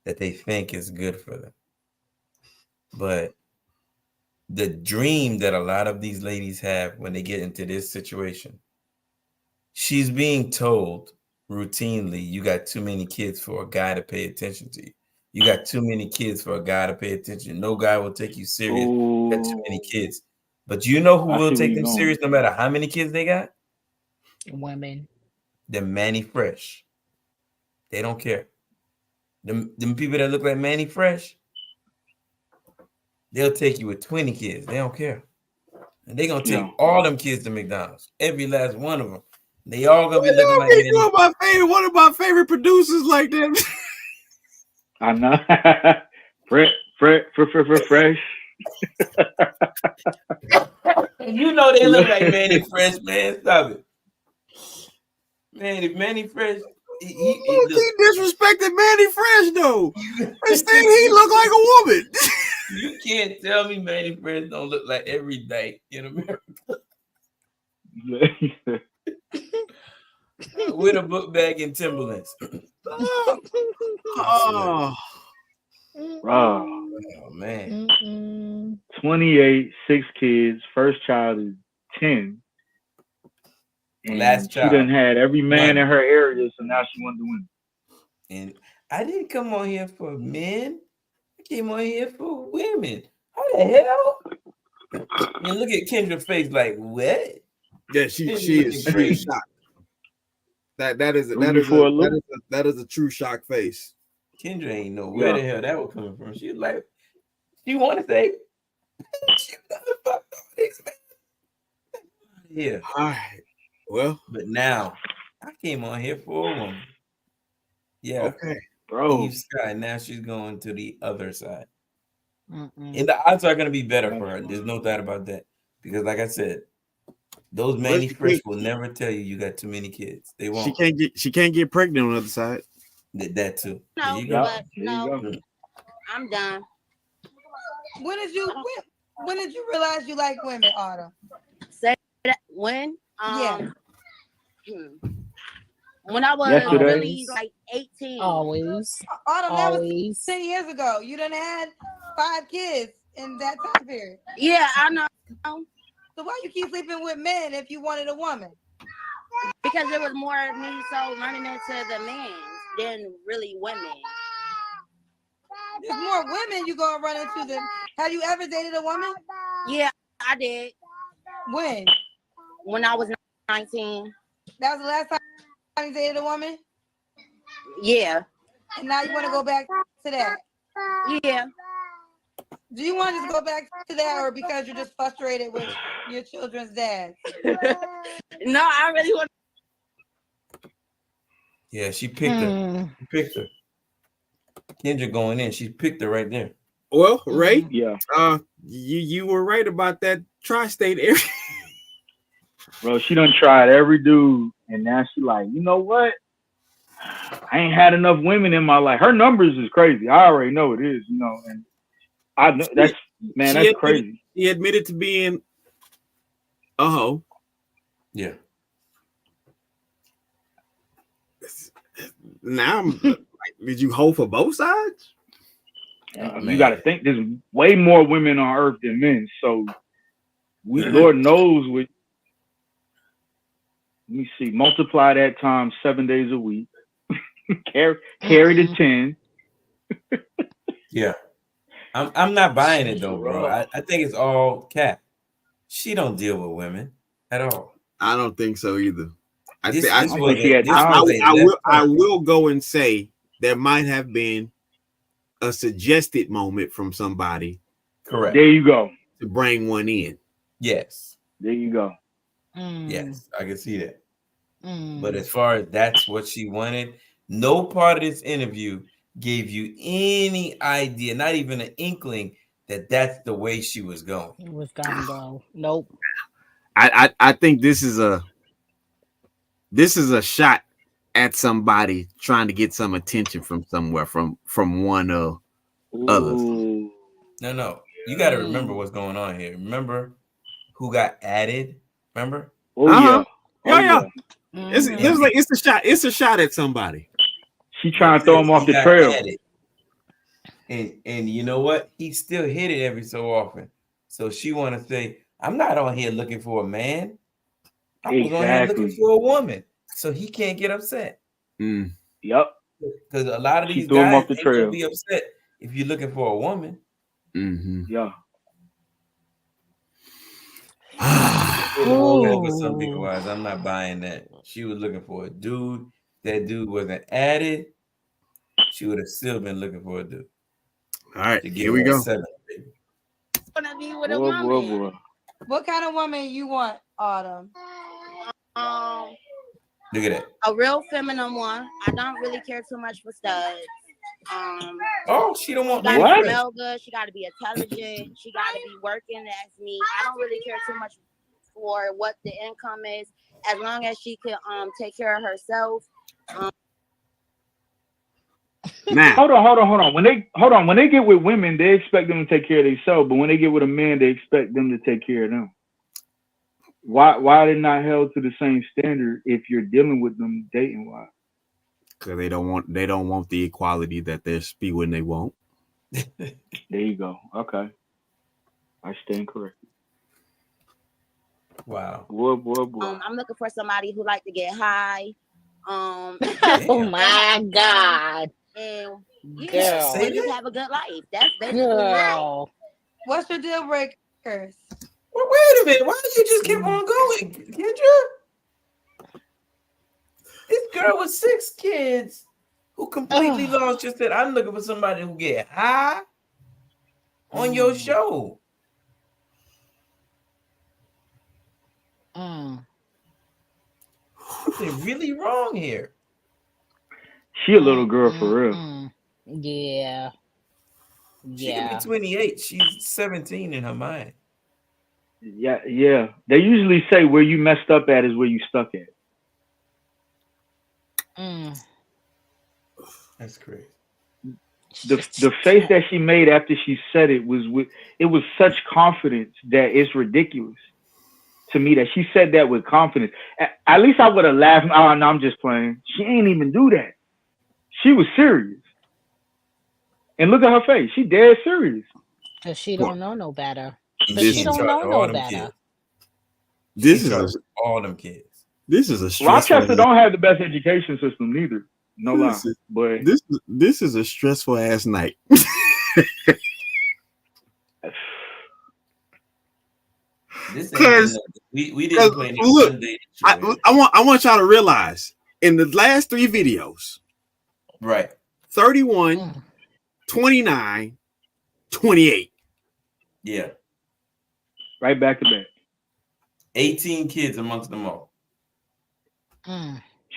that they think is good for them. But the dream that a lot of these ladies have when they get into this situation, she's being told routinely, you got too many kids for a guy to pay attention to you. You got too many kids for a guy to pay attention. No guy will take you serious. You got too many kids. But you know who will take them serious no matter how many kids they got? Women. They're Manny Fresh. They don't care. Them people that look like Manny Fresh, they'll take you with 20 kids. They don't care. And they're going to take all them kids to McDonald's. Every last one of them. They all going to be looking like Manny. One of my favorite producers like that. I know. Fresh. You know they look like Manny Fresh, man. Stop it. Man, if Manny Fresh, he disrespected Manny Fresh though. Instead, he looked like a woman. You can't tell me Manny Fresh don't look like every day in America. With a book bag and Timberlands. Oh man. 28, 6 kids. First child is 10. And Last child. She done had every man in her area, so now she wanted to win. And I didn't come on here for men. I came on here for women. How the hell? And look at Kendra's face, like what? Yeah, she is shocked. That is a true shock face. Kendra ain't know where the hell that was coming from. She was like, she want to say, she fuck this man. Yeah. All right. Well, but now I came on here for a woman. Yeah. Okay. Bro. Eve Sky. Now she's going to the other side. And the odds are going to be better for her. There's no doubt about that. Because like I said, those Manny Fresh will never tell you got too many kids. They won't. She can't get pregnant on the other side. That too. No, There you go. but no, I'm done. When did you realize you like women, Autumn? Say that when? Yeah. When I was really like 18. Always. Autumn, that was 10 years ago. You done had 5 kids in that time period. Yeah, I know. So why you keep sleeping with men if you wanted a woman? Because there was more of me so running into the men than really women. There's more women you gonna run into them. Have you ever dated a woman? Yeah, I did. When? When I was 19. That was the last time you dated a woman? Yeah. And now you want to go back to that? Yeah. Do you want to just go back to that, or because you're just frustrated with your children's dad? No, I really want. Yeah, she picked her. She picked her. Kendra going in. She picked her right there. Well, Ray, yeah. You were right about that tri-state area. Bro, she done tried every dude, and now she like, you know what? I ain't had enough women in my life. Her numbers is crazy. I already know it is, you know, and I know that's crazy. He admitted to being a hoe. Yeah. Now I'm like, did you hoe for both sides? You got to think there's way more women on Earth than men. So Lord knows what. Let me see. Multiply that times 7 days a week. carry the 10. Yeah. I'm not buying it though, bro. I think it's all cap. She don't deal with women at all. I don't think so either. I will go and say there might have been a suggested moment from somebody. Correct. There you go. To bring one in. Yes. There you go. Yes, I can see that. But as far as that's what she wanted, no part of this interview gave you any idea, not even an inkling that that's the way she was going. It was gonna go. Nope. I think this is a shot at somebody trying to get some attention from somewhere from one of others. No. You got to remember what's going on here. Remember who got added? Remember? Yeah. It's a shot at somebody. She trying to throw him off the trail. And you know what? He still hit it every so often. So she want to say, I'm not on here looking for a man. I was on here looking for a woman. So he can't get upset. Yep. Because a lot of these guys ain't gonna be upset if you're looking for a woman. Yeah. With some people wise, I'm not buying that. She was looking for a dude. That dude wasn't added. She would have still been looking for a dude. All right, here we go. Gonna be with a woman. What kind of woman you want, Autumn? Look at that. A real feminine one. I don't really care too much for studs. She don't want she gotta smell good. She got to be intelligent. She got to be working as me. I don't really care too much for what the income is, as long as she can take care of herself. Now, hold on. When they get with women, they expect them to take care of themselves, but when they get with a man, they expect them to take care of them. Why are they not held to the same standard if you're dealing with them dating wise? Because they don't want the equality that they're spewing they want. There you go. Okay. I stand corrected. Wow. Boy. I'm looking for somebody who like to get high. Oh my God. And just have a good life. That's basically Girl. What's your deal breakers? Well, wait a minute. Why did you just keep on going, Kendra? This girl with 6 kids who completely lost just said, I'm looking for somebody who get high on your show. Something really wrong here. She a little girl for real. Yeah. She could be 28. She's 17 in her mind. Yeah. They usually say where you messed up at is where you stuck at. That's crazy. The face that she made after she said it was such confidence that it's ridiculous to me that she said that with confidence. At least I would have laughed. Oh no, I'm just playing. She ain't even do that. She was serious. And look at her face. She dead serious. Cause she don't know no better. She don't know no better. This is all them kids. This is a Rochester don't have the best education system neither. No lie. But this is a stressful ass night. Because we didn't play any look, I want y'all to realize in the last 3 videos, right? 31, 29, 28. Yeah. Right back to back. 18 kids amongst them all.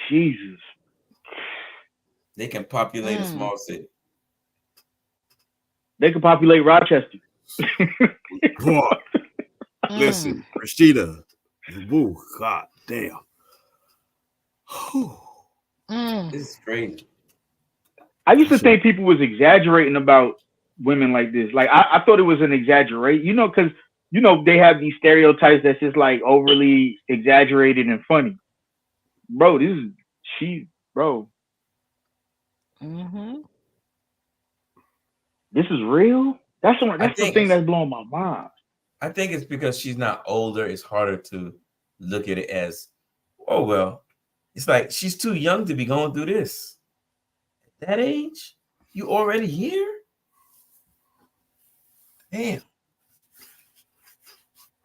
Jesus. They can populate a small city. They can populate Rochester. Boy, listen, Rashida. Ooh, God damn. This is crazy. I used to think people was exaggerating about women like this. Like I thought it was an exaggerate, because they have these stereotypes that's just like overly exaggerated and funny. Bro, This is real. That's the thing that's blowing my mind. I think it's because she's not older. It's harder to look at it as, oh well. It's like she's too young to be going through this. At that age, you already here? Damn.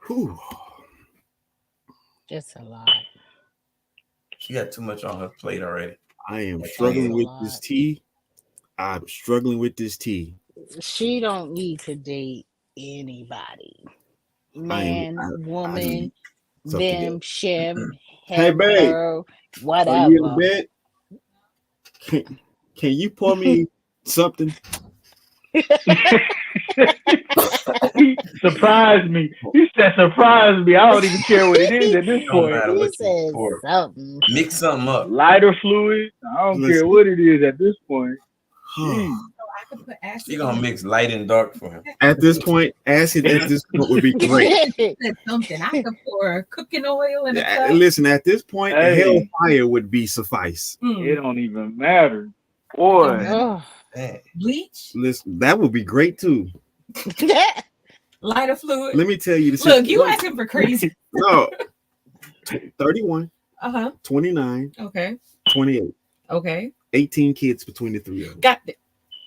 Whew. Just a lot. She got too much on her plate already. I am struggling with this tea. I'm struggling with this tea. She don't need to date anybody. Man, woman, them, shim, hey, him, babe. her, whatever. Are you in bed? Can you pour me something? Surprise me. He said surprise me. I don't even care what it is at this point. He said something. Mix something up. Lighter fluid. I don't care what it is at this point. You're gonna mix light and dark for him. At this point, acid at this point would be great. That's something I could pour cooking oil in a cup. Listen, at this point, hellfire would be suffice. It don't even matter. Boy. Bleach? Listen, that would be great too. Lighter fluid. Let me tell you this. Look, you asking for crazy. No. 31, 29, Okay. 28. Okay. 18 kids between the three of them. Got it.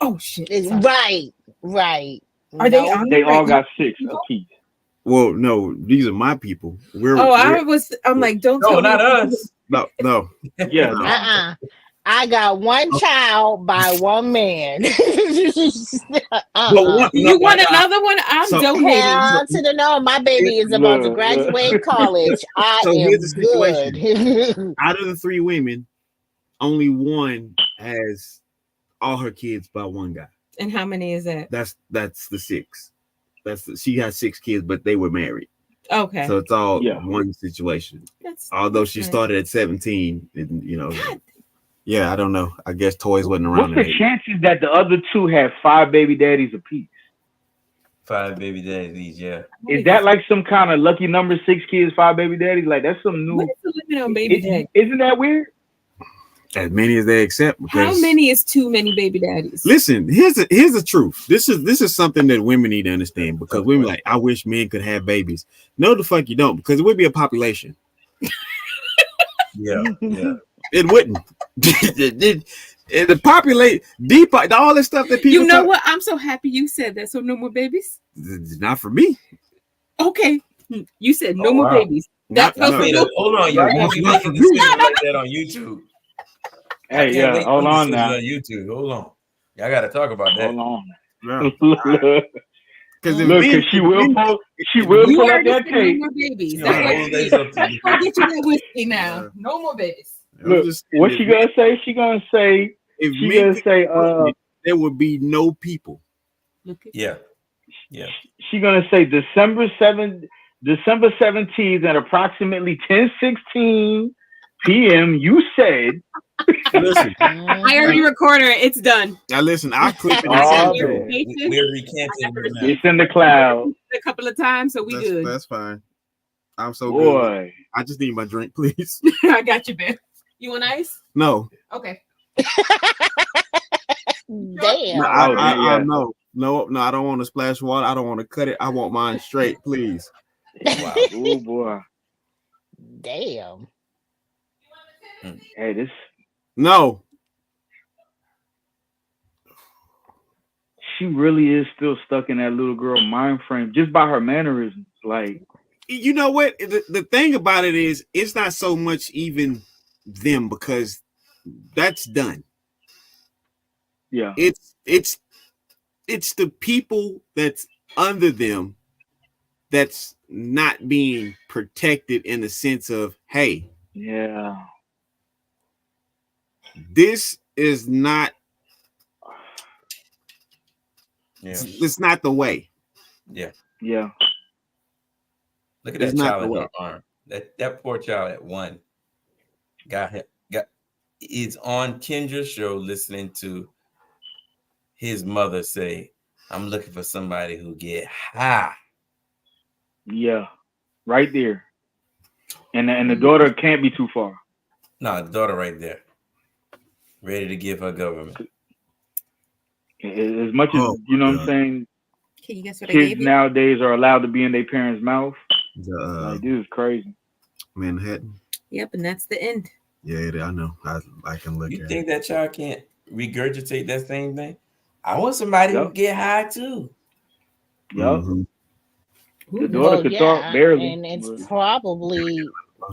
Oh shit. Right. Are they on They all got 6 apiece. Well, no, these are my people. I'm like, don't No, tell not me. us. No. Yeah. I got one child by one man. You want another one? I'm donating. Hell to the no. My baby is about to graduate college. I am here's the good. situation. Out of the 3 women, only one has all her kids by one guy. And how many is that? That's the 6. She has 6 kids, but they were married. Okay. So it's all one situation. Although she started at 17, and yeah, I don't know. I guess toys wasn't around. What's the chances that the other 2 have 5 baby daddies apiece? 5 baby daddies, yeah. Is that like some kind of lucky number? 6 kids, 5 baby daddies? Like that's some new. What is the limit on baby daddies? Isn't that weird? As many as they accept. How many is too many baby daddies? Listen, here's the truth. This is something that women need to understand, because women like, I wish men could have babies. No, the fuck you don't, because it would be a population. Yeah. It wouldn't. The populate deep, all this stuff that people. You know what? I'm so happy you said that. So no more babies. Not for me. Okay, you said no more babies. Hold on, y'all can't be making decisions like that on YouTube. Hey, yeah, hold on now. On YouTube, hold on. Y'all got to talk about that. Hold on. Because she will pull up that tape. No more babies. That's gonna get you that whiskey now. No more babies. Look, what's she gonna say? She gonna say there would be no people. Yeah. She gonna say December 17th at approximately 10:16 p.m. You said. Listen, I already recorded it. It's done. Now listen, I'll clip it. We're recanting. It's in the cloud. A couple of times, so we good. That's fine. I'm so good. I just need my drink, please. I got you, Ben. You want ice? No. Okay. Damn. No, I don't want to splash water. I don't want to cut it. I want mine straight, please. Wow. Oh boy. Damn. Hey, this. No. She really is still stuck in that little girl mind frame just by her mannerisms. Like, you know what? The thing about it is, it's not so much even them, because that's done. Yeah. It's the people that's under them that's not being protected in the sense of, hey, yeah, this is not. Yeah. It's not the way. Yeah. Yeah. Look at that child in her arm. That poor child at 1 is on Kendra's show listening to his mother say, I'm looking for somebody who get high. Yeah. Right there. And the daughter can't be too far. No, the daughter right there. Ready to give her government. As much as you know what I'm saying, Can you guess what I kids gave you? nowadays are allowed to be in their parents' mouth. The, Like this is crazy. Manhattan. Yep, and that's the end. Yeah, I know. I can look You at think it. that y'all can't regurgitate that same thing? I want somebody who get high too. Yup. Mm-hmm. The daughter could talk barely. and it's probably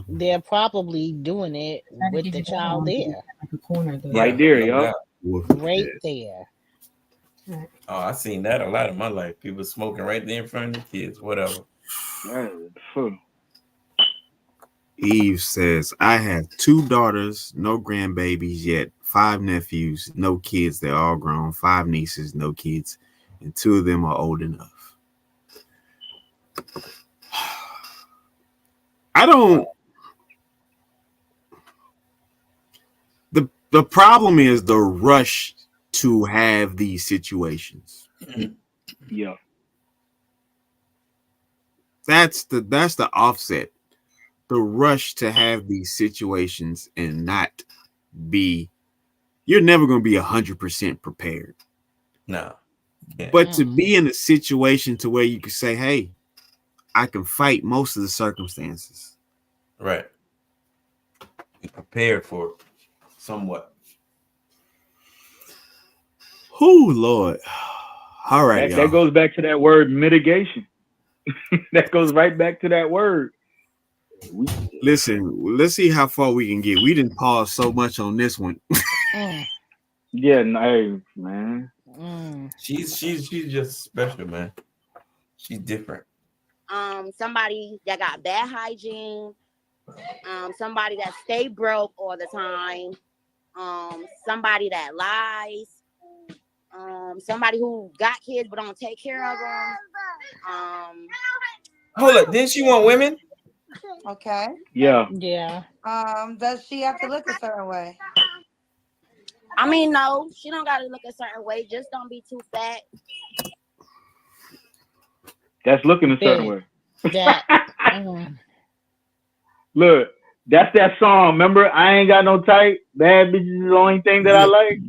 they're probably doing it with the child there, Right there, yup. right there. Oh, I seen that a lot in my life. People smoking right there in front of the kids, whatever. Eve says, I have 2 daughters, no grandbabies yet, 5 nephews, no kids. They're all grown, 5 nieces, no kids, and 2 of them are old enough. I don't. The problem is the rush to have these situations. Yeah. That's the offset. The rush to have these situations and not be, you're never going to be 100% prepared. No. Yeah. But to be in a situation to where you can say, hey, I can fight most of the circumstances. Right. Be prepared for it somewhat. Oh, Lord. All right, That goes back to that word mitigation. That goes right back to that word. Listen, let's see how far we can get. We didn't pause so much on this one. Yeah, no, man. She's just special, man. She's different. Somebody that got bad hygiene, somebody that stay broke all the time, somebody that lies, somebody who got kids but don't take care of them. Hold up, didn't she want women? Okay. Yeah. Yeah. Does she have to look a certain way? I mean, no, she don't gotta look a certain way. Just don't be too fat. That's looking a certain way. That. Look, that's that song. Remember, I ain't got no type. Bad bitches is the only thing that I like.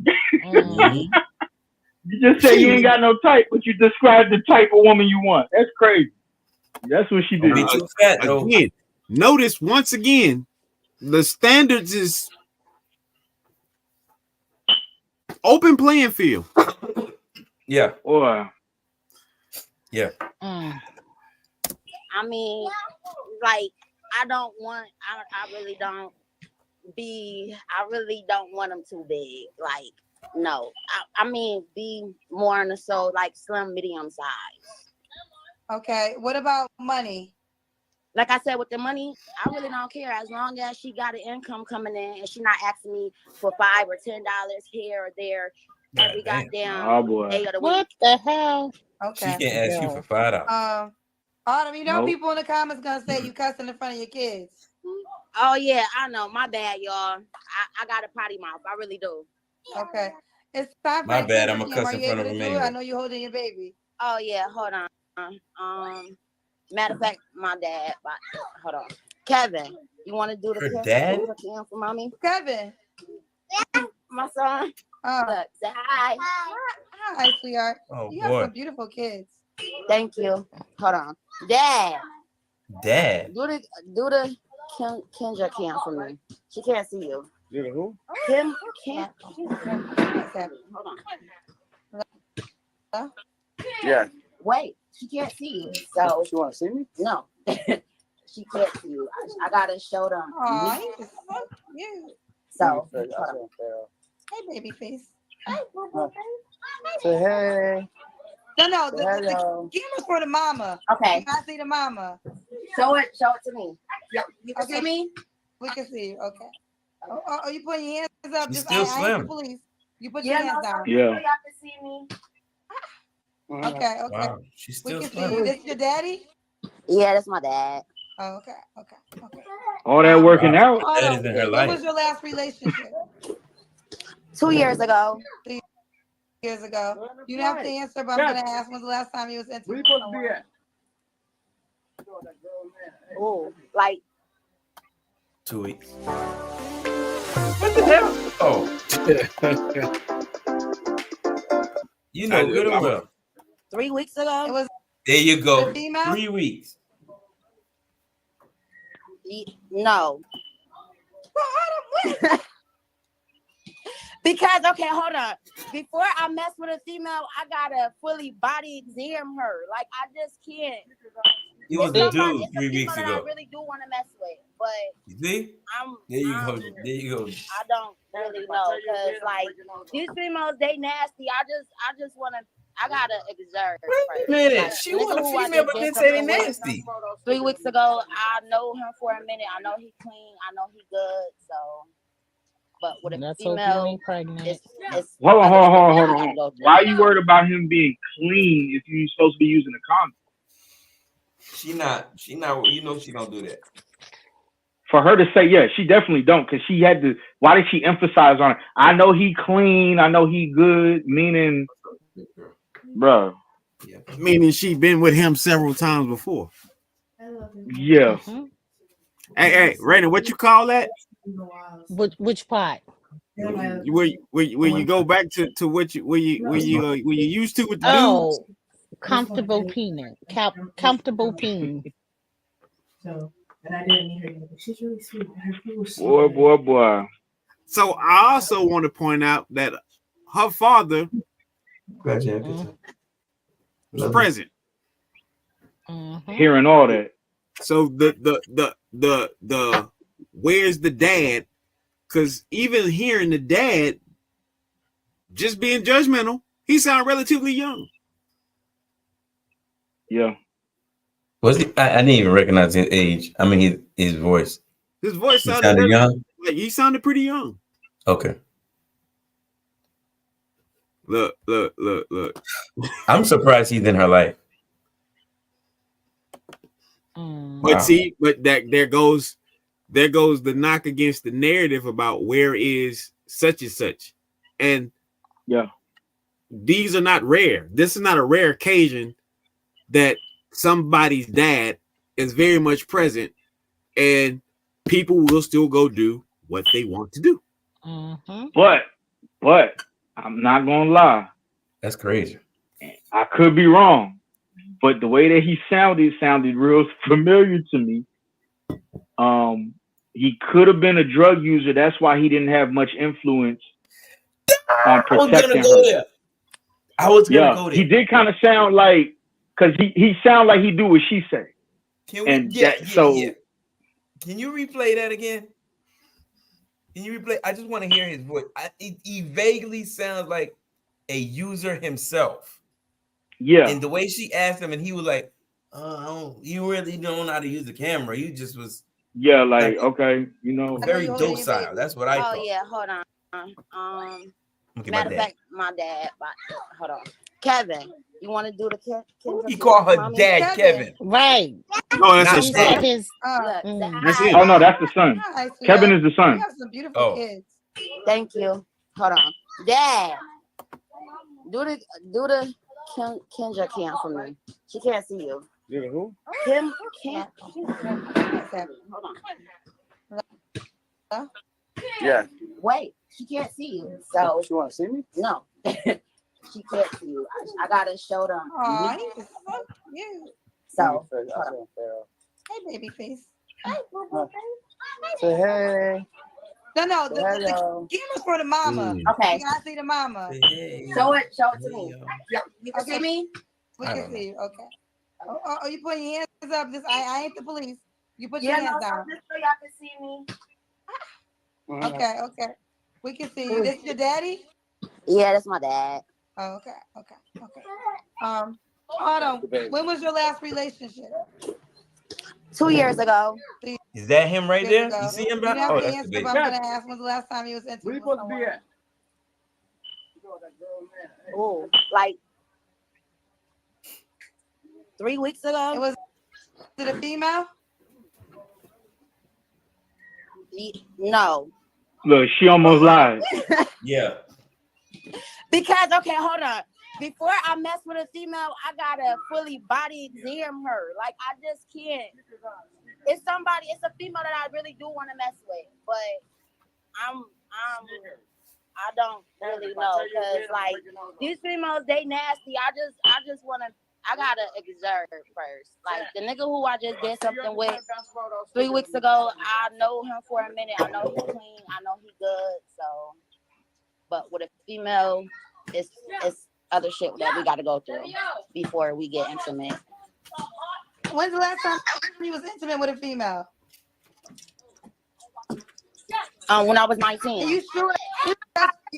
You just say you ain't got no type, but you describe the type of woman you want. That's crazy. That's what she did. Again, notice once again, the standards is open playing field. Yeah. Or yeah. I mean, like, I don't want. I really don't want them too big. Like, no. I mean, be more on the soul, like slim, medium size. Okay. What about money? Like I said, with the money, I really don't care as long as she got an income coming in and she not asking me for $5 or $10 here or there every goddamn day of the week. What the hell? Okay. She can't ask you for $5. Autumn, you know Nope. people in the comments gonna say you cussing in front of your kids. Oh yeah, I know. My bad, y'all. I got a potty mouth. I really do. Okay. It's time for My the bad, kids I'm a game. cuss Are in you front able of to them do it? anyway. I know you're holding your baby. Oh yeah, hold on. Matter of fact, my dad. But hold on, Kevin. You want to do the Her kiss? dad? Do the kiss for mommy? Kevin. My son. Look, say hi. Hi, sweetheart. Oh, You boy. have some beautiful kids. Thank you. Hold on, Dad. Dad. Do the Kendra cam for me. She can't see you. You who? Kim can't. Hold on. Huh? Yeah. Wait, she can't see you. So She want to see me? no, she can't see you. I gotta show them. Aw, he's so cute. So Hey, baby face. Hey, boo boo face. Say hey. No, Say the hello. camera's for the mama. Okay. You gotta see the mama. Show it to me. Yep. You can see me? We can see you. Okay. Oh, you putting your hands up. She's Just still I ain't the slim. police. You put your hands down. Yeah. Y'all can see me. Okay. Wow, she's We still can see slim. you. This your daddy? Yeah, that's my dad. Oh, okay. All that working out. That is in her When life. was your last relationship? 2 years ago. 2 years ago. You don't have to answer, but I'm gonna ask when's the last time you was intimate with someone? Oh, like 2 weeks. What the hell? Oh. You know good and well. 3 weeks ago. It was There you go. the female? 3 weeks. No. Because okay, hold on. Before I mess with a female, I gotta fully body exam her. Like I just can't. It was a dude 3 weeks that ago. I really do want to mess with, but You see? I'm. There you go. There you go. I don't really know because like these females, they nasty. I just want to. I gotta exert. Wait a minute. She was a female, but didn't say they nasty. 3 weeks ago, I know him for a minute. I know he clean. I know he good. So, but with a female, it's Hold on. Why are you worried about him being clean if you're supposed to be using a condom? She not. You know she don't do that. For her to say, yeah, she definitely don't, because she had to. Why did she emphasize on it? I know he clean. I know he good. Meaning, bro. Yeah. Meaning she been with him several times before. Yeah. Hey, Raina, what you call that? Which part? Where you go back to what you used to with the dudes? Comfortable peeing. Comfortable peeing. So, and I didn't meet her yet, but she's really sweet. Her food was Boy. So I also want to point out that her father was present. Hearing all that. So the where's the dad? Because even hearing the dad just being judgmental, he sounded relatively young. Yeah. Was he? I didn't even recognize his age. I mean his voice. His voice sounded young. Like he sounded pretty young. Okay. Look. I'm surprised he's in her life. But see, there goes the knock against the narrative about where is such and such. And yeah, these are not rare. This is not a rare occasion that somebody's dad is very much present and people will still go do what they want to do. But I'm not gonna lie. That's crazy. I could be wrong, but the way that he sounded real familiar to me. He could have been a drug user. That's why he didn't have much influence on protecting her. I was gonna go there. He did kind of sound like, because he sound like he do what she say. Can you replay that again? Can you replay? I just want to hear his voice. He vaguely sounds like a user himself. Yeah. And the way she asked him, and he was like, you really don't know how to use the camera. You just was. Yeah, like okay, you know, very docile. That's what I thought. Oh yeah, hold on. Okay, Matter of fact, my dad. Hold on, Kevin. You want to do the Kendra? He called her dad, Kevin. Right. No, that's his son. That's it. Oh no, that's the son. Nice, Kevin is the son. You have some beautiful kids. Thank you. Hold on, Dad. Do the Kendra cam for me. She can't see you. Yeah, who? Kim can't. Hold on. Yeah. Wait, she can't see you. So she want to see me? No. She can't see you. I gotta show them. Aw, he's so cute. So Hey, baby face. Say hey. No, the camera's for the mama. Okay. You gotta see the mama. Show it to me. Yeah. You can see me? We can see you. Okay. Oh, you putting your hands up. I ain't the police. You put your hands down. Just so y'all can see me. Okay. We can see you. This your daddy? Yeah, that's my dad. Oh, okay. Hold on. When was your last relationship? 2 years ago. Is that him right there? You see him, You bro? don't have Oh, to that's answer, the baby. but I'm gonna ask when's the last time you was intimate. Where you supposed to be at? Oh, like 3 weeks ago. Was it a female? No. Look, she almost lied. Yeah. Because okay, hold on. Before I mess with a female, I gotta fully body exam her. Like I just can't. It's a female that I really do want to mess with, but I don't really know because like these females, they nasty. I just wanna. I gotta observe first. Like the nigga who I just did something with 3 weeks ago, I know him for a minute. I know he clean. I know he good. So, but with a female, it's other shit that we gotta go through before we get intimate. When's the last time he was intimate with a female? When I was 19. Are you sure?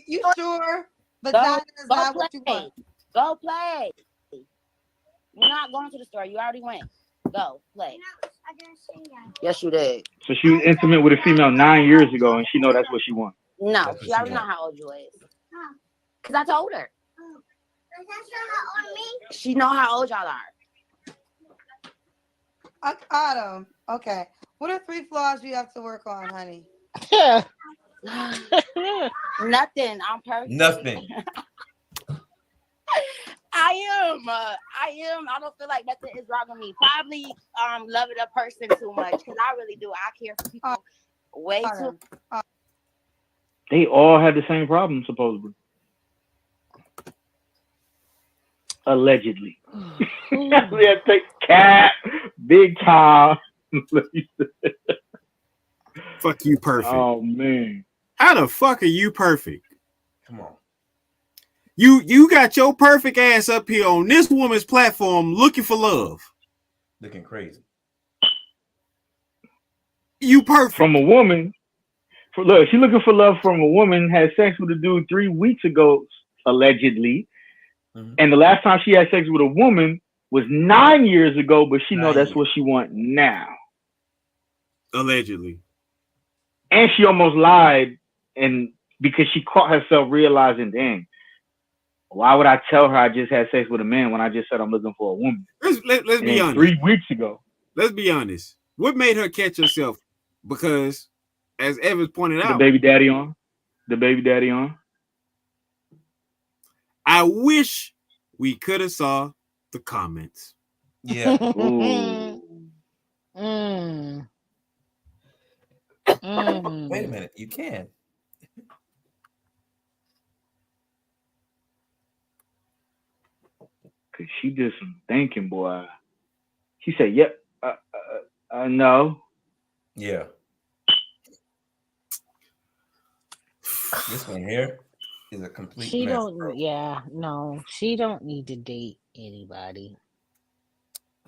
You sure? Vagina is not what you want. Go play. You're not going to the store. You already went. Go play. Yes, you did. So she was intimate with a female 9 years ago, and she know that's what she wants. No, she already know how old you is. Cause I told her. She know how old y'all are. Autumn. Okay. What are 3 flaws you have to work on, honey? Nothing. I'm perfect. Nothing. I am. I don't feel like nothing is wrong with me. Probably loving a person too much because I really do. I care for people way too. They all had the same problem, supposedly. Allegedly. Yeah, take cat, big time. Fuck you, perfect. Oh man, how the fuck are you perfect? Come on. You got your perfect ass up here on this woman's platform looking for love. Looking crazy. You perfect. From a woman. Look, she looking for love from a woman, had sex with a dude 3 weeks ago, allegedly. Mm-hmm. And the last time she had sex with a woman was 9 years ago, but she know that's what she want now. Allegedly. And she almost lied, and because she caught herself realizing, dang, why would I tell her I just had sex with a man when I just said I'm looking for a woman? Let's be honest. 3 weeks ago. Let's be honest. What made her catch herself? Because, as Evans pointed out, The baby daddy on. I wish we could have saw the comments. Yeah. Wait a minute. You can. Cause she did some thinking, boy. She said, "Yep, no." Yeah. This one here is a complete She mess, don't. bro. Yeah, no, she don't need to date anybody.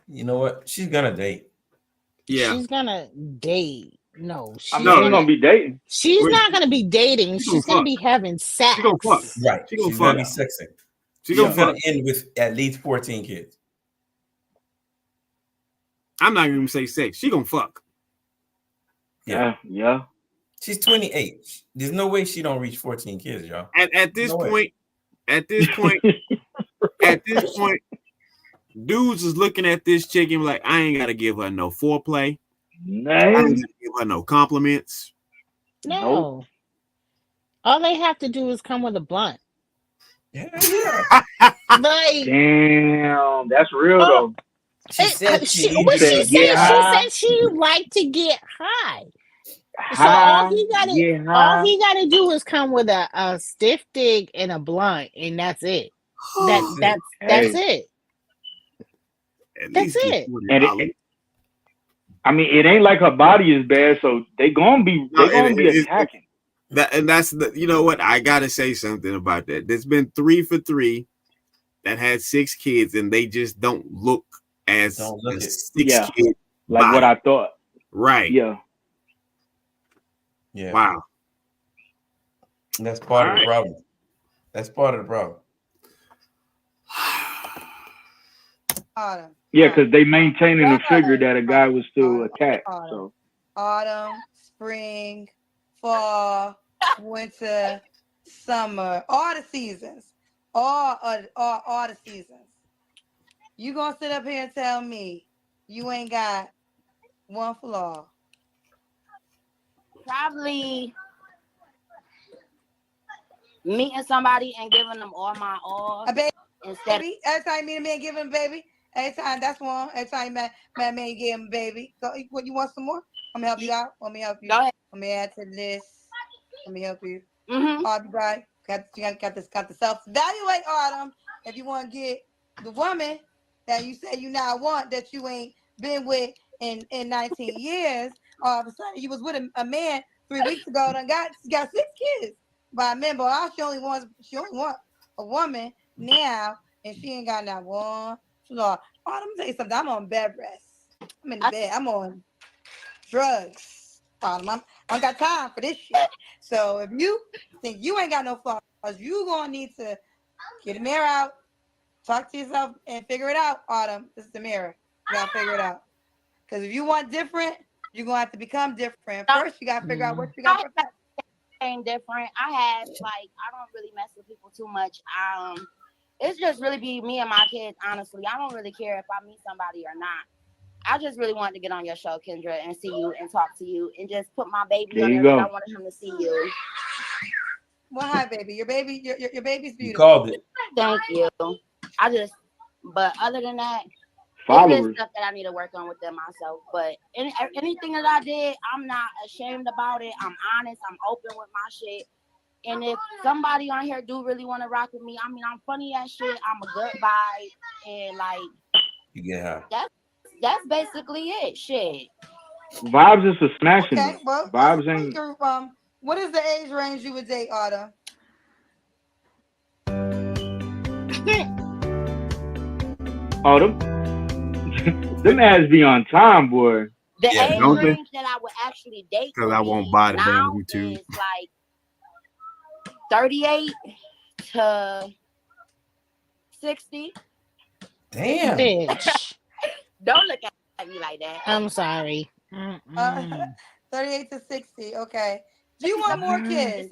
You know what? She's gonna date. Yeah. She's gonna date. No, she's gonna be dating. She's not gonna be dating. She's gonna be having sex. She gonna fuck. Right. She gonna She's fuck. gonna be sexing. She's gonna end with at least 14 kids. I'm not even gonna say sex. She gonna fuck. Yeah. She's 28. There's no way she don't reach 14 kids, y'all. At this point, dudes is looking at this chick and like, I ain't gotta give her no foreplay. No. I ain't gotta give her no compliments. No. Nope. All they have to do is come with a blunt. Yeah. Like, damn, that's real though. She said she liked to get high. So all he gotta do is come with a stiff dick and a blunt, and that's it. That's it. That's it. And it ain't like her body is bad, so they gonna be attacking. That's the, you know what, I gotta say something about that. There's been 3 for 3 that had 6 kids, and they just don't look as a 6 kid like body. what I thought. Right. Yeah. Wow. That's part of the problem. That's part of the problem. Yeah, because they maintaining the figure that a guy was still attacked. So Autumn, spring, fall, winter, summer, all the seasons. All the seasons. You gonna sit up here and tell me you ain't got one flaw? Probably meeting somebody and giving them all my all. A baby. Every time you meet a man, give him a baby. Every time, that's one. Every time man, you give him a baby. So, what, you want some more? Let me help you out. Let me help you. Go ahead. Let me add to this. Let me help you. Right? Got to self-evaluate, Autumn. If you want to get the woman that you say you now want, that you ain't been with in 19 years, all of a sudden you was with a man 3 weeks ago and got 6 kids. But I remember she only want a woman now, and she ain't got that one. So, Autumn, let me tell you something. I'm on bed rest. I'm in the bed. I'm on drugs. Autumn, I don't got time for this shit. So if you think you ain't got no flaws, you gonna need to get a mirror out, talk to yourself, and figure it out. Autumn, this is the mirror. You gotta figure it out. Because if you want different, you're gonna have to become different. First, you gotta figure out what you got. Ain't different. I don't really mess with people too much. It's just really be me and my kids. Honestly, I don't really care if I meet somebody or not. I just really wanted to get on your show, Kendra, and see you and talk to you and just put my baby on there because I wanted him to see you. Well, hi, baby. Your baby's beautiful. You called it. Thank you. But other than that, Followers. it's stuff that I need to work on within myself. But anything that I did, I'm not ashamed about it. I'm honest. I'm open with my shit. And if somebody on here do really want to rock with me, I mean, I'm funny as shit. I'm a good vibe, and like you get high. That's basically it. Shit. Vibes is a smashing. Okay, well, Vibes ain't. What is the age range you would date, Autumn? Autumn. Them ass be on time, boy. The age range that I would actually date, because I won't buy the damn YouTube. Is like 38 to 60. Damn. Bitch. Don't look at me like that. I'm sorry. 38 to 60. Okay. Do you want more kids?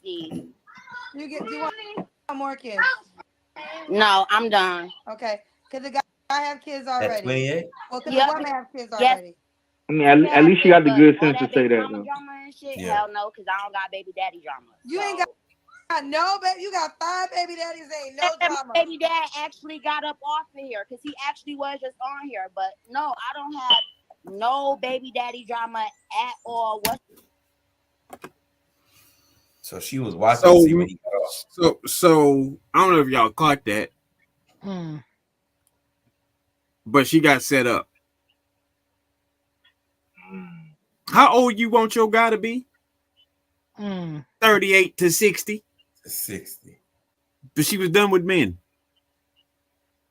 Do you want more kids? No, I'm done. Okay. Because the guy have kids already. At 28? Well, because the woman have kids already. I mean, at least you got the good sense to say that, though. Drama and shit? Hell no, because I don't got baby daddy drama. You ain't got no baby. You got 5 baby daddies. Ain't no drama. Baby dad actually got up off of here because he actually was just on here. But no, I don't have no baby daddy drama at all. So she was watching to see when he got off. So I don't know if y'all caught that, but she got set up. How old you want your guy to be? 38 to 60. 60. But she was done with men.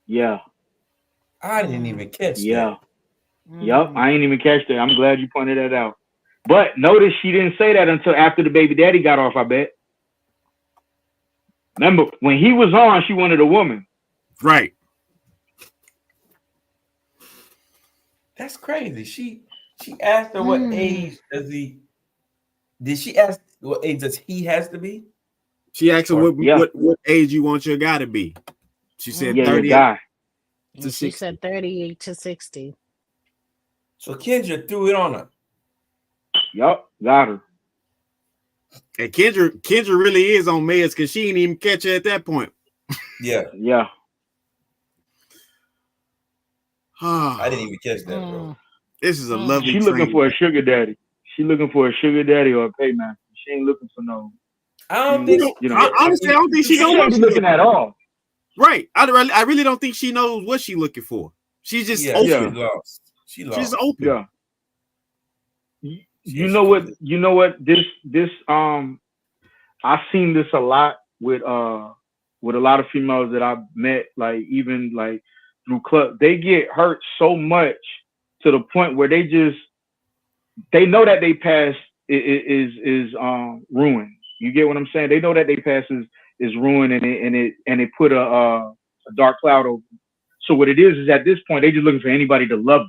Yeah. I didn't even catch that. Yup, I ain't even catch that. I'm glad you pointed that out. But notice she didn't say that until after the baby daddy got off, I bet. Remember, when he was on, she wanted a woman. Right. That's crazy. She asked her what age does he... Did she ask what age does he has to be? She asked her what age you want your guy to be. She said 38 to 60. She said 38 to 60. So Kendra threw it on her. Yup, got her. And Kendra really is on meds because she didn't even catch her at that point. Yeah. Yeah. I didn't even catch that, bro. This is a lovely. She looking for a sugar daddy. She looking for a sugar daddy or a paymaster. She ain't looking for no. I don't think. Honestly, I don't think she knows what she's looking at all. Right. I really don't think she knows what she's looking for. She's just open. She lost. She's open. Yeah. You know what? This I've seen this a lot with a lot of females that I've met, like even like through club. They get hurt so much to the point where they know that they past is ruined. You get what I'm saying? They know that they past is ruined and it put a dark cloud over them. So what it is at this point, they just looking for anybody to love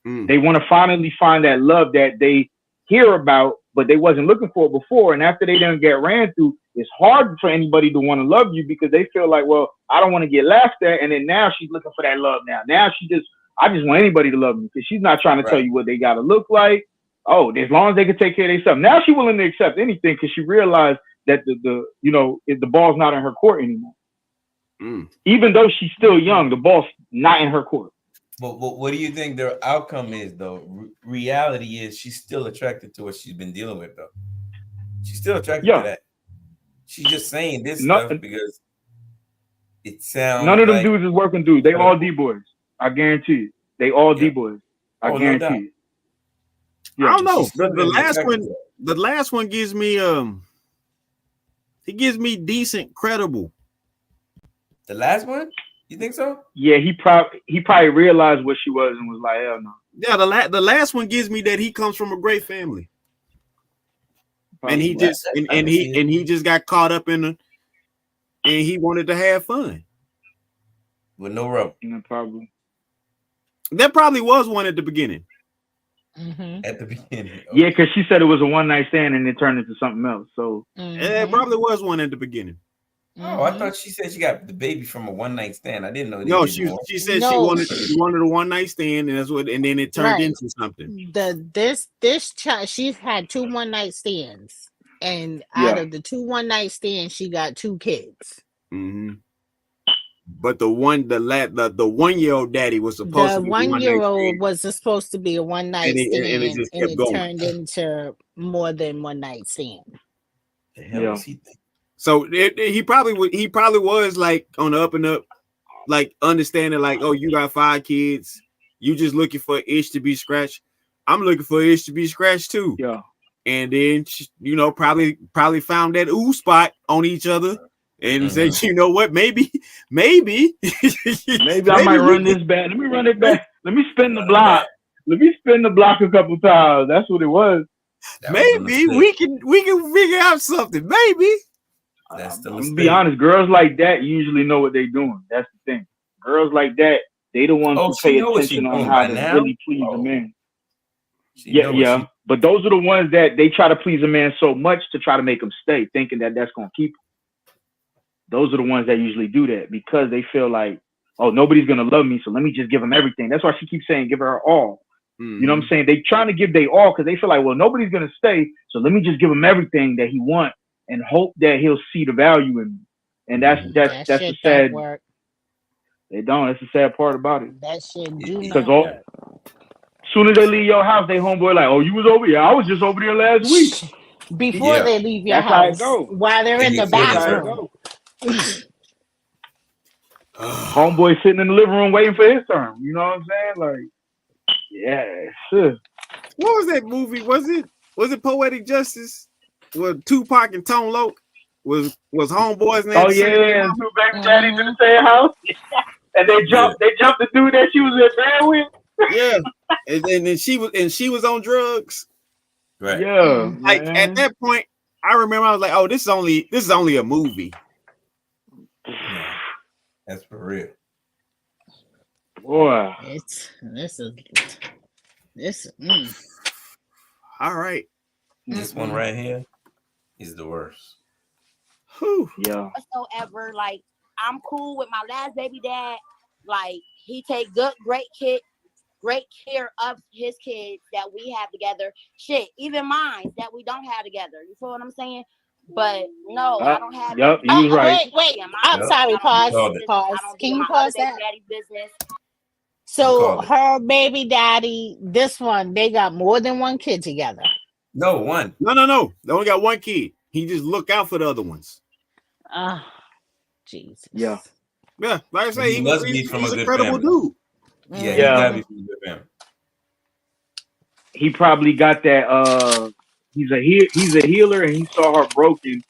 them. They want to finally find that love that they hear about, but they wasn't looking for it before. And after they didn't get ran through, it's hard for anybody to want to love you because they feel like, well, I don't want to get laughed at. And then now she's looking for that love now. Now I just want anybody to love me because she's not trying to tell you what they got to look like. Oh, as long as they can take care of themselves. Now she's willing to accept anything because she realized that the ball's not in her court anymore. Even though she's still young, the ball's not in her court. But what do you think their outcome is, though? Reality is she's still attracted to what she's been dealing with, though. She's still attracted Yeah. to that. She's just saying this No- stuff because it sounds None of them like dudes is working dudes. They all D boys. I guarantee you. They all D boys. I Oh, no guarantee doubt. you. I don't know. She's still The gonna be last attracted one, to it. the last one gives me it gives me decent, credible. The last one? You think so? Yeah, he probably realized what she was and was like, hell no. Yeah, the last one gives me that he comes from a great family. And he Probably. just and he just got caught up in and he wanted to have fun. With no rubber. Probably. There probably was one at the beginning. At the beginning. Yeah, because she said it was a one night stand and it turned into something else. So There probably was one at the beginning. Oh, I thought she said she got the baby from a one night stand. I didn't know. No, she said she wanted a one night stand, and that's what, and then it turned Right. into something. This child, she's had 2 one night stands, and out of the 2 one night stands, she got 2 kids. Mm-hmm. But the 1 year old daddy was supposed The to be 1 year old stand. was supposed to be a one night And it- stand, and it just kept going. turned into more than one night stand. The hell was he thinking? So he probably was like on the up and up, like understanding like, oh, you got 5 kids, you just looking for an itch to be scratched. I'm looking for an itch to be scratched too. Yeah. And then probably found that ooh spot on each other and said, you know what, maybe I might run this back. Let me run it back. Let me spin the block. Let me spin the block a couple times. That's what it was. Maybe we can figure out something. Maybe. That's the I'm gonna be honest. Girls like that usually know what they're doing. That's the thing. Girls like that, they the ones who pay attention on how to really please a man. Yeah. But those are the ones that they try to please a man so much to try to make him stay, thinking that that's gonna keep him. Those are the ones that usually do that because they feel like, oh, nobody's gonna love me, so let me just give him everything. That's why she keeps saying, give her all. Mm-hmm. You know what I'm saying? They trying to give they all because they feel like, well, nobody's gonna stay, so let me just give him everything that he wants and hope that he'll see the value in me. And that's the sad. Work. They don't. That's the sad part about it. That shit do Because not work. soon as they leave your house, they homeboy like, oh, you was over here. I was just over there last week. Before they leave your That's how it house, go. while they're in the bathroom. Homeboy sitting in the living room waiting for his turn. You know what I'm saying? Like, yeah, sure. What was that movie? Was it Poetic Justice? With Tupac and Tone Loc was homeboys? Oh yeah, and 2 baby daddies in the same house, and they jumped the dude that she was in bed with. Yeah, and then she was on drugs. Right. Yeah. Like man. at that point, I remember I was like, oh, this is only a movie. That's for real. Boy. This. All right. This one right here is the worst. Whew. Yeah. Whatsoever, like I'm cool with my last baby dad. Like he take great care of his kids that we have together. Shit, even mine that we don't have together. You feel what I'm saying? But no, I don't have. Yep, you was right. Wait. I'm sorry. Pause. Can you pause that? Business. So her baby daddy, this one, they got more than one kid together. No, one. No. They only got one kid. He just look out for the other ones. Jesus. Yeah. Yeah, like I say, he's from a good credible family. dude. Yeah, he gotta be from a good family. He probably got that. He's a healer, and he saw her broken,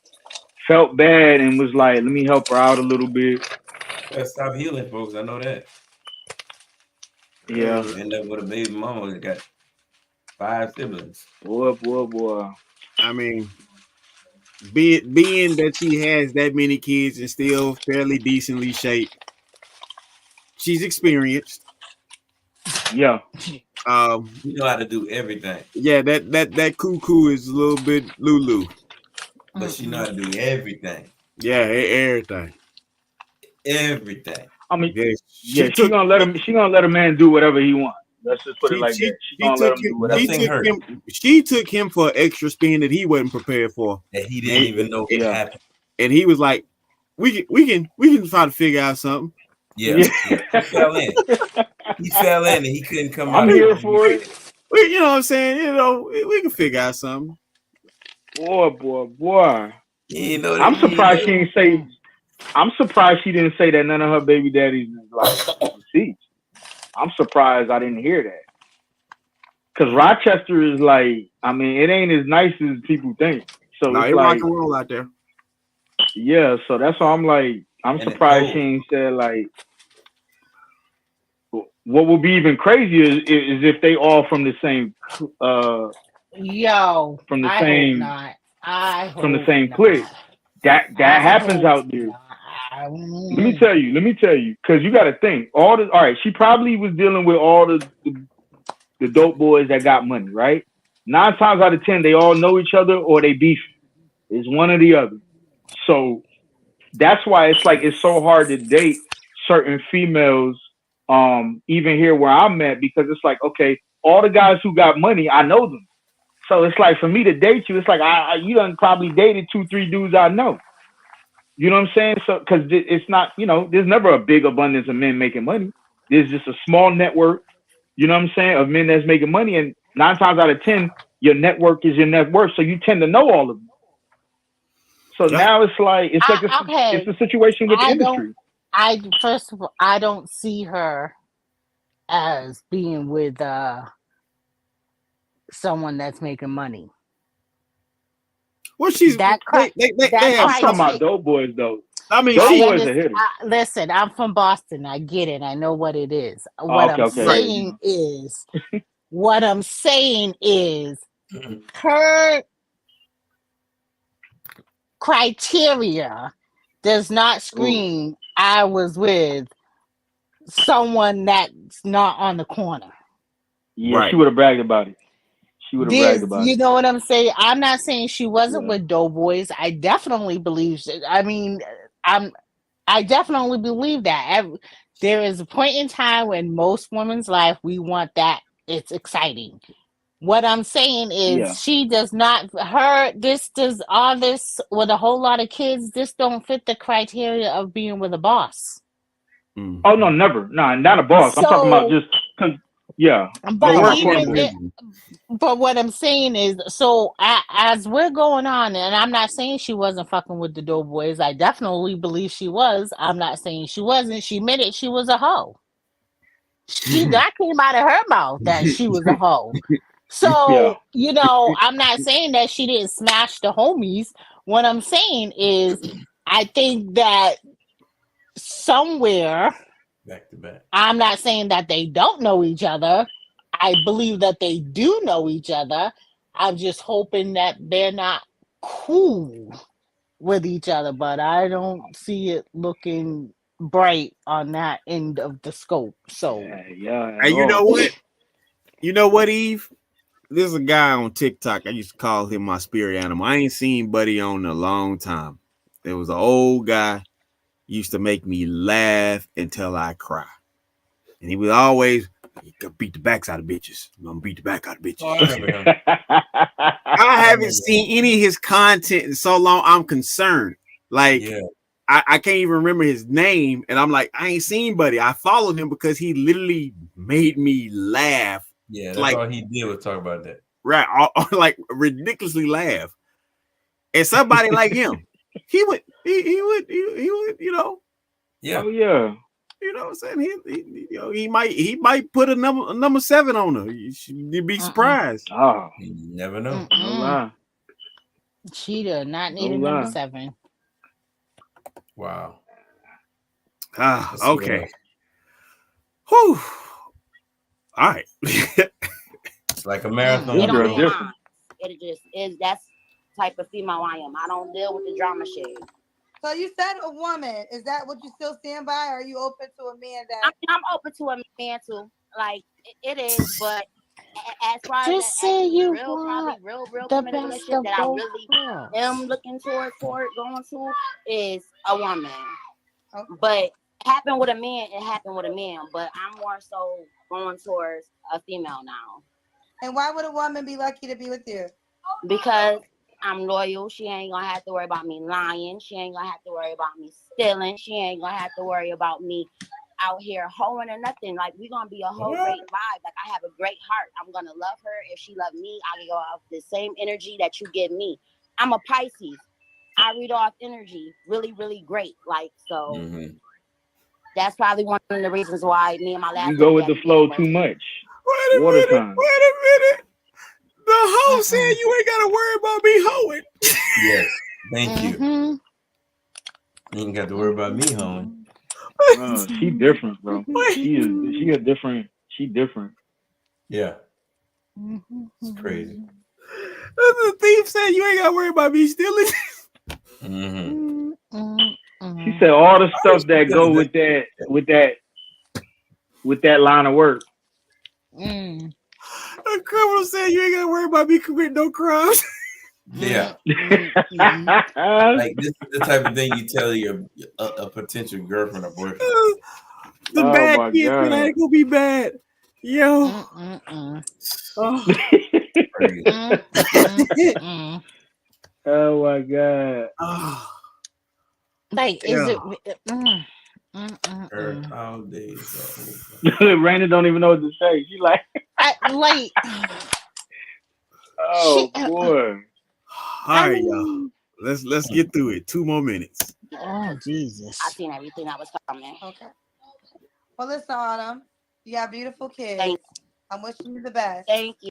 felt bad, and was like, "Let me help her out a little bit." Gotta stop healing, folks. I know that. Yeah. End up with a baby mama that got 5 siblings. Boy. I mean, being that she has that many kids and still fairly decently shaped, she's experienced. Yeah. You know how to do everything. Yeah, that cuckoo is a little bit Lulu. But she know how to do everything. Yeah, everything. Everything. I mean, she gonna let him. She gonna let a man do whatever he wants. Let's just put it like that. She gonna let him do whatever. She took him for an extra spin that he wasn't prepared for. That he didn't even know it happened. And he was like, "We can try to figure out something." Yeah. He fell in. He fell in and he couldn't come out. I'm here for it. You know what I'm saying? You know, we can figure out something. Boy. You know I'm surprised she know. didn't say. I'm surprised she didn't say that none of her baby daddies is like deceased. I'm surprised I didn't hear that. Cause Rochester is like, I mean, it ain't as nice as people think. So No, it's it rock like, and roll out there. yeah. So that's why I'm like, I'm And it surprised she cold. ain't said like. What would be even crazier is if they all from the same, Yo, from the I hope same, not. I from the hope same clique. not. That I happens hope out there. not. Let me tell you, because you got to think all right. She probably was dealing with all the dope boys that got money, right? 9 times out of 10, they all know each other or they beef. It's one or the other. So that's why it's like it's so hard to date certain females. Even here where I'm at, because it's like, okay, all the guys who got money, I know them. So it's like for me to date you, it's like you done probably dated 2-3 dudes I know. You know what I'm saying? So because it's not, there's never a big abundance of men making money. There's just a small network, you know what I'm saying, of men that's making money, and 9 times out of 10, your network is your net worth, so you tend to know all of them. So now it's like it's a situation with the industry. First of all, I don't see her as being with someone that's making money. Well, she's that they have I'm talking about dope boys though. I mean, dope boys are hitters. Listen, I'm from Boston. I get it. I know what it is. What I'm saying is, her criteria does not scream I was with someone that's not on the corner. Yeah, right. She would have bragged about it. You know what I'm saying? I'm not saying she wasn't with Doughboys. I definitely believe. I definitely believe that. There is a point in time when most women's life we want that. It's exciting. What I'm saying is she does not. This does all this with a whole lot of kids. This don't fit the criteria of being with a boss. Oh no, never. No, not a boss. I'm talking about just because. Yeah, but what I'm saying is, so as we're going on, and I'm not saying she wasn't fucking with the Doughboys. I definitely believe she was. I'm not saying she wasn't. She admitted she was a hoe. That came out of her mouth that she was a hoe. So, I'm not saying that she didn't smash the homies. What I'm saying is, I think that somewhere, back to back. I'm not saying that they don't know each other. I believe that they do know each other. I'm just hoping that they're not cool with each other, but I don't see it looking bright on that end of the scope. So, and you know what? You know what, Eve? There's a guy on TikTok. I used to call him my spirit animal. I ain't seen Buddy on a long time. There was an old guy used to make me laugh until I cry. And he was always, you can beat the backs out of bitches. I'm gonna beat the back out of bitches. I haven't seen any of his content in so long. I'm concerned. Like, I can't even remember his name. And I'm like, I ain't seen Buddy. I followed him because he literally made me laugh. Yeah, that's all he did was talk about that. Right. Like ridiculously laugh. And somebody like him, he would, Yeah. Oh yeah. You know what I'm saying? He might put a number 7 on her. You'd be surprised. Oh, you never know. No lie. She does not need a number 7. Wow. Okay. Whew. All right. It's like a marathon. It don't be mine. It just is. That's type of female I am. I don't deal with the drama shit. So you said a woman. Is that what you still stand by? Or are you open to a man that? I'm open to a man too. Like it is, but as far just as say you real, want real the committed best relationship of that I both really worlds. am looking toward going to is a woman. Okay. But happen with a man, it happened with a man. But I'm more so going towards a female now. And why would a woman be lucky to be with you? Because I'm loyal. She ain't gonna have to worry about me lying. She ain't gonna have to worry about me stealing. She ain't gonna have to worry about me out here hoeing or nothing. Like, we're gonna be a whole great vibe. Like, I have a great heart. I'm gonna love her. If she love me, I can go off the same energy that you give me. I'm a Pisces. I read off energy really, really great. Like, so that's probably one of the reasons why me and my last You go with the flow too much. Water sign. Wait a minute. The hoe said you ain't gotta worry about me hoeing. Yes, thank you. You ain't got to worry about me hoeing. She different, bro. She different. Yeah. It's crazy. The thief said you ain't gotta worry about me stealing. She said all the stuff that go with that line of work. A criminal said you ain't gotta worry about me committing no crimes. Yeah. Like this is the type of thing you tell a potential girlfriend or boyfriend. The bad kids ain't gonna be bad. Yo. Oh my god. Like, is it? Her time days are over. Raina don't even know what to say. She like, oh boy. All right, y'all. Let's get through it. 2 more minutes. Oh Jesus! I seen everything that was coming. Okay. Well, listen, Autumn. You got beautiful kids. I'm wishing you the best. Thank you.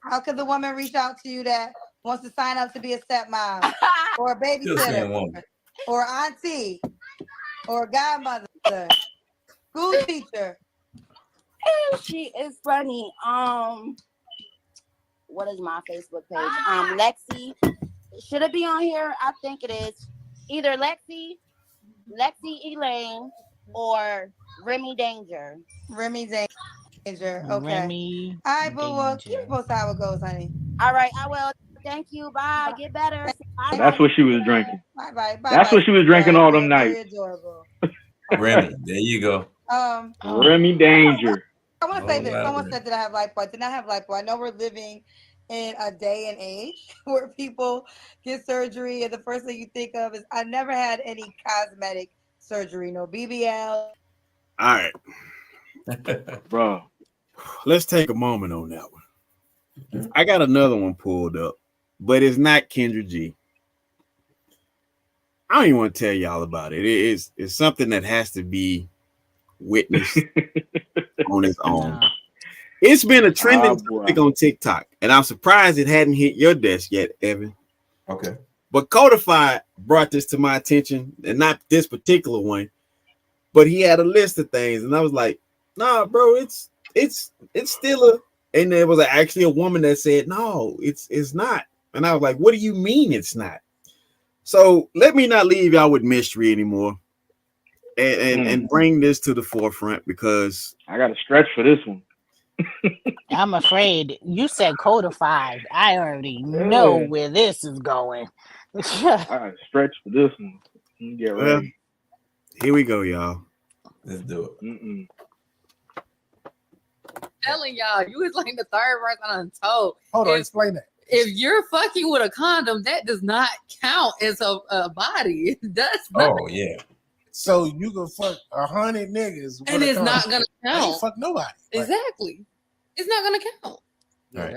How could the woman reach out to you that wants to sign up to be a stepmom or a babysitter or auntie or godmother, school teacher? She is funny. What is my Facebook page? Lexi. Should it be on here? I think it is. Either Lexi Elaine, or Remy Danger. Remy Danger. Okay. Remy all right, but well, keep me posted how it goes, honey. All right, I will. Thank you. Bye. Get better. Bye. That's what she was drinking. Bye. That's what she was drinking all them Very nights. adorable. Remy, there you go. Remy Danger. I want to say this. Someone said that I have lipo. I did not have lipo. I know we're living in a day and age where people get surgery, and the first thing you think of is I never had any cosmetic surgery, no BBL. All right. Bro. Let's take a moment on that one. I got another one pulled up, but it's not Kendra G. I don't even want to tell y'all about it. It's something that has to be witnessed on its own. It's been a trending topic on TikTok, and I'm surprised it hadn't hit your desk yet, Evan. Okay. But Codified brought this to my attention, and not this particular one, but he had a list of things, and I was like, nah, bro, it's still and there was actually a woman that said, no, it's not. And I was like, what do you mean it's not? So let me not leave y'all with mystery anymore and bring this to the forefront, because I got to stretch for this one. I'm afraid you said codified. I already know where this is going. I got to stretch for this one. Get ready. Here we go, y'all. Let's do it. Telling y'all, you was like the third person I'm told. Hold on, explain that. If you're fucking with a condom, that does not count as a body. That's not. Oh yeah. So you can fuck 100 niggas, and it's not gonna count. Ain't fuck nobody. Exactly. It's not gonna count. All right.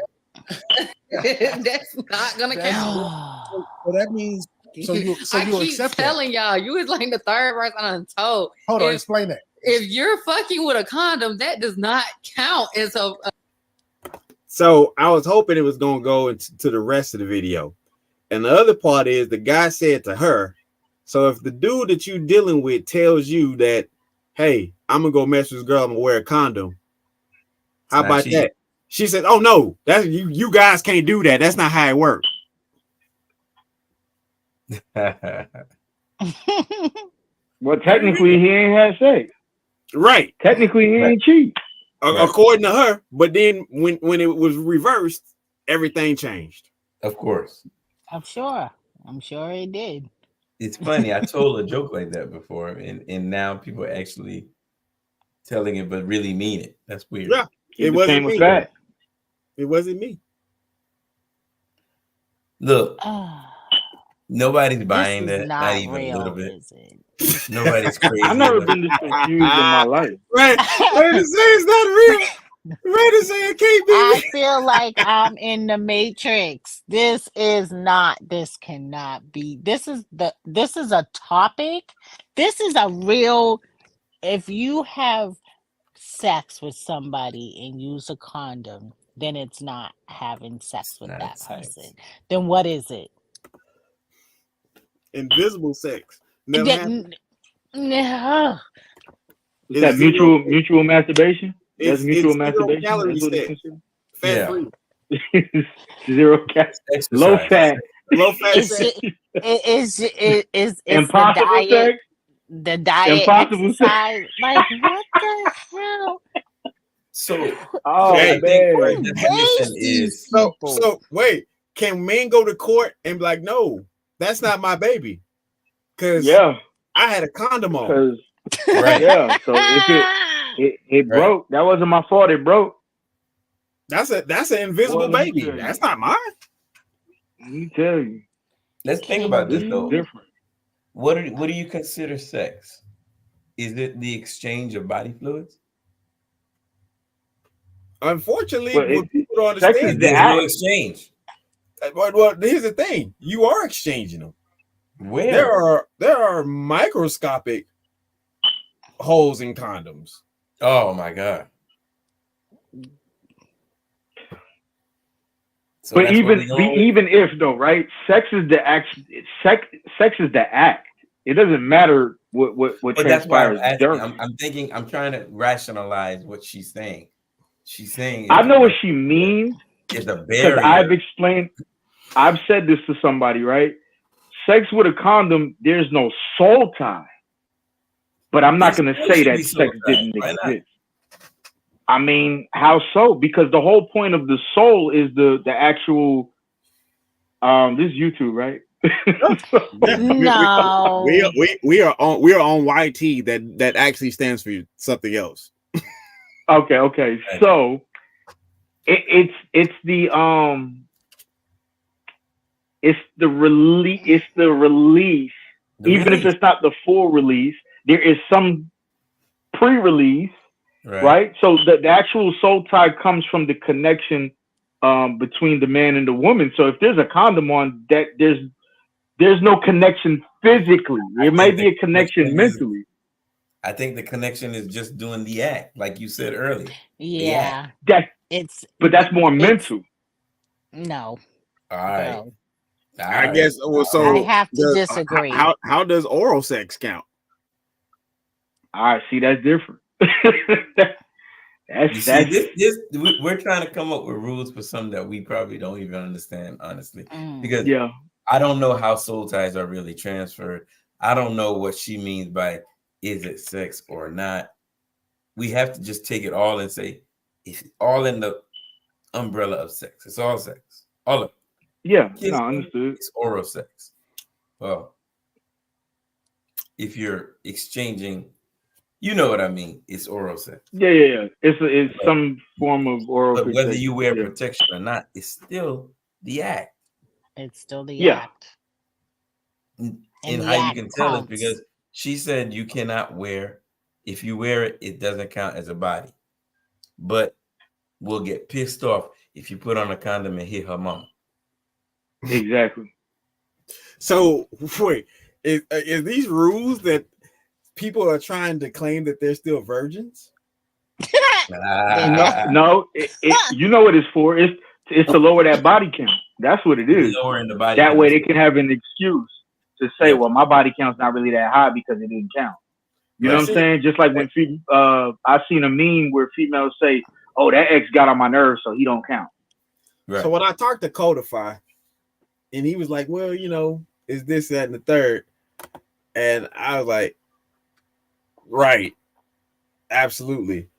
That's not gonna count. So that means you keep accept telling y'all, you was like the third person I'm told. Hold on, explain that. If you're fucking with a condom, that does not count as a. So I was hoping it was gonna go into the rest of the video, and the other part is the guy said to her, so if the dude that you're dealing with tells you that, hey, I'm gonna go mess with this girl, I'm gonna wear a condom, how about that? She said, oh no, that's you guys can't do that. That's not how it works. Well, technically he ain't had sex. Right. Technically he ain't cheat. According to her, but then when it was reversed, everything changed. Of course. I'm sure it did. It's funny. I told a joke like that before, and now people are actually telling it, but really mean it. That's weird. Yeah, it wasn't me. It wasn't me. Look, nobody's buying This is that. Not even real, a little bit. is it? Nobody's crazy. I've never been this confused in my life. Right. It's not real. Raider saying can't be. I feel like I'm in the Matrix. This cannot be. This is a topic. This is a real, if you have sex with somebody and use a condom, then it's not having sex with that person. Then what is it? Invisible sex. Never happened. No. Is that mutual masturbation? That's mutual masturbation. Calorie That's what it's sex. considered. Fat free. Zero low fat. Low fat sex. Is Impossible the diet, sex? the diet Impossible exercise? Like what the hell? So, I think the definition is so. Wait, can men go to court and be like, no, that's not my baby? Because I had a condom on. Right. Yeah. So if it broke, that wasn't my fault. It broke. That's an invisible baby. That's not mine. Let me tell you. Let's think about this though. Different. What do you consider sex? Is it the exchange of body fluids? Unfortunately, what people don't understand, there's no exchange. Well, here's the thing: you are exchanging them. Where there are microscopic holes in condoms. Oh my god! So but even if though, right? Sex is the act. Sex is the act. It doesn't matter what transpires. I'm thinking. I'm trying to rationalize what she's saying. She's saying I know what she means. It's a barrier. I've said this to somebody, right? Sex with a condom, there's no soul tie. But I'm not going to say that sex didn't exist. I mean, how so? Because the whole point of the soul is the actual. This is YouTube, right? No, we are on YT that actually stands for something else. Okay. So it's the release. Even if it's not the full release, there is some pre-release, right? So the actual soul tie comes from the connection between the man and the woman. So if there's a condom on, that there's no connection physically. There might be a connection mentally. I think the connection is just doing the act, like you said earlier. Yeah, but that's more mental. No. All right. I guess. Well, so I have to disagree. How does oral sex count? All right, see, that's different. We're trying to come up with rules for something that we probably don't even understand, honestly. Because I don't know how soul ties are really transferred. I don't know what she means by is it sex or not. We have to just take it all and say it's all in the umbrella of sex. It's all sex. All of it. Yeah, understood. It's oral sex. Well, if you're exchanging, you know what I mean. It's oral sex. Yeah. It's some form of oral. But whether you wear protection or not, it's still the act. It's still the act. And how you can tell is because she said you cannot wear. If you wear it, it doesn't count as a body. But we'll get pissed off if you put on a condom and hit her mama. Exactly. So wait, is these rules that people are trying to claim that they're still virgins? No. You know what it's for? It's to lower that body count. That's what it is. Lowering the body. That way they can have an excuse to say, "Well, my body count's not really that high because it didn't count." You know what I'm saying? Just like when I've seen a meme where females say, "Oh, that ex got on my nerves, so he don't count." Right. So when I talked to Codify, and he was like, "Well, is this, that, and the third?" And I was like, "Right, absolutely."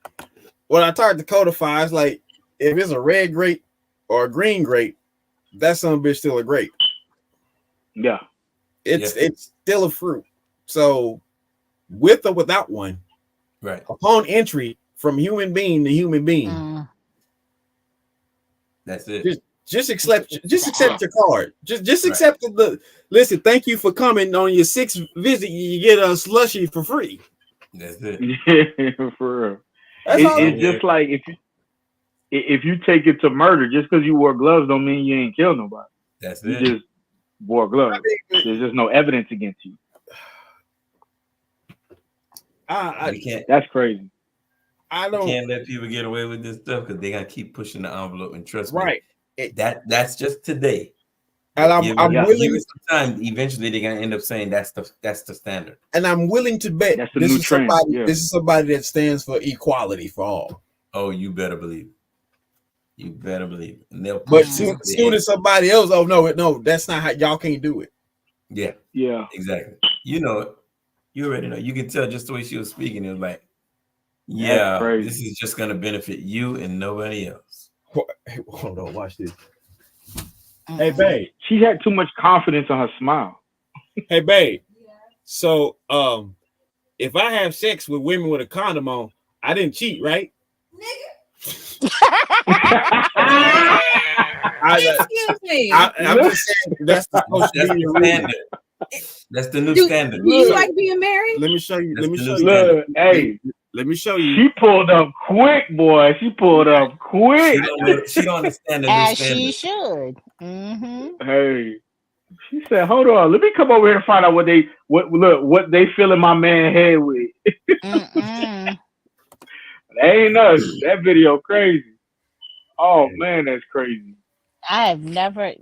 When I talked to Codify, it's like, if it's a red grape or a green grape, that son of a bitch still a grape. Yeah, it's still a fruit. So, with or without one, right? Upon entry from human being to human being, that's it. Just accept your card. Just accept the listen. Thank you for coming on your 6th visit. You get a slushy for free. That's it. Yeah, for real. It's just like if you take it to murder, just because you wore gloves don't mean you ain't killed nobody. That's You it. just wore gloves. There's just no evidence against you. We can't. That's crazy. I don't. Can't let people get away with this stuff because they gotta keep pushing the envelope. And trust Right. me, that's just today. And I'm willing. Give it some time. Eventually, they're gonna end up saying that's the standard. And I'm willing to bet That's the this new is trend, somebody. yeah. This is somebody that stands for equality for all. Oh, you better believe it. You better believe it. And they'll But push soon as somebody else, oh no, that's not how y'all can't do it. Yeah. Yeah. Exactly. You know it. You already know. You can tell just the way she was speaking. It was like, yeah, this is just gonna benefit you and nobody else. Hold on, watch this. Hey, babe. She had too much confidence on her smile. Hey, babe. So, if I have sex with women with a condom on, I didn't cheat, right? Excuse me. I'm just saying that's supposed to be the standard. That's the new standard. Do you like being married? Let me show you. Let me show you. Look, hey, let me show you. She pulled up quick, boy. She pulled up quick. She don't understand the new As standard. she should. Mm-hmm. Hey, she said, "Hold on, let me come over here and find out what they filling my man head with." That ain't us. That video crazy. Oh man, that's crazy. I have never.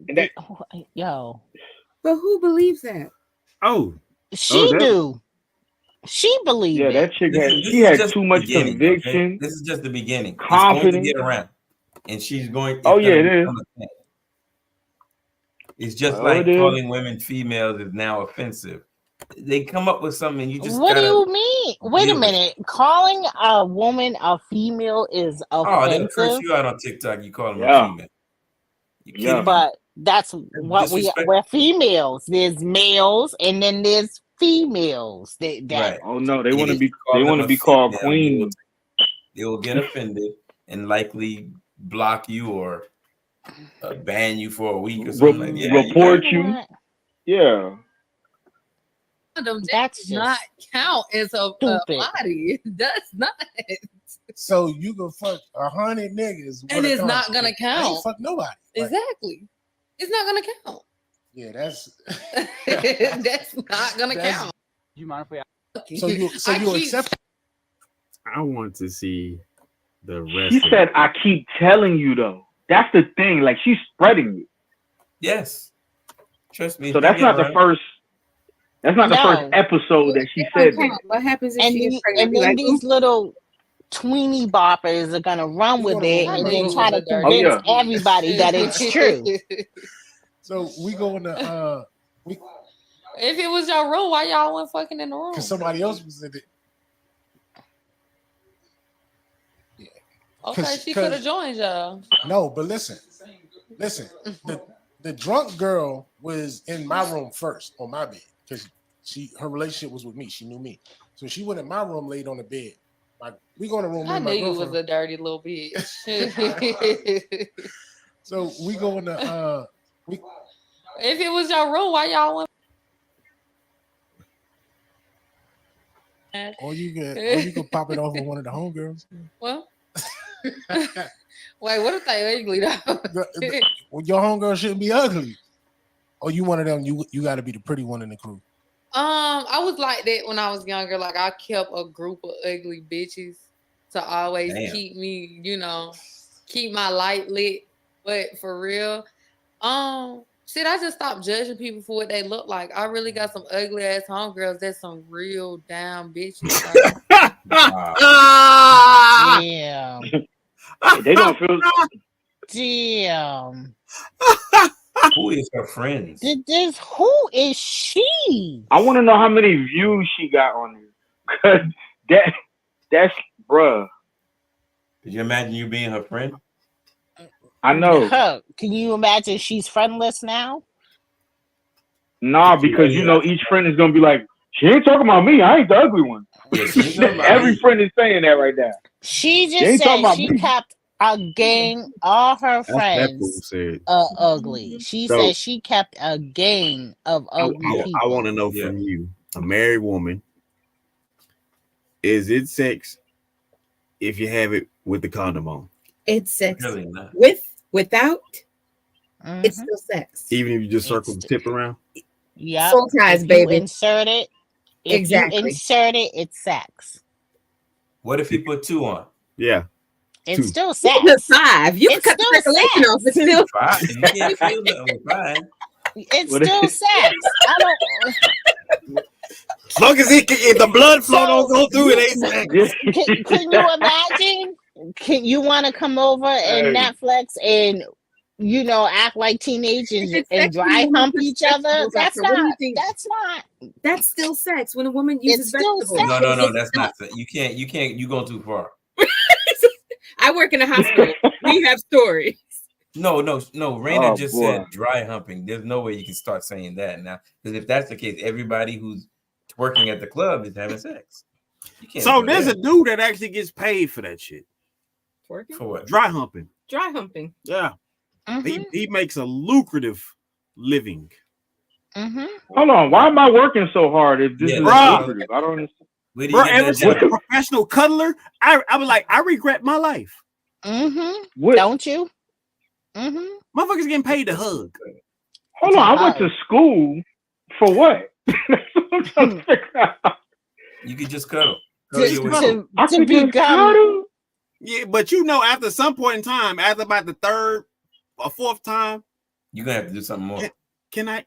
Yo. But who believes that? Oh, she do. She believed Yeah, it. that chick had This she is had just too the much beginning, conviction. okay? This is just the beginning. Confidence. It's going to get around, and she's going. Oh yeah, it is. It's just Oh, like it is. calling women females is now offensive. They come up with something, and you just. What do gotta you mean? Wait a deal with it. minute. Calling a woman a female is Oh, they'll curse offensive. you out on TikTok. You call them Yeah. a female. You kidding me? But that's what we're females. There's males and then there's females. That Right. Oh no, they And want to if be you call them a called female, queen. They will get offended and likely block you or ban you for a week or something like that. Report you. Yeah. That's does not count as a body. That's not. So you can fuck 100 niggas, And with a it's not condom. gonna I count. ain't fuck nobody. Like, Exactly. It's not gonna count. yeah, that's That's not gonna count. You mind if we? so you accept. I want to see the rest. She of said, "I keep telling you though." That's the thing. Like she's spreading it. Yes. Trust me. So that's not the first. That's not the first episode that she said that. What happens if And, she gets then, pregnant? and Be then like, these little tweeny boppers are gonna run with it and then try to convince everybody that it's true. So we going to if it was your room, why y'all weren't fucking in the room? because somebody else was in it. Okay, she could have joined y'all. No, but listen. The drunk girl was in my room first on my bed because her relationship was with me. She knew me, so she went in my room, laid on the bed. We go in the room. I with knew my you was girlfriend. a dirty little bitch. So we go in the If it was your room, why y'all went? Or you could pop it off with one of the homegirls. Well, wait, what if they ugly though? Well, your homegirl shouldn't be ugly. Or you one of them? You got to be the pretty one in the crew. I was like that when I was younger. Like I kept a group of ugly bitches to always keep me, keep my light lit. But for real, shit, I just stopped judging people for what they look like. I really got some ugly ass homegirls. That's some real damn bitches. Damn. They don't feel. Damn. Who is her friends? Who is she? I want to know how many views she got on there. Cause that's bruh. Could you imagine you being her friend? I know. Can you imagine she's friendless now? Nah, because each friend is gonna be like, she ain't talking about me. I ain't the ugly one. Every friend is saying that right now. She just said she kept a gang. All her friends are ugly. She said she kept a gang of ugly people. I want to know from you, a married woman, is it sex if you have it with the condom on? It's sex. Really not. Without, it's still sex. Even if you just circle the tip around. Yeah. Soul ties, If baby. you insert it, Exactly. it's sex. What if you put 2 on? Yeah. It's 2. still You sex. can put 5. You can It's cut the still circulation sex. off. It's still 5. You can't feel nothing with 5. It's still sex. I don't. As long as if the blood flow don't go through, it ain't sex. Can you imagine? You want to come over and Netflix and act like teenagers and dry hump each other? That's not. That's still sex when a woman uses vegetables. No, that's not. You can't. You go too far. I work in a hospital. We have stories. No. Raina just said dry humping. There's no way you can start saying that now, because if that's the case, everybody who's working at the club is having sex. You can't. So there's a dude that actually gets paid for that shit. Twerking? For what? Dry humping. Dry humping. Yeah. He makes a lucrative living. Hold on, why am I working so hard if this is lucrative? I don't understand. Bro, ever since a professional cuddler, I was like, I regret my life. Don't you? Motherfuckers getting paid to hug. Hold on, I went to school for what? That's what I'm trying to figure out. You could just cuddle. To become. Yeah, but after some point in time, after about the third or fourth time, you're gonna have to do something more. Can I?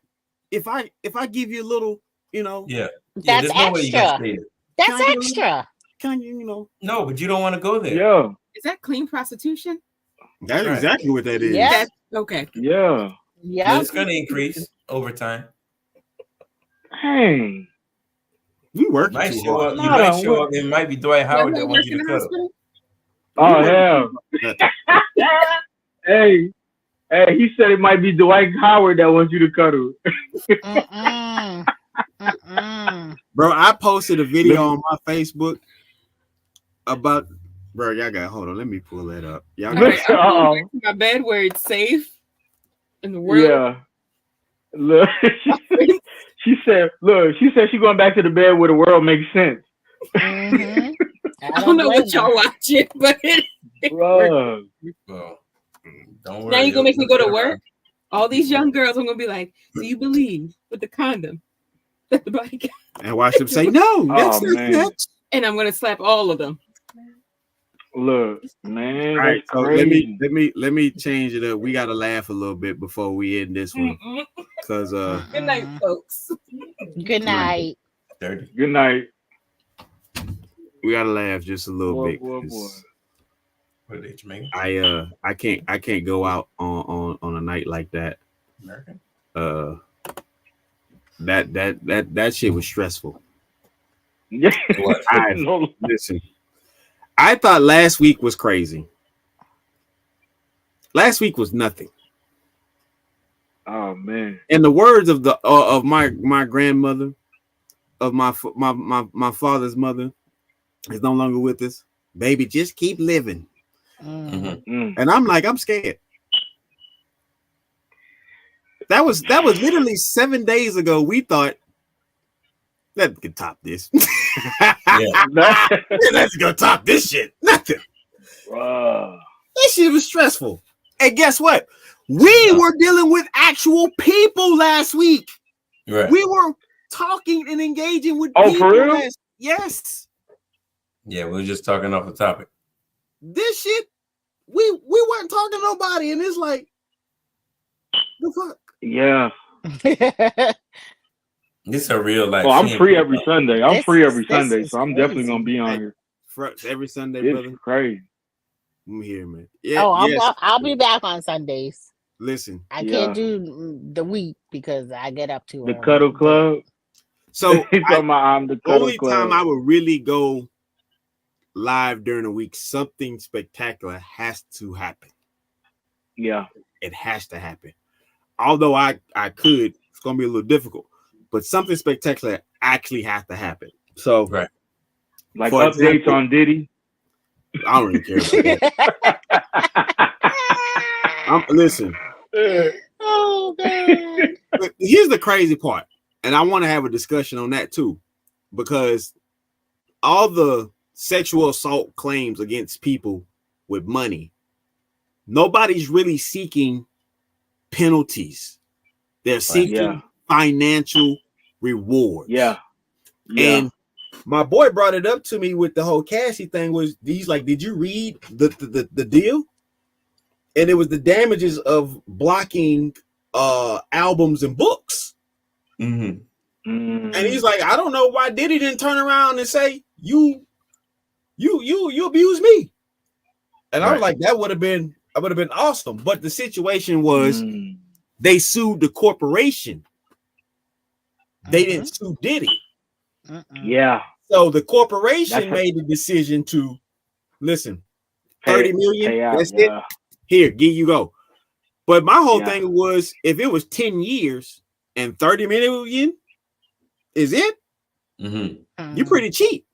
If I give you a little, Yeah. That's there's no way you can extra. stay there. That's extra. Can you, No, but you don't want to go there. Yeah. Is that clean prostitution? That's exactly what that is. Yeah. Okay. Yeah. Yeah. It's gonna increase over time. Hey. We work. You might show up. It might be Dwight Howard that wants you to cuddle. Oh hell. Hey, he said it might be Dwight Howard that wants you to cuddle. Bro, I posted a video on my Facebook about. Bro, y'all got. Hold on, let me pull that up. Y'all got. Right, I'm going to my bed where it's safe in the world. Yeah. Look, she said she's going back to the bed where the world makes sense. I don't know what y'all watching, but Bro. Well, don't worry. Now you're gonna make me go to work. All these young girls, I'm gonna be like, "Do you believe with the condom that the body got?" And watch them say, "No, that's not sex." And I'm gonna slap all of them. Look, man. All right, so crazy. let me change it up. We gotta laugh a little bit before we end this one, because Good night, folks. Good night. Good night. We gotta laugh just a little bit. What are they, Jamaican? I can't go out on a night like that. American? That shit was stressful. Yeah. Listen, I thought last week was crazy. Last week was nothing. Oh man! In the words of my grandmother, of my father's mother, is no longer with us. Baby, just keep living. And I'm like, I'm scared. That was literally 7 days ago. We thought that could top this. Let's go top this shit. Nothing. That shit was stressful. And guess what? We were dealing with actual people last week. Right. We were talking and engaging with people. For real? Yes. Yeah, we were just talking off the topic. This shit, we weren't talking to nobody, and it's like, the fuck? Yeah. This is a real life. Oh, I'm free every Sunday. I'm free every Sunday, so I'm definitely gonna be on here. Every Sunday, It's brother. crazy. I'm here, man. Yeah. I'll be back on Sundays. Listen, I can't do the week because I get up too The early. Cuddle Club. So I'm the the Cuddle only Club. time I would really go live during the week, something spectacular has to happen. Yeah. It has to happen. Although I could, it's gonna be a little difficult, but something spectacular actually has to happen. So right. Like for updates example, on Diddy. I don't really care about that. Listen. Oh God. Here's the crazy part, and I want to have a discussion on that too, because all the sexual assault claims against people with money nobody's really seeking penalties. They're seeking financial rewards. Yeah. And my boy brought it up to me with the whole Cassie thing. Was he's like, did you read the deal? And it was the damages of blocking albums and books. Mm-hmm. And he's like, I don't know why Diddy didn't turn around and say you abused me. And I was like, that would have been awesome. But the situation was they sued the corporation. They didn't sue Diddy. Yeah. So the corporation made the decision to listen, 30 million. That's it. Here, you go. But my whole thing was, if it was 10 years and 30 million is it, you're pretty cheap.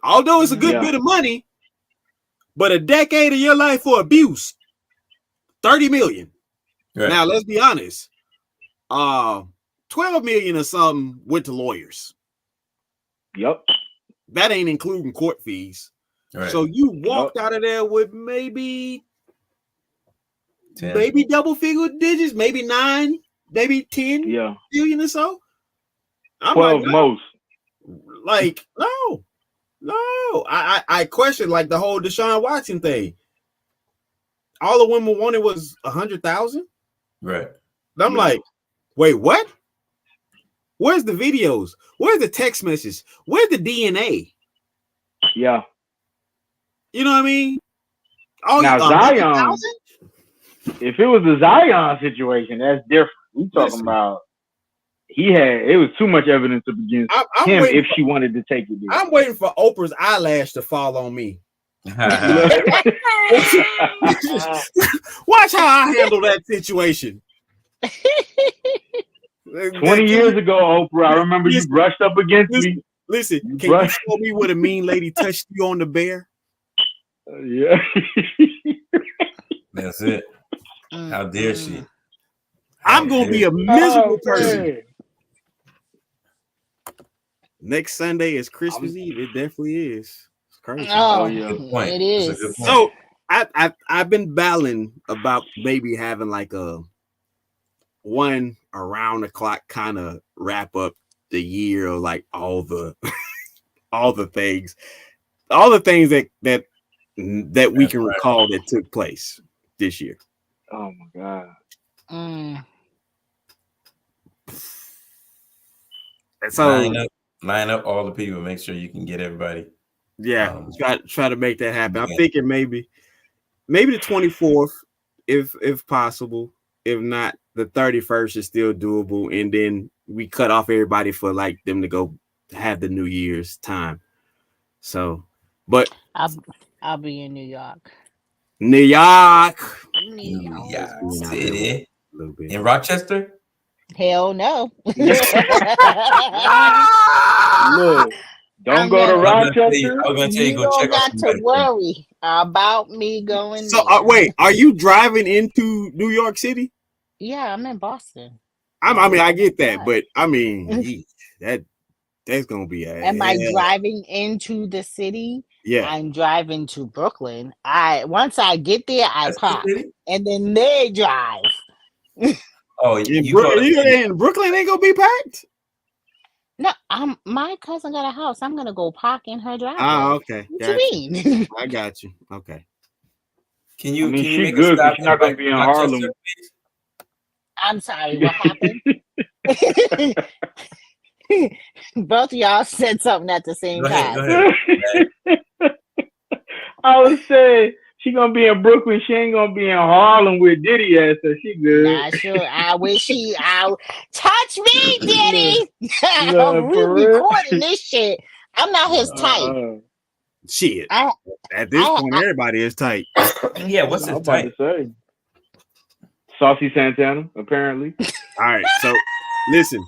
Although it's a good bit of money, but a decade of your life for abuse, 30 million. Right. Now let's be honest. 12 million or something went to lawyers. Yep. That ain't including court fees. Right. So you walked out of there with maybe 10. Maybe double figure digits, maybe 9, maybe 10 billion or so. I'm 12 most. Like, no. I question like the whole Deshaun Watson thing. All the women wanted was 100,000. Right. I'm like, wait, what? Where's the videos? Where's the text messages? Where's the DNA? Yeah. You know what I mean? Now Zion, if it was the Zion situation, that's different. We talking about it was too much evidence against him if she wanted to take it. I'm waiting for Oprah's eyelash to fall on me. Watch how I handle that situation. 20 years ago, Oprah, I remember you brushed up against me. Listen, can you show me what a mean lady touched you on the bear? Yeah. That's it. How dare she? I'm going to be a miserable person. Next Sunday is Christmas Eve. It definitely is. It's crazy. Oh, yeah. Good point. It is. That's a good point. So I've been battling about maybe having like a one around the clock kind of wrap up the year of like all the things that we can recall that took place this year. Oh my God. So line up all the people. Make sure you can get everybody. Yeah, try to make that happen. I'm thinking maybe the 24th, if possible. If not, the 31st is still doable, and then we cut off everybody for like them to go have the New Year's time. So, but I'll be in New York. New York City. In Rochester? Hell no. Look, don't go to Rochester. I was gonna tell you You don't got to worry about me going. So wait, are you driving into New York City? Yeah, I'm in Boston. I mean, I get that, but I mean, that's gonna be a. Am I driving into the city? Yeah, I'm driving to Brooklyn. Once I get there, I park, and then they drive. Oh, in Brooklyn ain't gonna be packed. No, my cousin got a house. I'm gonna go park in her driveway. Oh, okay. What you mean? I got you. Okay. Can you? I mean, can you she's make good, a stop but she's not gonna be in Harlem. I'm sorry. What happened? Both of y'all said something at the same time. Go ahead. I was saying she gonna be in Brooklyn. She ain't gonna be in Harlem with Diddy ass. So she good. Nah, sure. I wish touch me, Diddy. No, We for real? recording this shit. I'm not his type. Shit. At this point, everybody is tight. Yeah, what's I his was about type? to say. Saucy Santana, apparently. All right, so listen.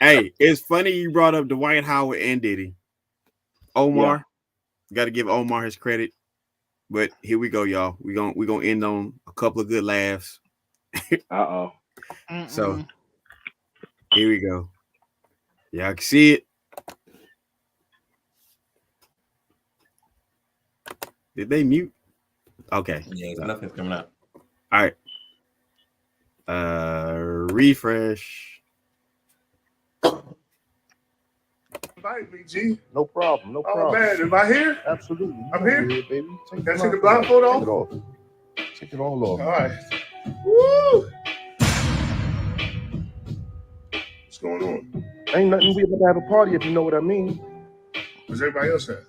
Hey, it's funny you brought up Dwight Howard and Diddy. Omar, got to give Omar his credit. But here we go, y'all. We're gonna end on a couple of good laughs. Uh-oh. So here we go. Y'all can see it. Did they mute? Okay. Yeah, nothing's coming up. All right. Refresh. Invite me, G. No problem. No Oh problem. man, am I here? Absolutely. You I'm know here? you're here, baby. Can I take the blindfold off? Take it off. Take it all off. All right. Woo! What's going on? Ain't nothing. We about to have a party if you know what I mean. Where's everybody else at?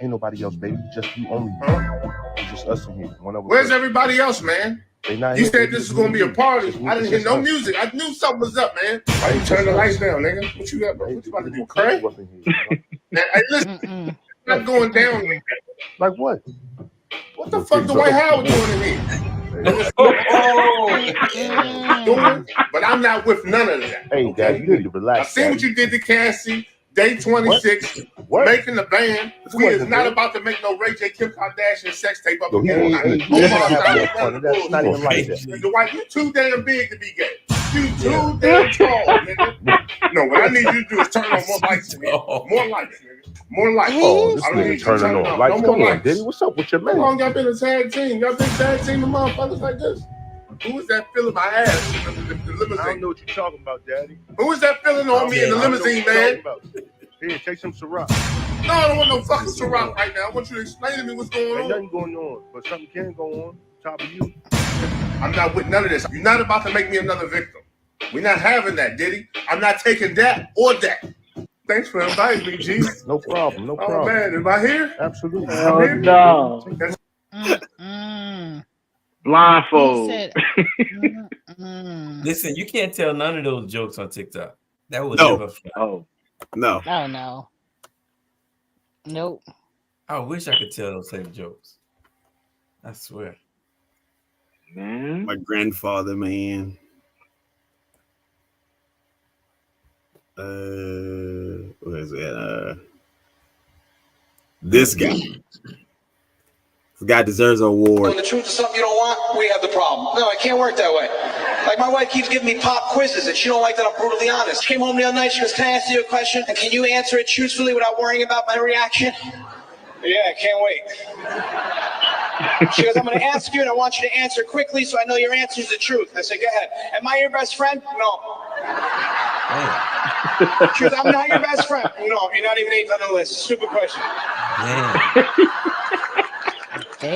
Ain't nobody else, baby. Just you only. Huh? Just us in here. One of us. Where's everybody else, man? They not You here, said baby. this Just was gonna me be a and you. party. Just me- I didn't hear just no us. music. I knew something was up, man. Why you Just turn the us. lights down, nigga? What you got, bro? What you about to do? Cray? Up in here. Hey, listen, not going down like that. Like what? What the fuck Dwight Howard doing in here? Doing, but I'm not with none of that. Hey, Dad, you need to I relax. seen what you did to Cassie, day 26, making the band. We is not about to make no Ray J. Kim Kardashian sex tape up Yo, he again. ain't gonna have no fun. That's not even like that. Dwight, you too damn big to be gay. You too damn tall, nigga. No, what I need you to do is turn on more lights in here. More lights, nigga. More lights. Oh, this I don't need nigga you turning on on. lights. No Come more on, lights. Diddy. What's up with your How man? long y'all been a tag team? Y'all been tag teaming motherfuckers like this? Who is that feeling my ass in the limousine? I don't know what you're talking about, Daddy. Who is that feeling on me in the limousine, man? Here, take some Ciroc. No, I don't want no fucking Ciroc right now. I want you to explain to me what's going Ain't on. nothing going on, but something can go on. Top of you. I'm not with none of this. You're not about to make me another victim. We're not having that, Diddy. I'm not taking that or that. Thanks for inviting me, G. No problem. No problem. Oh man, am I here? Absolutely. I'm here. No. Blindfold. Listen, you can't tell none of those jokes on TikTok. That was No. never fun. No. Oh no. Nope. I wish I could tell those same jokes. I swear. Man. My grandfather, man. What is it? This guy. This guy deserves an award. When the truth is something you don't want, we have the problem. No, it can't work that way. Like my wife keeps giving me pop quizzes and she don't like that I'm brutally honest. She came home the other night, she goes, "Can I ask you a question? And can you answer it truthfully without worrying about my reaction?" Yeah, I can't wait. She goes, "I'm going to ask you and I want you to answer quickly so I know your answer is the truth." I said, "Go ahead. Am I your best friend?" "No." She goes, "I'm not your best friend." "No, you're not even 8th on the list." Stupid question.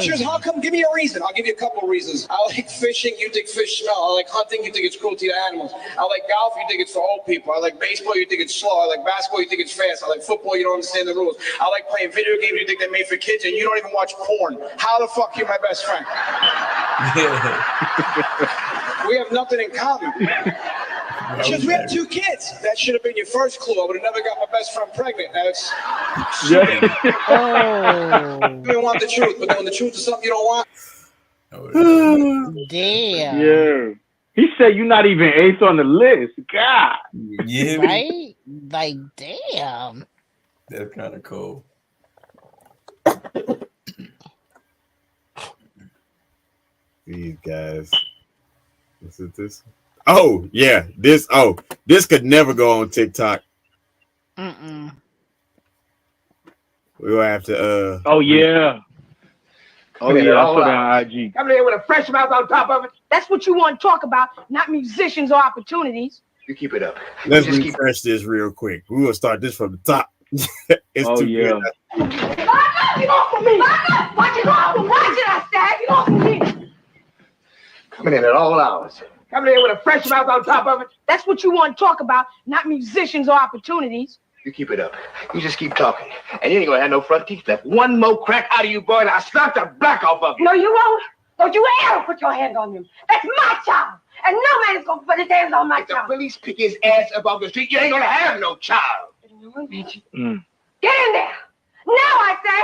She goes, "How come? Give me a reason." "I'll give you a couple of reasons. I like fishing, you think fish smell. I like hunting, you think it's cruelty to animals. I like golf, you think it's for old people. I like baseball, you think it's slow. I like basketball, you think it's fast. I like football, you don't understand the rules. I like playing video games, you think they're made for kids, and you don't even watch porn. How the fuck are you my best friend?" We have nothing in common. She goes, "We have 2 kids." That should have been your first clue. I would have never got my best friend pregnant. That's stupid. Oh. You don't want the truth, but when the truth is something you don't want. Damn. Yeah. He said you're not even 8th on the list. God. Yeah. Right? Like, damn. That's kind of cool. These guys. Is it this? Oh, yeah. This could never go on TikTok. Mm-mm. We'll have to Oh yeah. Oh yeah, I saw that on IG. Coming here with a fresh mouth on top of it. That's what you want to talk about, not musicians or opportunities. You keep it up. let's refresh this real quick. We will start this from the top. It's Oh too yeah. good. Get off of me! Watch it off! Watch it, I said! Get off of me! Coming in at all hours. Coming here with a fresh mouth on top of it. That's what you want to talk about, not musicians or opportunities. You keep it up. You just keep talking. And you ain't gonna have no front teeth left. One more crack out of you, boy, and I'll slap the black off of you. No, you won't. Don't you ever put your hands on him. That's my child. And no man is going to put his hands on my child. If the police pick his ass up off the street, you ain't gonna have no child. Get in there. Now, I say.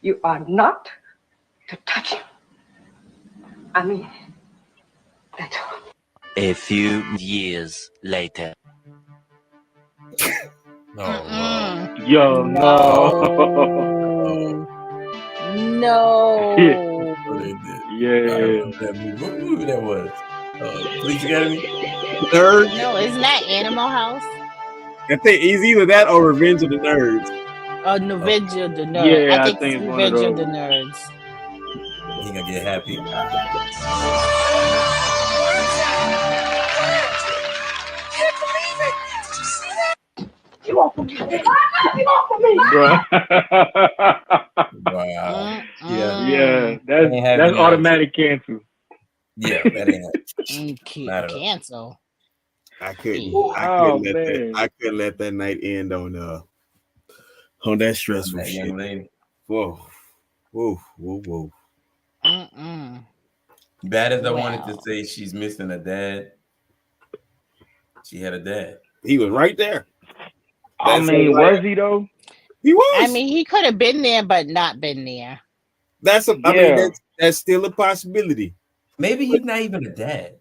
You are not to touch him. I mean, that's all. A few years later. Yo, no. No. Yeah. What movie that was? Police Academy? Third. No, isn't that Animal House? I think it's either that or Revenge of the Nerds. Revenge of the Nerds. Yeah, I think it's it's one of Revenge of those. the Nerds. He gonna get happy. You off of me. You off of me. Wow. Yeah, Ain't having that's that. automatic cancel. Yeah, that ain't not at all. Cancel. I couldn't. Man. I couldn't let that night end on that stressful That shit. young lady. Whoa. Whoa. Bad as I wanted to say she's missing a dad, she had a dad. He was right there. I mean, was he though? He was. I mean, he could have been there, but not been there. I mean, that's still a possibility. Maybe he's not even a dad.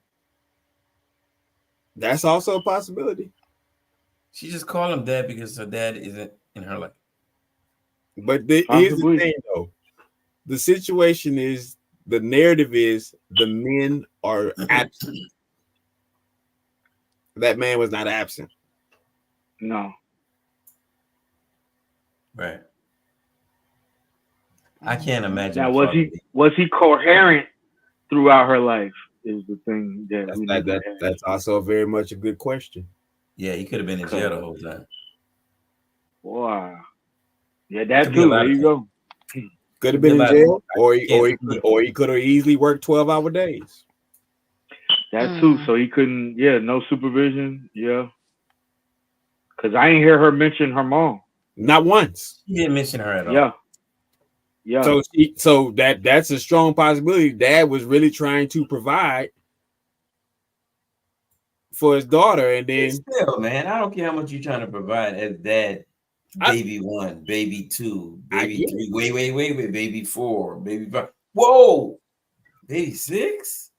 That's also a possibility. She just called him dad because her dad isn't in her life. But here's the thing, though. The situation is, the narrative is the men are absent. That man was not absent. No. Right. I can't imagine. Now, was he coherent throughout her life? Is the thing that's also very much a good question. Yeah, he could have been in jail the whole time. Wow. Yeah, that too. There you go. Could have been in jail, or he could have easily worked 12-hour days. That too. So he couldn't. Yeah, no supervision. Yeah. Because I ain't hear her mention her mom. Not once. He didn't mention her at all. Yeah. Yeah. So that's a strong possibility. Dad was really trying to provide for his daughter, and then still, man, I don't care how much you're trying to provide as dad. Baby 1, baby 2, baby 3. Wait, baby 4, baby 5. Whoa, baby 6.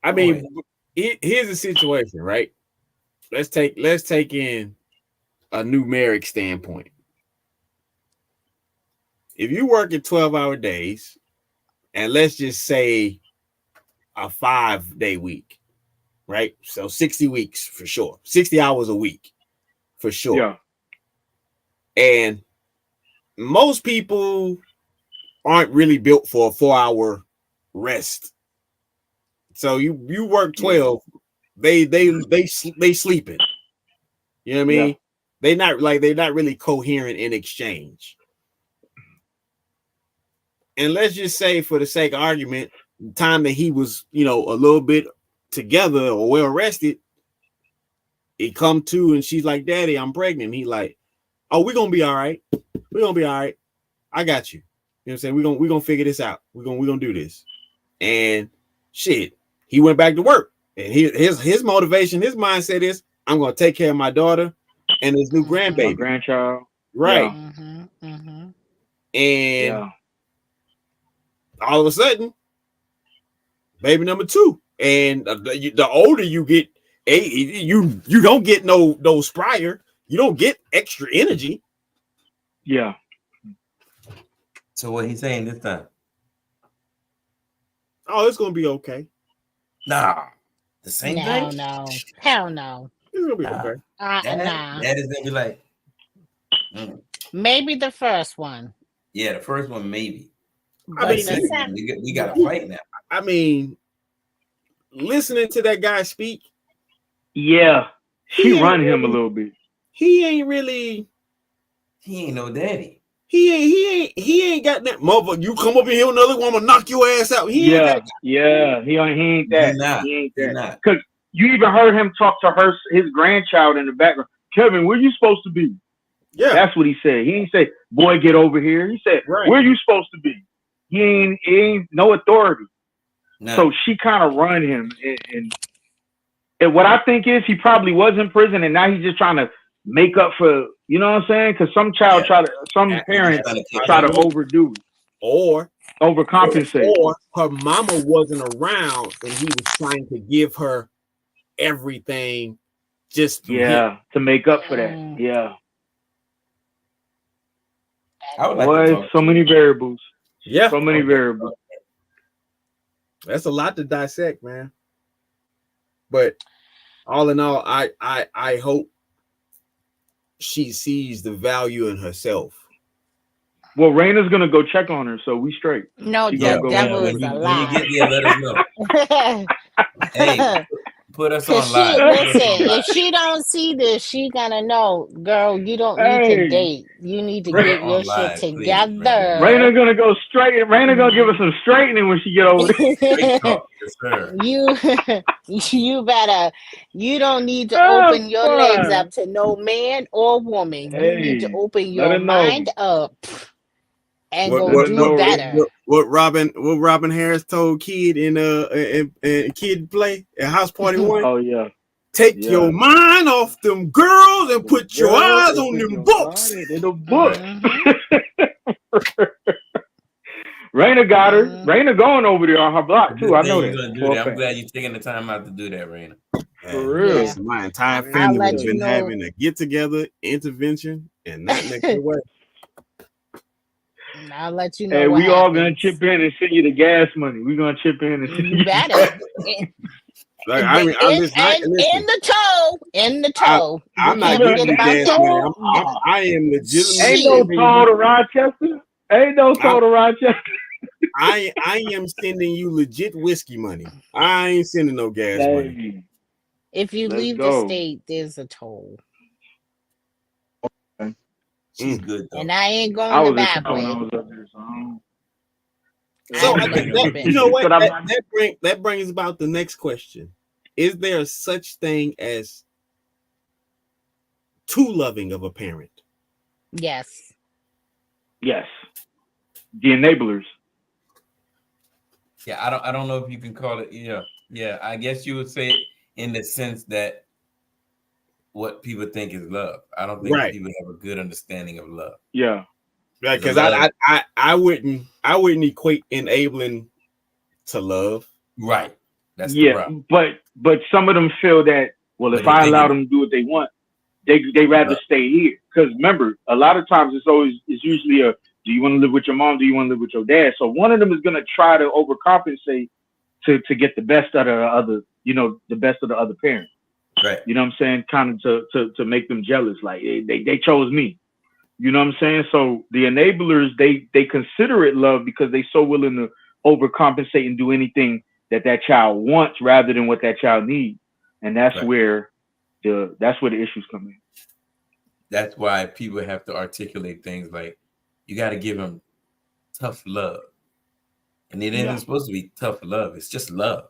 I mean, here's the situation, right? Let's take in a numeric standpoint. If you work at 12-hour days, and let's just say a 5-day week, right? So 60 weeks for sure, 60 hours a week for sure. Yeah. And most people aren't really built for a 4-hour rest. So you work 12, they sleeping. You know what I mean? Yeah. They're not really coherent in exchange. And let's just say, for the sake of argument, the time that he was, a little bit together or well rested, he come to and she's like, "Daddy, I'm pregnant." He like, "Oh, we're gonna be all right. We're gonna be all right. I got you." You know what I'm saying? We're gonna figure this out. We're gonna do this. And shit, he went back to work. And his motivation, his mindset is, I'm gonna take care of my daughter and his new grandbaby. My grandchild. Right. Yeah. And all of a sudden, baby number 2. And the older you get, you don't get no spryer. You don't get extra energy. Yeah. So what he's saying this time? Oh, it's gonna be okay. Nah, the same thing. No, hell no. It's gonna be okay. Nah. That is gonna be like maybe the first one. Yeah, the first one maybe. I mean, we got to fight now. I mean, listening to that guy speak. Yeah, she run him a little bit. He ain't really. He ain't no daddy. He ain't got that motherfucker. You come up in here, another woman, knock your ass out. He ain't that. He ain't that. He ain't that. Because you even heard him talk to his grandchild in the background. Kevin, where you supposed to be? Yeah, that's what he said. He didn't say, "Boy, get over here." He said, "Where you supposed to be?" He ain't no authority. No. So she kind of run him, and what I think is he probably was in prison, and now he's just trying to make up for, you know what I'm saying? Because some parents try to overdo it or overcompensate, or her mama wasn't around, and he was trying to give her everything just to make up for that. Yeah. I would like so many variables. Yeah, so many variables. That's a lot to dissect, man. But all in all, I hope she sees the value in herself. Well, Raina's gonna go check on her, so we straight. No, She the gonna go devil in is a When you lie. get there, let us know. Hey, put us Cause on she live. Put us listen, on live. if she don't see this, she gonna know, girl, you don't need to Hey, date. You need to Put her get your on shit live, please, Raina. Raina together. gonna go straight. Raina gonna give us some straightening when she get over there. Straight talk, yes, sir. You better, you don't need to Oh, open your legs fun. up to no man or woman. You need to Hey, open let your her know. mind up and What go Let her do know, Raina. better. what Robin Harris told Kid in Kid Play at House Party One? Oh yeah, Take yeah. your mind off them girls and Them put your girls, eyes and on put them your books. mind in the book. Mm-hmm. Raina got her. Mm-hmm. Raina going over there on her block too. Good I thing know you're that gonna do for a that. I'm fact. glad you're taking the time out to do that, Raina. For real. Yeah, Listen, my entire Man, I'll family would let have you been know. having a get together intervention and not make it away. I'll let you know Hey, what we all gonna happens. chip in and send you the gas money. We gonna chip in and send You you. better. Like I mean, I'm just not In listen. the toe, in the I toe. We I'm not can't giving forget you about gas that. money. Yeah. I am legitimately Ain't no sending toll you. to Rochester. Ain't no toll to Rochester. I am sending you legit whiskey money. I ain't sending no gas money. Hey, If you let's leave the go. state, there's a toll. She's good though. And I ain't I going the was in back town when I way. was up there, so I don't. So I've I think never that been. you know what But I'm that brings about the next question: is there such thing as too loving of a parent? Yes. yes, the enablers. Yeah, I don't know if you can call it. Yeah. I guess you would say it in the sense that what people think is love. I don't think Right. people have a good understanding of love. Yeah. Right, because I wouldn't equate enabling to love. Right. That's the Yeah, problem. but some of them feel that, well, But if they I think allow it them to do what they want, they rather stay here. Because remember, a lot of times it's usually a, do you want to live with your mom? Do you want to live with your dad? So one of them is gonna try to overcompensate to get the best out of the other, the best of the other parent. right. You know what I'm saying? Kind of to make them jealous, like they chose me. You know what I'm saying? So the enablers, they consider it love because they so willing to overcompensate and do anything that child wants rather than what that child needs, and that's Right. where the issues come in. That's why people have to articulate things like you got to give them tough love, and it isn't Yeah. supposed to be tough love. It's just love.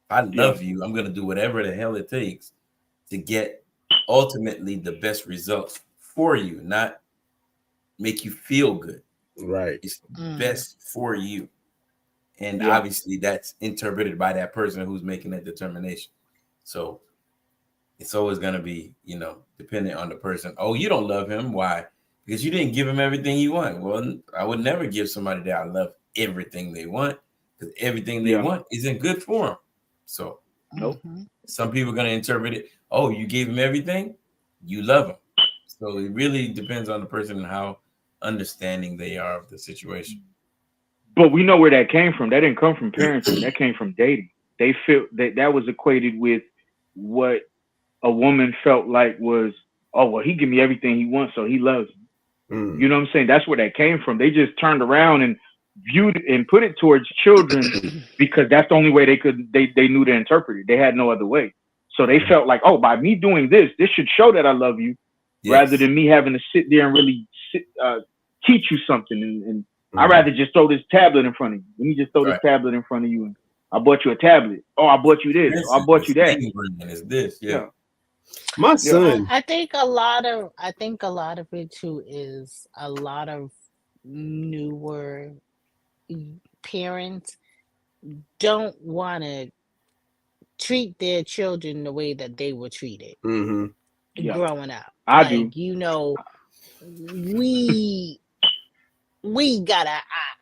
I love you. I'm gonna do whatever the hell it takes to get ultimately the best results for you, not make you feel good. Right. It's best for you. And Yeah. obviously that's interpreted by that person who's making that determination. So it's always going to be, dependent on the person. Oh, you don't love him. Why? Because you didn't give him everything he wanted. Well, I would never give somebody that I love everything they want, because everything they Yeah. want isn't good for them. So Nope. some people are going to interpret it, oh, you gave him everything, you love him. So it really depends on the person and how understanding they are of the situation. But we know where that came from. That didn't come from parenting. That came from dating. They feel that was equated with what a woman felt like was, oh, well, he give me everything he wants, so he loves me. You know what I'm saying? That's where that came from. They just turned around and viewed it and put it towards children because that's the only way they knew to interpret it. They had no other way. So they felt like, oh, by me doing this should show that I love you, rather than me having to sit there and really teach you something. And I'd rather just throw this tablet in front of you. Let me just throw this tablet in front of you, and I bought you a tablet. Oh, I bought you this. Oh, I bought you that. Is this? Yeah. My son. I think a lot of it too is a lot of newer parents don't want to treat their children the way that they were treated growing up. I do. We gotta.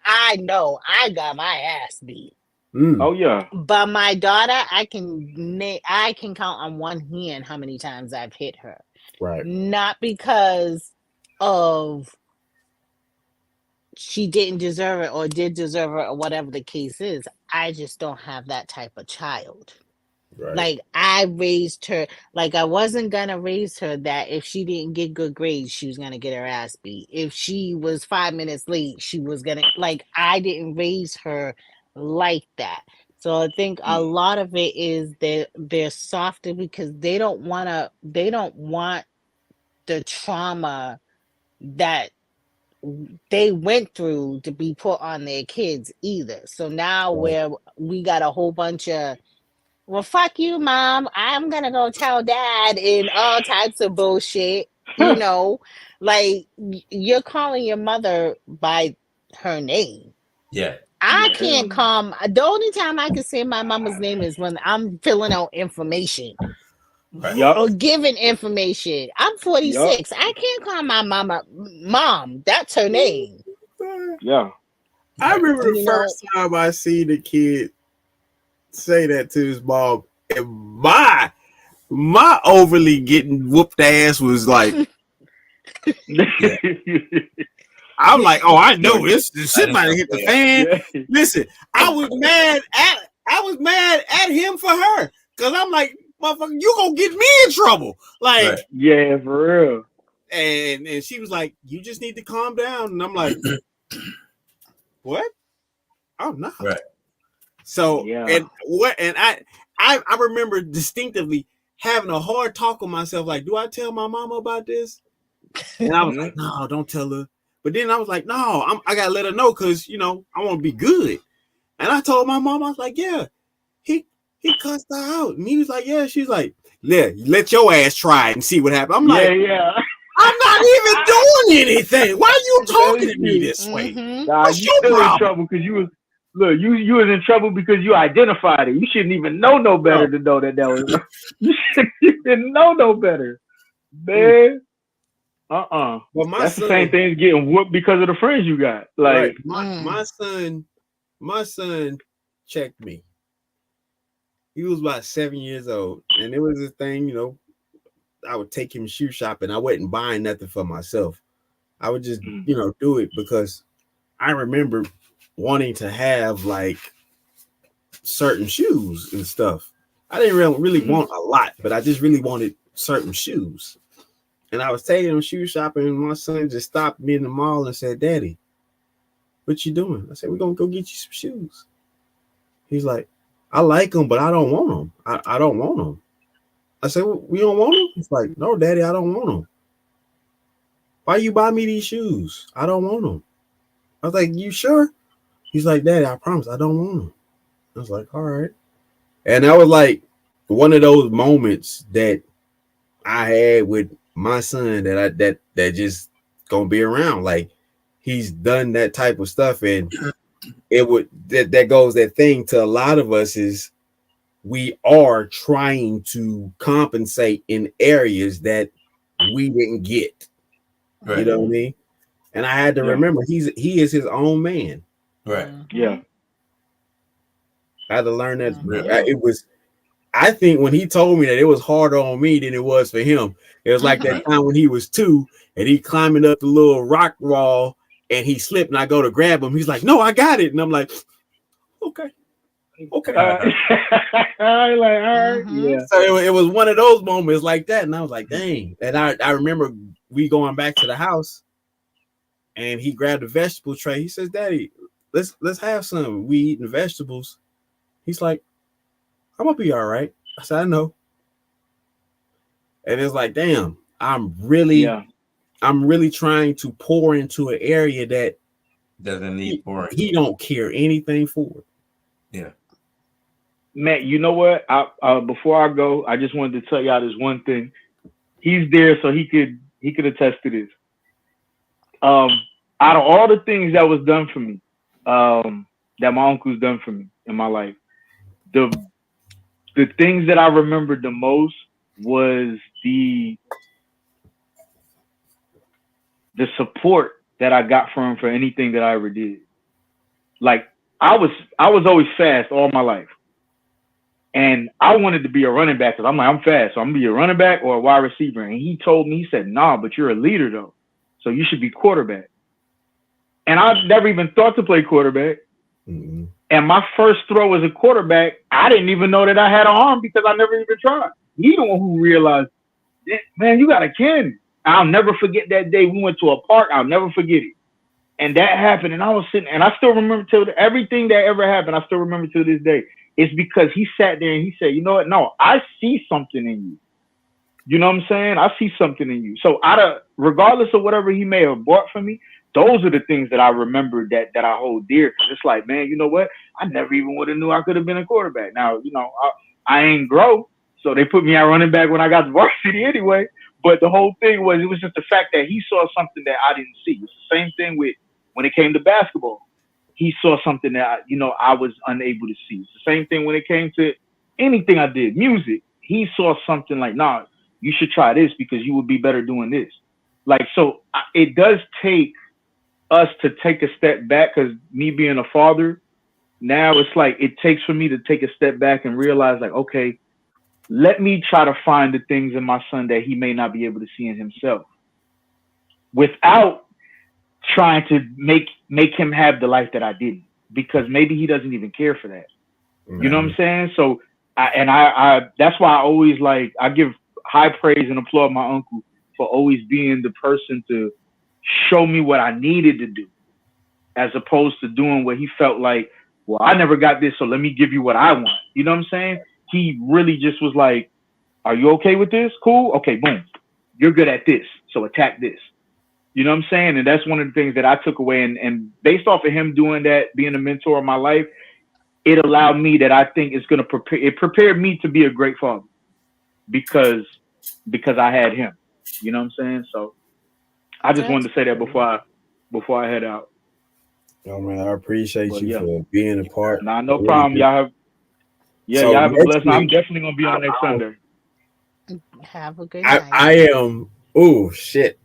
I know I got my ass beat. Oh yeah. But my daughter, I can count on one hand how many times I've hit her. Right. Not because of she didn't deserve it or did deserve it or whatever the case is. I just don't have that type of child. Right. Like I raised her, like I wasn't gonna raise her that if she didn't get good grades, she was gonna get her ass beat. If she was 5 minutes late, she was gonna, like, I didn't raise her like that. So I think a lot of it is that they're softer because they don't want the trauma that they went through to be put on their kids either. So now where we got a whole bunch of, well, fuck you, mom, I'm gonna go tell dad, and all types of bullshit, you know, like you're calling your mother by her name. Yeah. I can't call, the only time I can say my mama's name is when I'm filling out information or giving information. I'm 46. I can't call my mama mom. That's her name. Yeah. I remember the first time I seen the kid say that to his mom, and my overly getting whooped ass was like, I'm like, oh, I know this shit might have hit the fan. Yeah. Listen, I was mad at him for her, because I'm like, motherfucker, you gonna get me in trouble. Like, yeah, for real. And she was like, you just need to calm down. And I'm like, what? Oh no. Right. So and I remember distinctively having a hard talk with myself, like, do I tell my mama about this? And I was like, no, don't tell her. But then I was like, no, I gotta let her know, because I want to be good. And I told my mom, I was like, yeah, he cussed her out. And he was like, yeah. She's like, yeah, let your ass try it and see what happens. I'm like, I'm not even doing anything. Why are you talking to me this way? Nah, What's you your still problem? in trouble because you was in trouble because you identified it. You shouldn't even know no better to know that was. You didn't know no better, man. Well, that's the same thing as getting whooped because of the friends you got. Like my son checked me. He was about 7 years old, and it was a thing, I would take him shoe shopping. I wasn't buying nothing for myself. I would just, do it because I remember wanting to have like certain shoes and stuff. I didn't really want a lot, but I just really wanted certain shoes. And I was taking him shoe shopping, and my son just stopped me in the mall and said, "Daddy, what you doing?" I said, "We're gonna go get you some shoes." He's like, "I like them, but I don't want them. I don't want them." I said, well, "We don't want them?" He's like, "No, Daddy, I don't want them." "Why you buy me these shoes? I don't want them." I was like, "You sure?" He's like, "Daddy, I promise I don't want them." I was like, "All right." And that was like one of those moments that I had with my son that just gonna be around. Like, he's done that type of stuff, and it would that goes that thing to a lot of us is we are trying to compensate in areas that we didn't get. Right. You know what I mean? And I had to remember he is his own man. Right. Yeah. I had to learn that it was. I think when he told me that, it was harder on me than it was for him. It was like that time when he was 2 and he climbing up the little rock wall and he slipped and I go to grab him. He's like, "No, I got it." And I'm like, okay. Like, all right. Yeah. So it was one of those moments like that. And I was like, dang. And I remember we going back to the house and he grabbed a vegetable tray. He says, "Daddy, let's have some. We eating vegetables." He's like, "I'm gonna be all right." I said, "I know." And it's like, damn, I'm really trying to pour into an area that doesn't need pouring. He don't care anything for it. Yeah. Matt, you know what? Before I go, I just wanted to tell y'all this one thing. He's there so he could attest to this. Out of all the things that was done for me, that my uncle's done for me in my life, the things that I remembered the most was the support that I got from him for anything that I ever did. Like I was always fast all my life. And I wanted to be a running back because I'm like, I'm fast, so I'm gonna be a running back or a wide receiver. And he told me, he said, "Nah, but you're a leader though, so you should be quarterback." And I never even thought to play quarterback. And my first throw as a quarterback, I didn't even know that I had an arm because I never even tried. He the one who realized, man, you got a cannon. I'll never forget that day. We went to a park. I'll never forget it. And that happened, and I was sitting, and I still remember everything that ever happened. I still remember to this day. It's because he sat there and he said, "You know what? No, I see something in you. You know what I'm saying? I see something in you." So regardless of whatever he may have bought for me, those are the things that I remember that I hold dear. Because it's like, man, you know what? I never even would have knew I could have been a quarterback. Now, you know, I ain't grow, so they put me at running back when I got to varsity anyway. But the whole thing it was just the fact that he saw something that I didn't see. It's the same thing with when it came to basketball. He saw something that I was unable to see. It's the same thing when it came to anything I did, music. He saw something like, nah, you should try this because you would be better doing this. Like, so it does take us to take a step back, because me being a father, now it's like it takes for me to take a step back and realize, like, okay, let me try to find the things in my son that he may not be able to see in himself, without trying to make him have the life that I didn't, because maybe he doesn't even care for that. You know what I'm saying? So I that's why I always I give high praise and applaud my uncle for always being the person to show me what I needed to do, as opposed to doing what he felt like, well, I never got this, so let me give you what I want. You know what I'm saying? He really just was like, are you okay with this? Cool. Okay, boom. You're good at this, so attack this. You know what I'm saying? And that's one of the things that I took away. And based off of him doing that, being a mentor in my life, it allowed me that I think it's going to prepared me to be a great father because I had him. You know what I'm saying? So I just wanted to say that before I head out. Oh man, I appreciate you for being a part. Nah, no problem. Y'all have a blessing. I'm definitely gonna be on next Sunday. Have a good night. I am. Oh shit.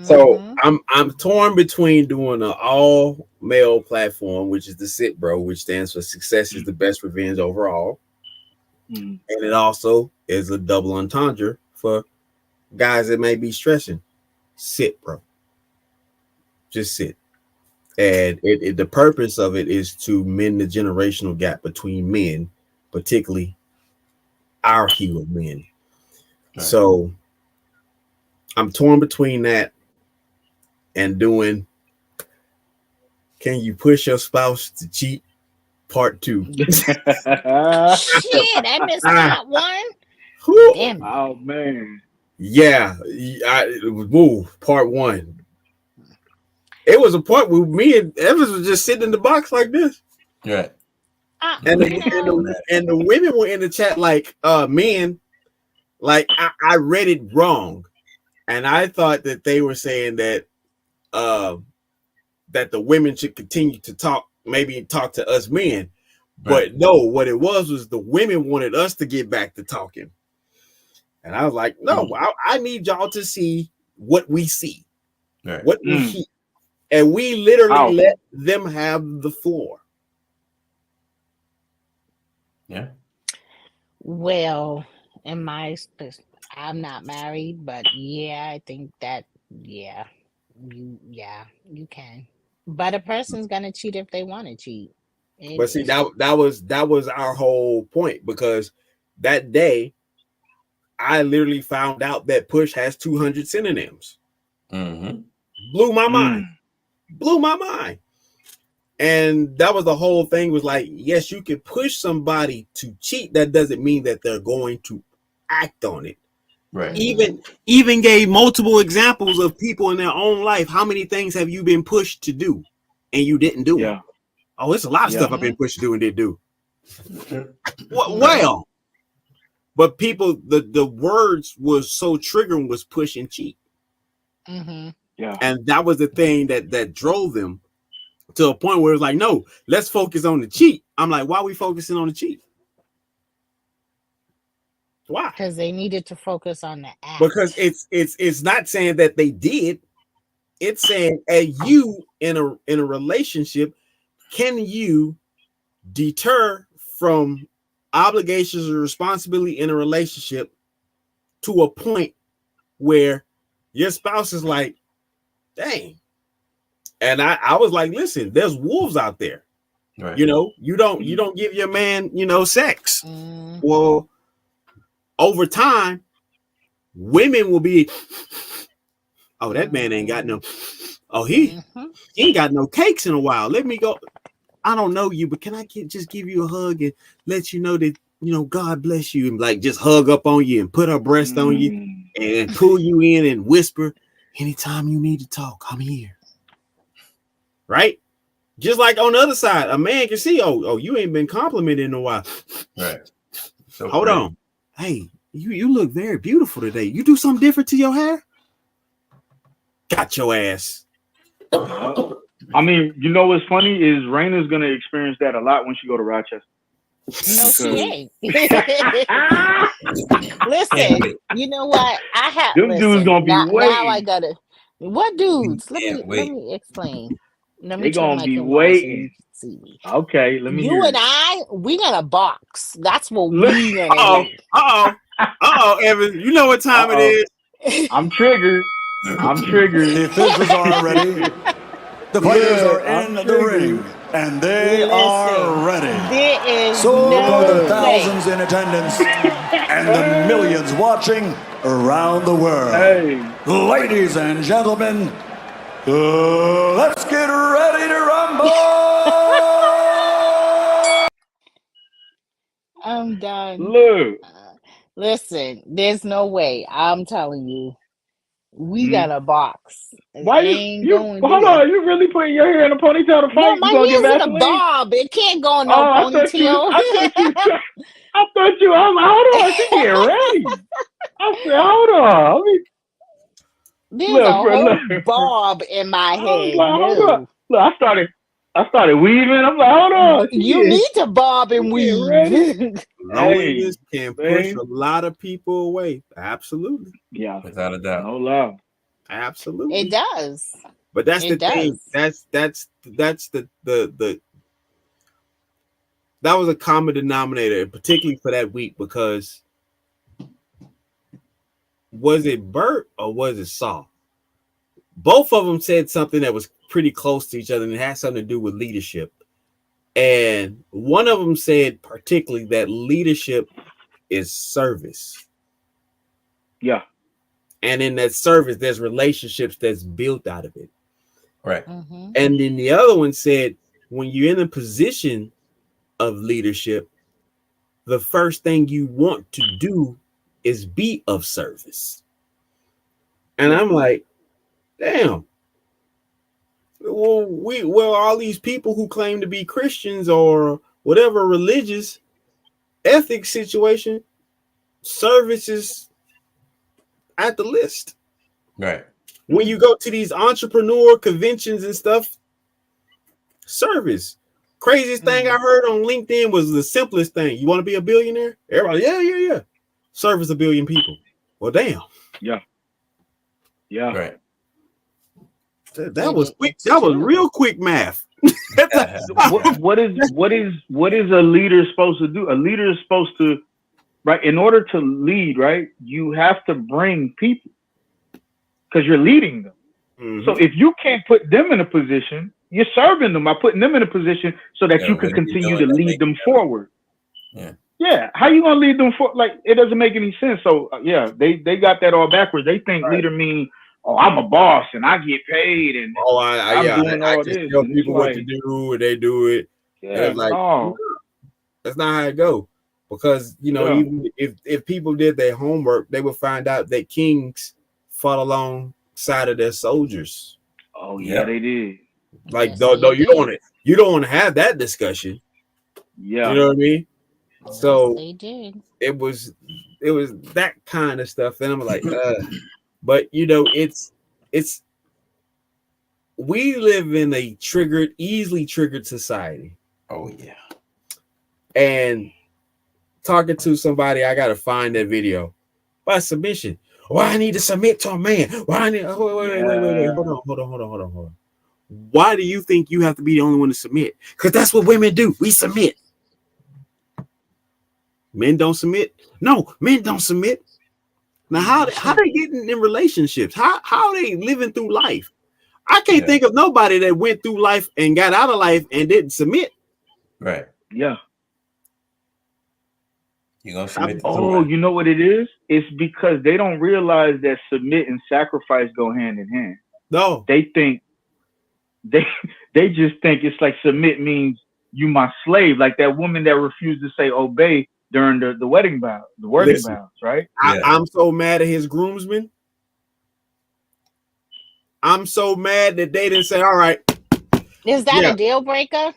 So I'm torn between doing an all male platform, which is the SIT Bro, which stands for Success is the Best Revenge Overall, and it also is a double entendre for guys that may be stressing. Sit, bro. Just sit. And the purpose of it is to mend the generational gap between men, particularly our hero men. Right. So I'm torn between that and doing Can You Push Your Spouse to Cheat? Part 2. Shit, I missed that one. Damn. Oh man. Yeah, part 1. It was a part where me and Evans was just sitting in the box like this. Right. And the women were in the chat like, men, like I read it wrong. And I thought that they were saying that that the women should continue to talk to us men. But no, what it was the women wanted us to get back to talking. And I was like, no, I need y'all to see what we see, what we hear. And we literally let them have the floor. Yeah. Well, I'm not married, but yeah, I think that you can. But a person's gonna cheat if they want to cheat. But see, that was our whole point, because that day I literally found out that push has 200 synonyms. Blew my mind. Blew my mind. And that was the whole thing, was like, yes, you can push somebody to cheat. That doesn't mean that they're going to act on it. Right. Even gave multiple examples of people in their own life. How many things have you been pushed to do and you didn't do it? Oh, it's a lot of stuff I've been pushed to do and didn't do. Well, but people, the words was so triggering, was push and cheat. Yeah. And that was the thing that drove them to a point where it was like, no, let's focus on the cheat. I'm like, why are we focusing on the cheat? Why? Because they needed to focus on the act. Because it's not saying that they did. It's saying, you in a relationship, can you deter from obligations or responsibility in a relationship to a point where your spouse is like, dang, And I was like, listen, there's wolves out there. Right. You know, you don't give your man, sex. Well, over time, women will be, oh, that man ain't got no, oh, he ain't got no cakes in a while. Let me go. I don't know you, but can I just give you a hug and let you know that, God bless you, and like just hug up on you and put her breast on you and pull you in and whisper, anytime you need to talk, I'm here. Right? Just like on the other side, a man can see, oh, you ain't been complimented in a while. Right. So hold on. Hey, you look very beautiful today. You do something different to your hair? Got your ass. I mean, you know what's funny is Raina's gonna experience that a lot when she go to Rochester. No, she ain't. Listen, you know what? I have. Them dudes gonna be now I waiting. gotta. What dudes? Let can't me explain. Let me They turn gonna my be camera on so you waiting. can see me. Okay, let me You hear and it. we gonna box. That's what we gonna do. Evan, you know what time it is. I'm triggered. The officials are ready. The fighters are in the ring, and they are ready. There is So no for the way. thousands in attendance and the millions watching around the world, ladies and gentlemen, let's get ready to rumble! I'm done. Look. Listen, there's no way. I'm telling you, we got a box. Why ain't you going hold there. on? You really putting your hair in a ponytail to fight? No, You my gonna get hair's in a Vaseline? bob. It can't go in Oh, no I thought you. ponytail. I thought you. I'm like, hold on. She getting ready. I said, hold on. Let me, There's a whole look. bob in my I was head. like, hold No. on. Look, I started weaving. I'm like, hold on. You need to bob and weave. Loneliness can push a lot of people away. Absolutely. Yeah. Without a doubt. No love. Absolutely. It does. But that's the It thing. does. That's the that was a common denominator, particularly for that week, because was it Bert or was it Saul? Both of them said something that was pretty close to each other and it had something to do with leadership. And one of them said particularly that leadership is service. Yeah. And in that service, there's relationships that's built out of it. Right. And then the other one said, when you're in a position of leadership, the first thing you want to do is be of service. And I'm like, damn. Well, all these people who claim to be Christians or whatever religious ethics situation, service is at the list. Right. When you go to these entrepreneur conventions and stuff, service. Craziest thing I heard on LinkedIn was the simplest thing. You want to be a billionaire? Everybody, yeah. Service a billion people. Well, damn. Yeah. Right. That was quick. That was real quick math. what is a leader supposed to do? A leader is supposed to, right? In order to lead, right, you have to bring people because you're leading them. Mm-hmm. So if you can't put them in a position, you're serving them by putting them in a position so that you can continue to lead them forward. Yeah. How you gonna lead them for? Like, it doesn't make any sense. So they got that all backwards. They think leader mean, oh, I'm a boss and I get paid and I'm doing all just this. tell people what to do and they do it. Yeah, and it's like, no, that's not how it go. Because even if people did their homework, they would find out that kings fought alongside of their soldiers. Oh yeah, they did. Like, no, you don't want to have that discussion. Yeah, you know what I mean. So they did. It was that kind of stuff, and I'm like, but it's we live in a easily triggered society. Oh yeah. And talking to somebody, I gotta find that video. By submission. Why I need to submit to a man? Why I need wait. Hold on. Why do you think you have to be the only one to submit? Because that's what women do. We submit. Men don't submit. No, men don't submit. Now, how they getting in relationships? How are they living through life? I can't think of nobody that went through life and got out of life and didn't submit. Right. Yeah. You're gonna submit to Oh, somebody. you know what it is? It's because they don't realize that submit and sacrifice go hand in hand. No. They think they just think it's like submit means you my slave, like that woman that refused to say obey during the wedding vows, the wedding vows, right? I'm so mad at his groomsmen. I'm so mad that they didn't say, all right. Is that a deal breaker?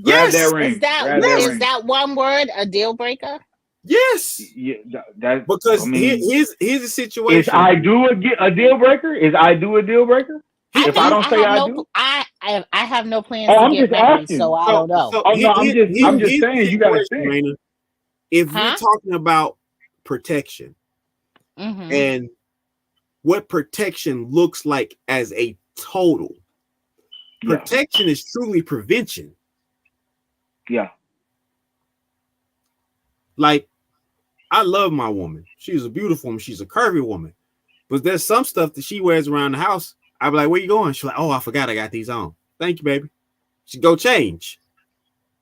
Grab Yes. that ring. Is that is that one word a deal breaker? Yes. Yeah, that because I mean, here's the situation. Is I do a deal breaker? Is I do a deal breaker? If I don't say I do, I have no plans oh, to I'm get just married, asking. so I don't know. Oh no, I'm just saying you got to think. Raina. If we're talking about protection and what protection looks like as a total, protection is truly prevention. Yeah. Like, I love my woman. She's a beautiful woman. She's a curvy woman. But there's some stuff that she wears around the house. I'll be like, where you going? She's like, oh, I forgot I got these on. Thank you, baby. She go change.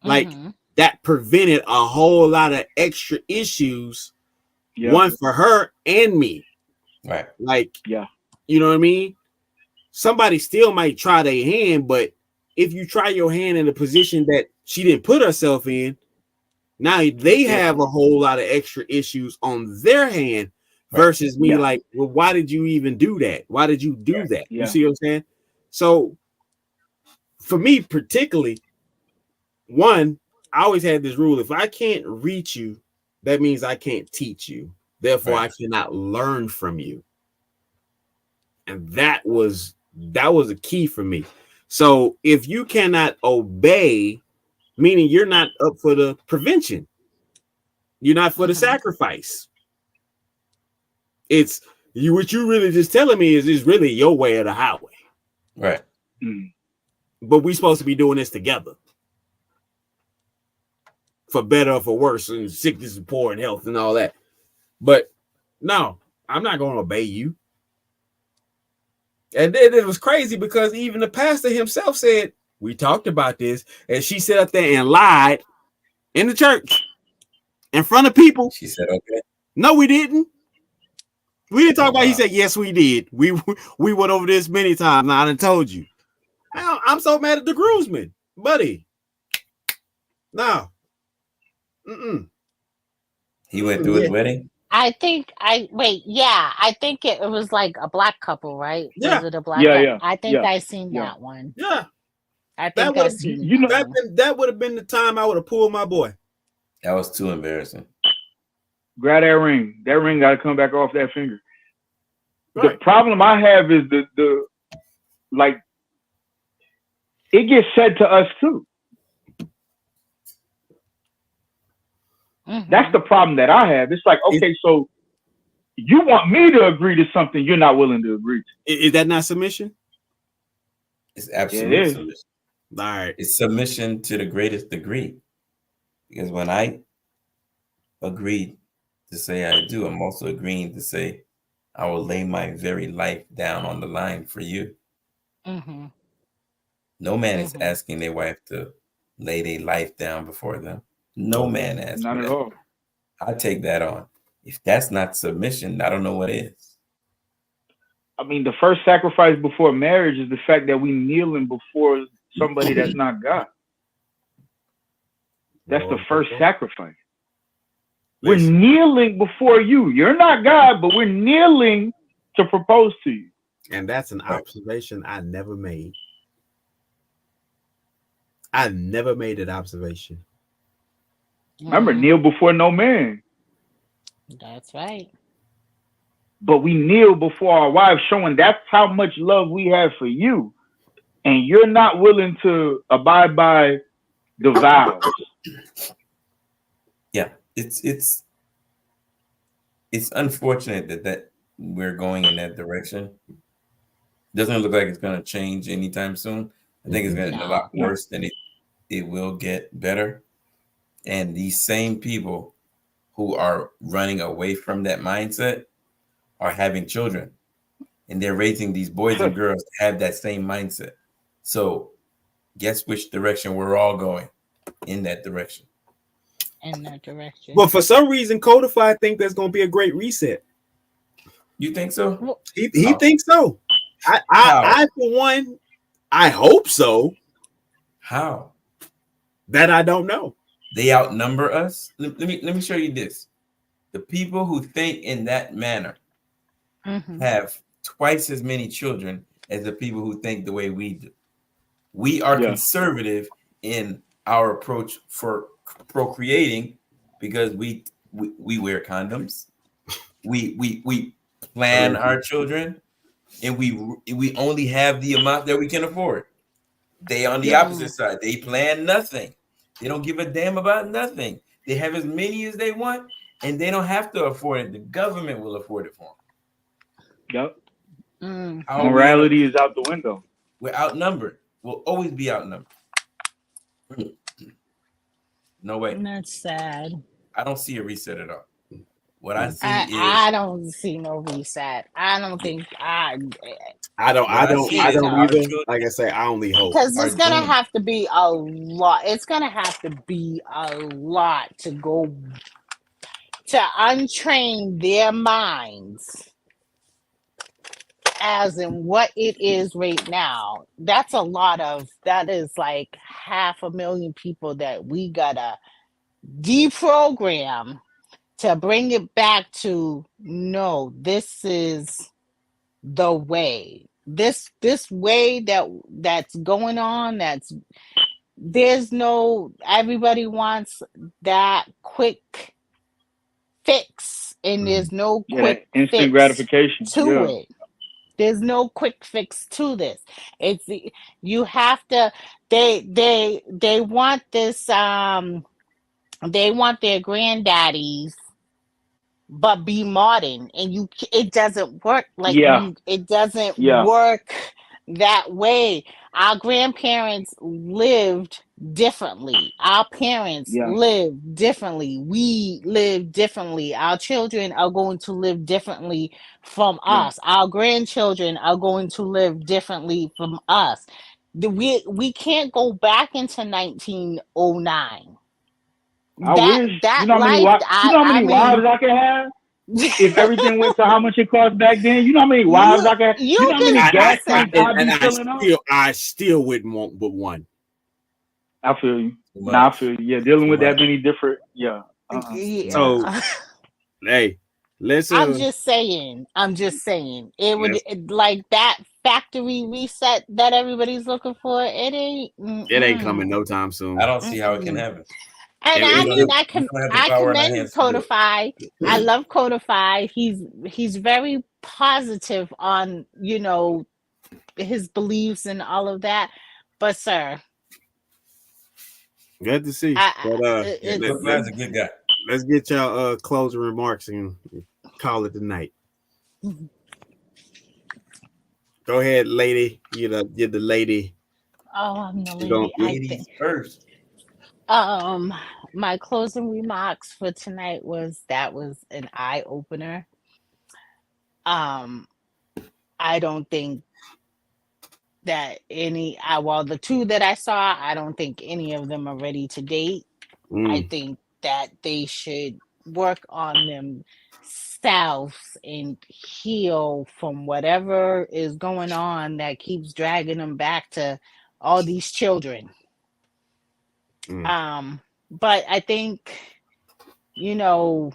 Like, that prevented a whole lot of extra issues. Yeah. One for her and me. Right. Like, yeah. You know what I mean? Somebody still might try their hand, but if you try your hand in a position that she didn't put herself in, now they have a whole lot of extra issues on their hand versus me. Like, well, why did you even do that? Why did you do that? You see what I'm saying? So for me particularly, one, I always had this rule: if I can't reach you, that means I can't teach you. Therefore, I cannot learn from you. And that was a key for me. So if you cannot obey, meaning you're not up for the prevention, you're not for the sacrifice. It's you. What you really just telling me is really your way or the highway, right? But we supposed to be doing this together, for better or for worse, and sickness and poor and health and all that. But no, I'm not going to obey you. And then it was crazy because even the pastor himself said, we talked about this, and she sat up there and lied in the church in front of people. She said, okay. No, we didn't. We didn't talk about it. He said, yes, we did. We went over this many times. Now I done told you. I'm so mad at the groomsmen, buddy. No. He went through his wedding? I think I think it was like a black couple, right? Yeah. Was it a black Yeah, yeah. I think yeah. I seen that one. Yeah. I think I seen that would have been the time I would have pulled my boy. That was too embarrassing. Grab that ring. That ring got to come back off that finger. Right. The problem I have is the like it gets said to us too. That's the problem that I have. It's like, okay, so you want me to agree to something you're not willing to agree to. Is that not submission? It's absolute It is. submission. All right. It's submission to the greatest degree. Because when I agreed to say I do, I'm also agreeing to say I will lay my very life down on the line for you. No man is asking their wife to lay their life down before them. No man asks. Not at all. I take that on. If that's not submission, I don't know what is. I mean, the first sacrifice before marriage is the fact that we kneeling before somebody that's not God. That's the first sacrifice. We're kneeling before you. You're not God, but we're kneeling to propose to you. And that's an observation I never made. I never made that observation. Remember, kneel before no man. That's right. But we kneel before our wives, showing that's how much love we have for you. And you're not willing to abide by the vows. Yeah, it's unfortunate that we're going in that direction. Doesn't look like it's going to change anytime soon. I think it's going to get a lot worse than it will get better. And these same people who are running away from that mindset are having children and they're raising these boys and girls to have that same mindset. So guess which direction we're all going? In that direction. In that direction. But for some reason, Codify think there's going to be a great reset. You think so? He thinks so. I for one, I hope so. How? That I don't know. They outnumber us. Let me show you this. The people who think in that manner have twice as many children as the people who think the way we do. We are conservative in our approach for procreating because we wear condoms. We plan our children, and we only have the amount that we can afford. They on the opposite side. They plan nothing. They don't give a damn about nothing. They have as many as they want, and they don't have to afford it. The government will afford it for them. Yep. Morality is out the window. We're outnumbered. We'll always be outnumbered. No way. And that's sad. I don't see a reset at all. What I see I don't see no reset. I don't think I don't either. Like I say, I only hope. Because it's gonna have to be a lot. It's gonna have to be a lot to go to untrain their minds as in what it is right now. That is like 500,000 people that we gotta deprogram to bring it back to no, this is the way. This way that's going on, there's no, everybody wants that quick fix, and there's no quick instant fix gratification to it. There's no quick fix to this. You have to, they want this, they want their granddaddies, but be modern, and it doesn't work it doesn't work that way. Our grandparents lived differently. Our parents lived differently. We live differently. Our children are going to live differently from us. Our grandchildren are going to live differently from us. We can't go back into 1909. I wish. You know how many wives I could have if everything went to how much it cost back then. You know how many wives I could have. You know how many gas tanks I'd be filling up. I still wouldn't want but one. I feel you. I feel you. Yeah, dealing with that many different. So, hey, let's. I'm just saying. It would like that factory reset that everybody's looking for. It ain't coming no time soon. I don't see how it can happen. And I commend Codify. I love Codify. He's very positive on his beliefs and all of that. But sir, good to see. That's a good guy. Let's get y'all closing remarks and call it the night. Go ahead, lady. You're the lady. Oh, I'm the lady. Ladies first. My closing remarks for tonight was an eye opener. I don't think that the two that I saw, I don't think any of them are ready to date. I think that they should work on themselves and heal from whatever is going on that keeps dragging them back to all these children. But I think, the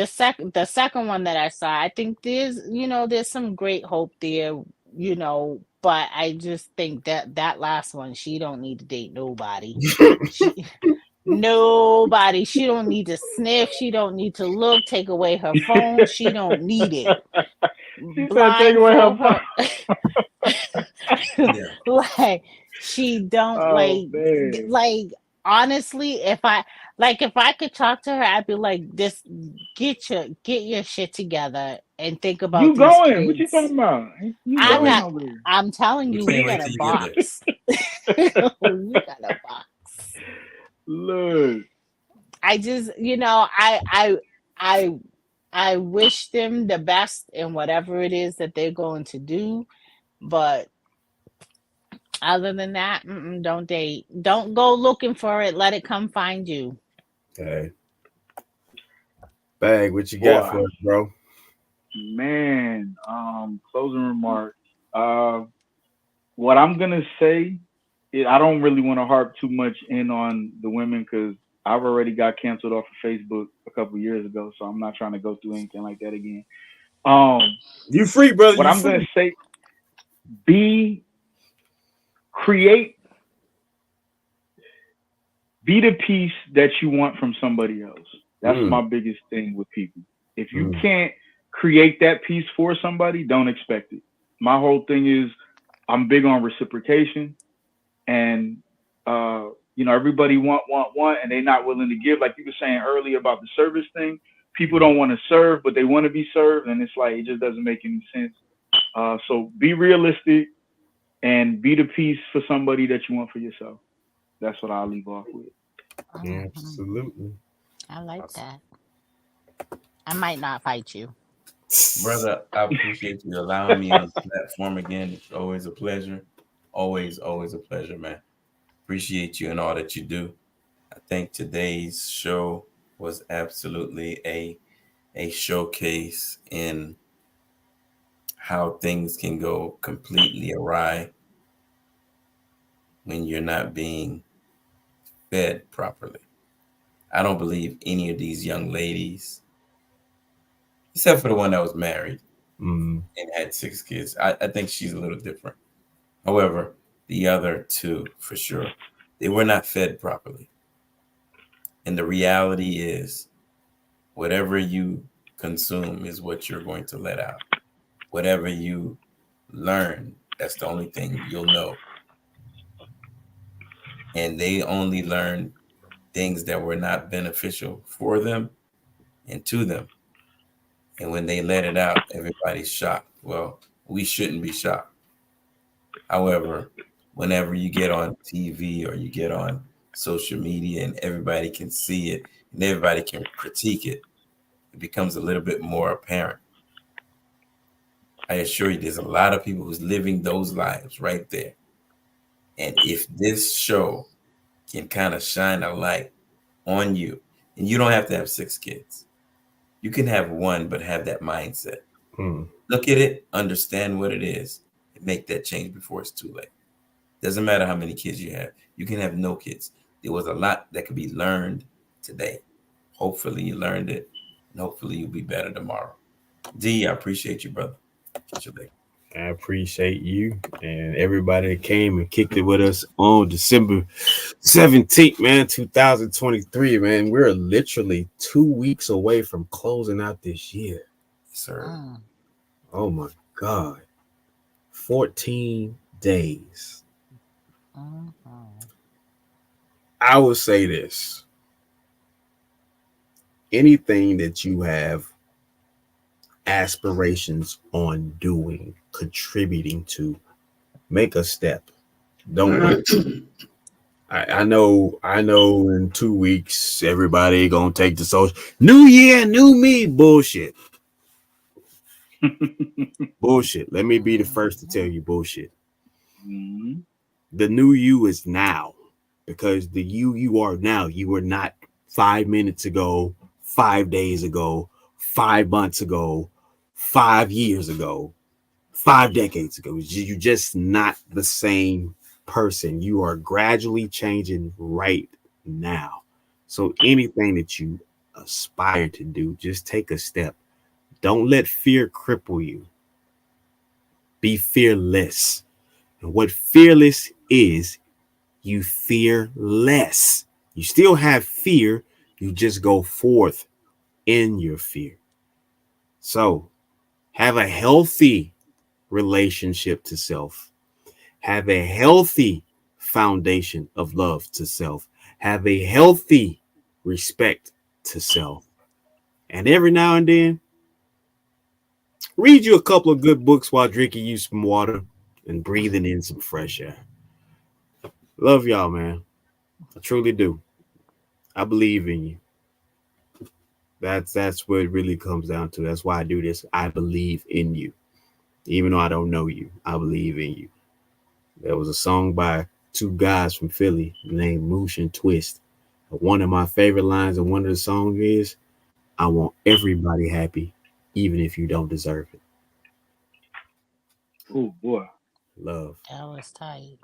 second one that I saw, I think there's some great hope there, but I just think that last one, she don't need to date nobody. Nobody. She don't need to sniff. She don't need to look, take away her phone. She don't need it. Blindfold her. Like, she don't like honestly, if I could talk to her, I'd be like, this, get your shit together and think about you these going kids. What you talking about? I'm telling you, we got a box. We got a box. Look, I just, I wish them the best in whatever it is that they're going to do, but other than that, don't date. Don't go looking for it. Let it come find you. Okay. Bag, what you got Boy, for us, bro? man, closing remarks. What I'm gonna say is I don't really want to harp too much in on the women because I've already got canceled off of Facebook a couple years ago, so I'm not trying to go through anything like that again. You free, brother. What You I'm free. gonna say, create, be the piece that you want from somebody else. That's my biggest thing with people. If you can't create that piece for somebody, don't expect it. My whole thing is I'm big on reciprocation, and everybody want, and they're not willing to give. Like you were saying earlier about the service thing, people don't want to serve, but they want to be served, and it's like it just doesn't make any sense. So be realistic and be the piece for somebody that you want for yourself. That's what I'll leave off with. Yeah, absolutely. I like that. I might not fight you. Brother, I appreciate you allowing me on the platform again. It's always a pleasure. Always a pleasure, man. Appreciate you and all that you do. I think today's show was absolutely a showcase in how things can go completely awry when you're not being fed properly. I don't believe any of these young ladies, except for the one that was married and had 6 kids. I think she's a little different. However, the other two, for sure, they were not fed properly. And the reality is, whatever you consume is what you're going to let out. Whatever you learn, that's the only thing you'll know. And they only learned things that were not beneficial for them and to them. And when they let it out, everybody's shocked. Well, we shouldn't be shocked. However, whenever you get on TV or you get on social media and everybody can see it and everybody can critique it, it becomes a little bit more apparent. I assure you, there's a lot of people who's living those lives right there. And if this show can kind of shine a light on you, and you don't have to have 6 kids. You can have one, but have that mindset. Look at it, understand what it is, and make that change before it's too late. Doesn't matter how many kids you have. You can have no kids. There was a lot that could be learned today. Hopefully you learned it, and hopefully you'll be better tomorrow. D, I appreciate you, brother. Catch you later. I appreciate you and everybody that came and kicked it with us on December 17th, man, 2023, man. We're literally 2 weeks away from closing out this year. Sir. Oh my God. 14 days. I will say this. Anything that you have aspirations on doing, contributing to, make a step. Don't wait. I know in 2 weeks everybody gonna take the social new year, new me bullshit. Bullshit. Let me be the first to tell you bullshit. The new you is now, because the you are now, you were not 5 minutes ago, 5 days ago, 5 months ago, 5 years ago, 5 decades ago. You're just not the same person. You are gradually changing right now. So anything that you aspire to do, just take a step. Don't let fear cripple you. Be fearless. And what fearless is, you fear less. You still have fear. You just go forth in your fear. So have a healthy relationship to self. Have a healthy foundation of love to self. Have a healthy respect to self. And every now and then, read you a couple of good books while drinking you some water and breathing in some fresh air. Love y'all, man. I truly do. I believe in you. That's what it really comes down to. That's why I do this. I believe in you. Even though I don't know you, I believe in you. There was a song by two guys from Philly named Moosh and Twist. One of my favorite lines in one of the songs is, I want everybody happy, even if you don't deserve it. Oh boy. Love. That was tight.